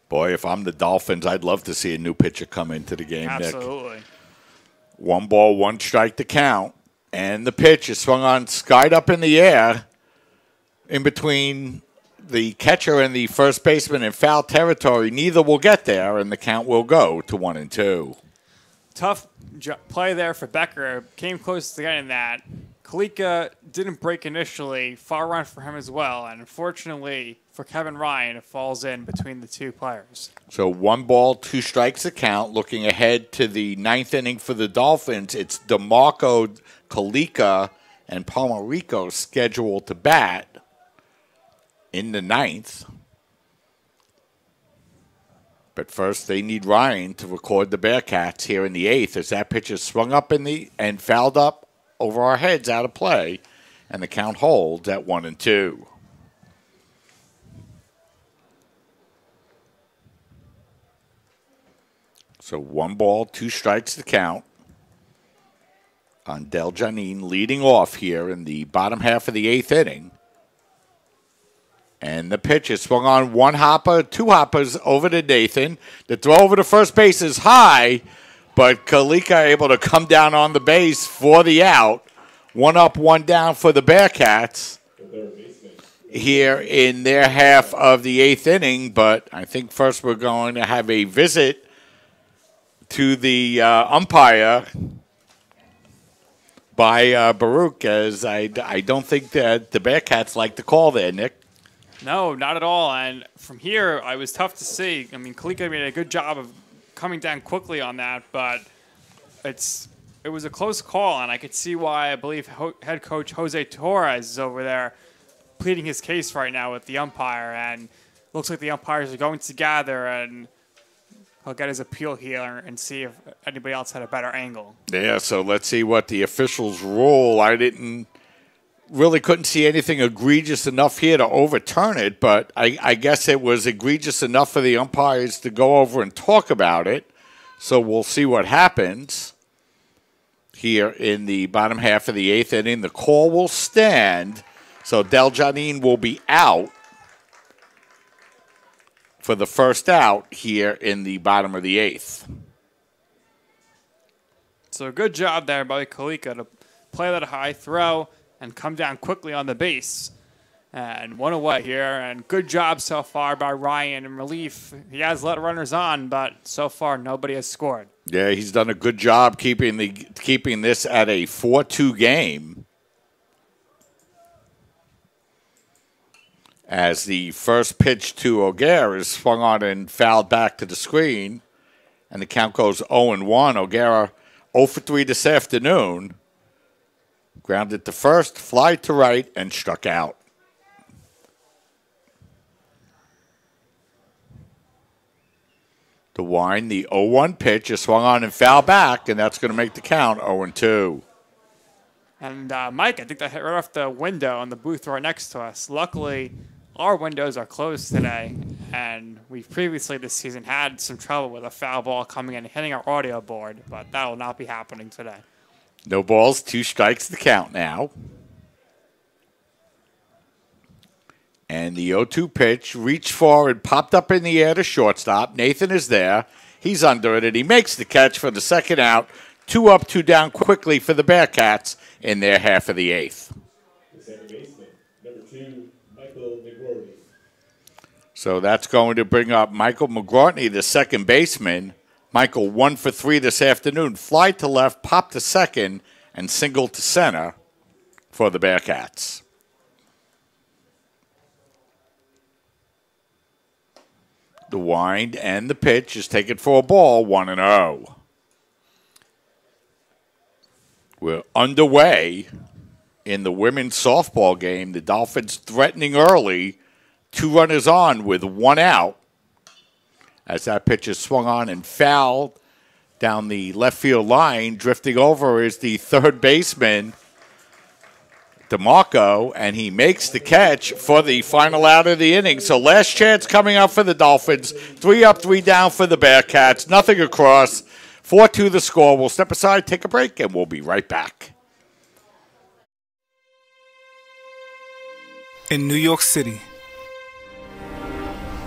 Boy, if I'm the Dolphins, I'd love to see a new pitcher come into the game, Absolutely. Nick. 1 ball, 1 strike to count. And the pitch is swung on, skied up in the air in between the catcher and the first baseman in foul territory. Neither will get there, and the count will go to 1-2. Tough play there for Becker. Came close to getting that. Kalika didn't break initially. Far run for him as well. And unfortunately for Kevin Ryan, it falls in between the 2 players. So 1 ball, 2 strikes to count. Looking ahead to the 9th inning for the Dolphins, it's DeMarco, Kalika, and Palmerico scheduled to bat in the 9th. But first, they need Ryan to record the Bearcats here in the 8th, as that pitch is swung up and fouled up over our heads out of play, and the count holds at 1-2. So 1 ball, 2 strikes to count on Del Janine, leading off here in the bottom half of the 8th inning. And the pitch is swung on, 1 hopper, 2 hoppers over to Nathan. The throw over to first base is high, but Kalika able to come down on the base for the out. 1 up, 1 down for the Bearcats here in their half of the 8th inning. But I think first we're going to have a visit to the umpire by Baruch, as I don't think that the Bearcats like the call there, Nick. No, not at all. And from here, I was tough to see. I mean, Kalika made a good job of coming down quickly on that, but it was a close call, and I could see why I believe head coach Jose Torres is over there pleading his case right now with the umpire, and looks like the umpires are going to gather, and he'll get his appeal here and see if anybody else had a better angle. Yeah, so let's see what the officials rule. I couldn't see anything egregious enough here to overturn it, but I guess it was egregious enough for the umpires to go over and talk about it. So we'll see what happens here in the bottom half of the 8th inning. The call will stand, so Del Janine will be out for the first out here in the bottom of the 8th. So good job there by Kalika to play that high throw and come down quickly on the base. And one away here, and good job so far by Ryan in relief. He has let runners on, but so far nobody has scored. Yeah, he's done a good job keeping this at a 4-2 game. As the first pitch to O'Gara is swung on and fouled back to the screen, and the count goes 0-1. O'Gara 0 for 3 this afternoon. Grounded to first, fly to right, and struck out. The wind, the 0-1 pitch is swung on and fouled back, and that's going to make the count 0-2. And Mike, I think that hit right off the window on the booth right next to us. Luckily, our windows are closed today, and we've previously this season had some trouble with a foul ball coming in and hitting our audio board, but that will not be happening today. No balls, 2 strikes to count now. And the 0-2 pitch reached forward, popped up in the air to shortstop. Nathan is there. He's under it, and he makes the catch for the second out. 2 up, 2 down quickly for the Bearcats in their half of the 8th. The second baseman, number 2, Michael McGroarty. So that's going to bring up Michael McGroarty, the second baseman. Michael 1 for 3 this afternoon. Fly to left, pop to second, and single to center for the Bearcats. The wind and the pitch is taken for a ball, 1-0. We're underway in the women's softball game. The Dolphins threatening early. 2 runners on with 1 out. As that pitch is swung on and fouled down the left field line, drifting over is the third baseman, DeMarco, and he makes the catch for the final out of the inning. So last chance coming up for the Dolphins. 3 up, 3 down for the Bearcats. Nothing across. 4-2 the score. We'll step aside, take a break, and we'll be right back. In New York City,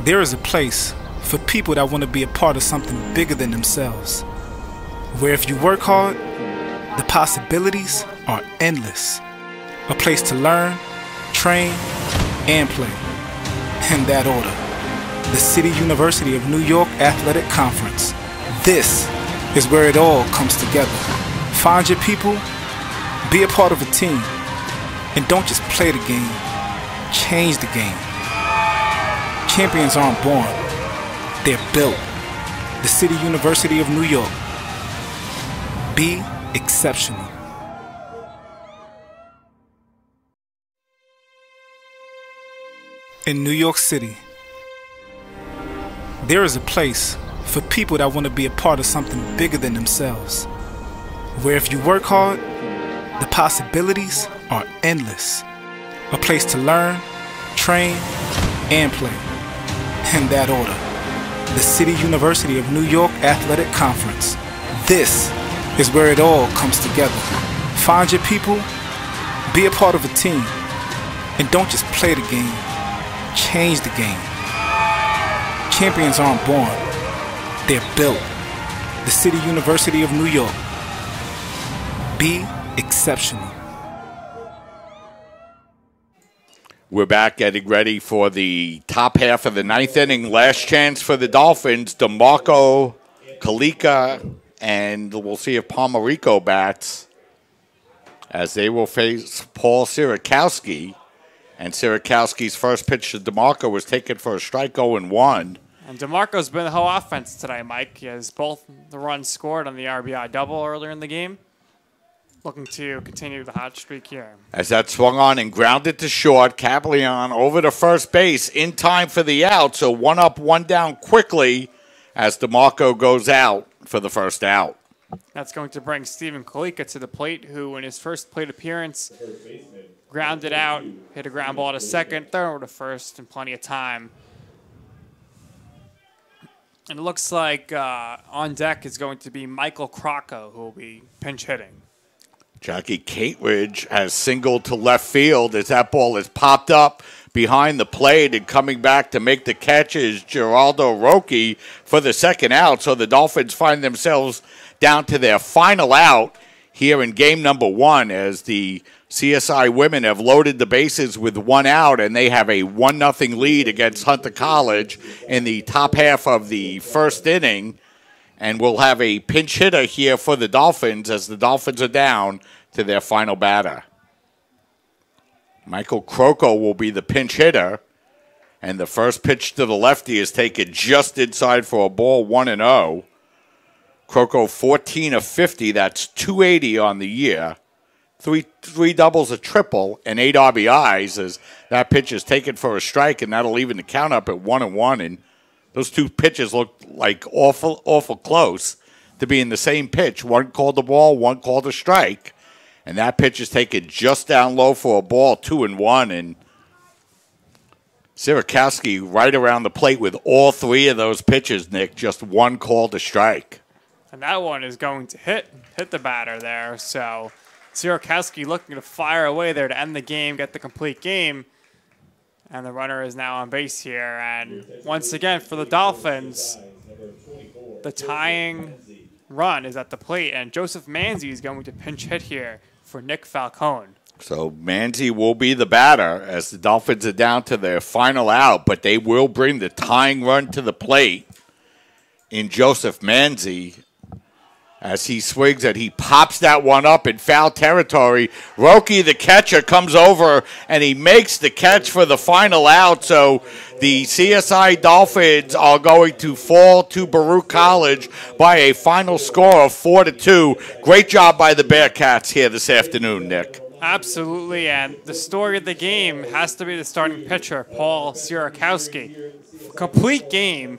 there is a place for people that want to be a part of something bigger than themselves, where if you work hard, the possibilities are endless. A place to learn, train, and play. In that order, the City University of New York Athletic Conference. This is where it all comes together. Find your people, be a part of a team, and don't just play the game, change the game. Champions aren't born, they're built. The City University of New York. Be exceptional. In New York City, there is a place for people that want to be a part of something bigger than themselves, where if you work hard, the possibilities are endless. A place to learn, train, and play. In that order, the City University of New York Athletic Conference. This is where it all comes together. Find your people, be a part of a team, and don't just play the game, change the game. Champions aren't born, they're built. The City University of New York. Be exceptional. We're back getting ready for the top half of the 9th inning. Last chance for the Dolphins. DeMarco, Kalika, and we'll see if Palmarico bats as they will face Paul Sierakowski. And Sierakowski's first pitch to DeMarco was taken for a strike 0-1. And DeMarco's been the whole offense today, Mike. He has both the runs scored on the RBI double earlier in the game. Looking to continue the hot streak here. As that swung on and grounded to short, Cablion over to first base in time for the out. So 1 up, 1 down quickly as DeMarco goes out for the first out. That's going to bring Stephen Kalika to the plate, who in his first plate appearance grounded out, hit a ground ball to second, throw to first in plenty of time. And it looks like on deck is going to be Michael Crocco, who will be pinch hitting. Jackie Cateridge has singled to left field as that ball is popped up behind the plate, and coming back to make the catch is Geraldo Roque for the second out. So the Dolphins find themselves down to their final out here in game number 1 as the CSI women have loaded the bases with 1 out, and they have a 1-0 lead against Hunter College in the top half of the first inning. And we'll have a pinch hitter here for the Dolphins as the Dolphins are down to their final batter. Michael Croco will be the pinch hitter, and the first pitch to the lefty is taken just inside for a ball, 1-0. Croco 14 of 50, that's 280 on the year. Three doubles, a triple, and 8 RBIs as that pitch is taken for a strike, and that'll even the count up at 1-1. And those two pitches look like awful close to being the same pitch. One called the ball, one called a strike. And that pitch is taken just down low for a ball, 2-1. And Sirakowski right around the plate with all 3 of those pitches, Nick. Just one called a strike. And that one is going to hit the batter there. So Sirakowski looking to fire away there to end the game, get the complete game. And the runner is now on base here. And once again, for the Dolphins, the tying run is at the plate. And Joseph Manzi is going to pinch hit here for Nick Falcone. So Manzi will be the batter as the Dolphins are down to their final out. But they will bring the tying run to the plate in Joseph Manzi. As he swings it, he pops that one up in foul territory. Roque, the catcher, comes over, and he makes the catch for the final out. So the CSI Dolphins are going to fall to Baruch College by a final score of 4-2. Great job by the Bearcats here this afternoon, Nick. Absolutely, and the story of the game has to be the starting pitcher, Paul Sirakowski. Complete game,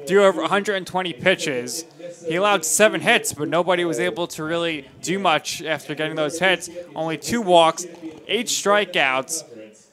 threw over 120 pitches. He allowed 7 hits, but nobody was able to really do much after getting those hits. Only 2 walks, 8 strikeouts,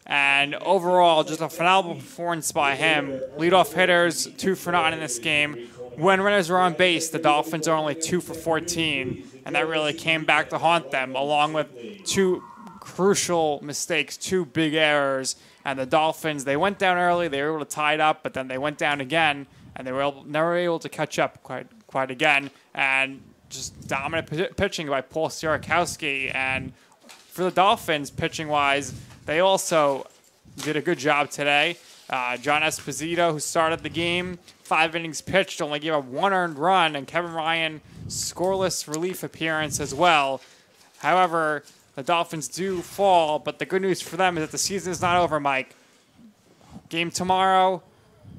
and overall just a phenomenal performance by him. Leadoff hitters, 2 for 9 in this game. When runners are on base, the Dolphins are only 2 for 14, and that really came back to haunt them, along with 2 crucial mistakes, 2 big errors. And the Dolphins, they went down early, they were able to tie it up, but then they went down again, and they were never able to catch up quite again. And just dominant pitching by Paul Sirakowski. And for the Dolphins, pitching-wise, they also did a good job today. John Esposito, who started the game, 5 innings pitched, only gave up 1 earned run, and Kevin Ryan, scoreless relief appearance as well. However, the Dolphins do fall, but the good news for them is that the season is not over, Mike. Game tomorrow.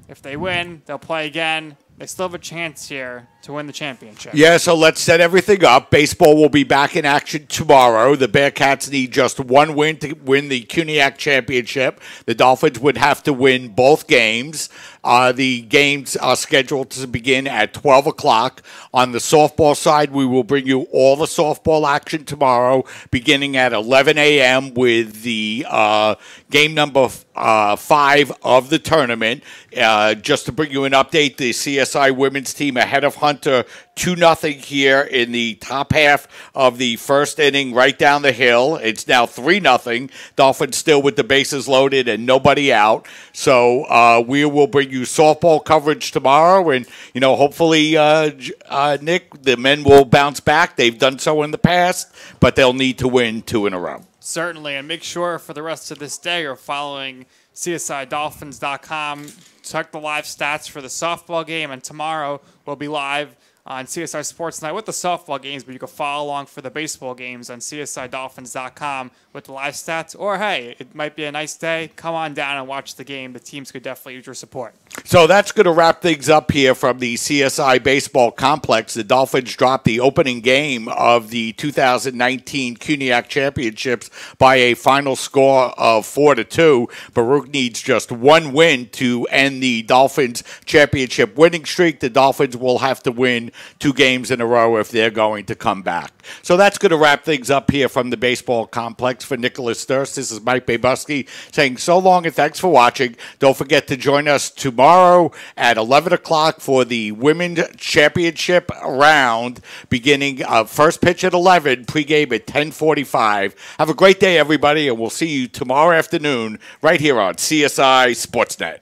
If they win, they'll play again. They still have a chance here to win the championship. Yeah, so let's set everything up. Baseball will be back in action tomorrow. The Bearcats need just 1 win to win the CUNYAC championship. The Dolphins would have to win both games. The games are scheduled to begin at 12 o'clock. On the softball side, we will bring you all the softball action tomorrow, beginning at 11 a.m. with the game number 5 of the tournament. Just to bring you an update, the CSI women's team ahead of Hunter 2-0 here in the top half of the first inning right down the hill. It's now 3-0. Dolphins still with the bases loaded and nobody out. So we will bring you softball coverage tomorrow. And, you know, hopefully, Nick, the men will bounce back. They've done so in the past, but they'll need to win 2 in a row. Certainly. And make sure for the rest of this day you're following CSIDolphins.com. Check the live stats for the softball game. And tomorrow we'll be live on CSI Sports Night with the softball games, but you can follow along for the baseball games on CSIDolphins.com with the live stats. Or, hey, it might be a nice day. Come on down and watch the game. The teams could definitely use your support. So that's going to wrap things up here from the CSI Baseball Complex. The Dolphins dropped the opening game of the 2019 CUNYAC Championships by a final score of 4-2. Baruch needs just 1 win to end the Dolphins championship winning streak. The Dolphins will have to win 2 games in a row if they're going to come back. So that's going to wrap things up here from the baseball complex. For Nicholas Durst, this is Mike Babusky saying so long and thanks for watching. Don't forget to join us tomorrow at 11 o'clock for the Women's Championship round, beginning first pitch at 11, pregame at 10:45. Have a great day, everybody, and we'll see you tomorrow afternoon right here on CSI Sportsnet.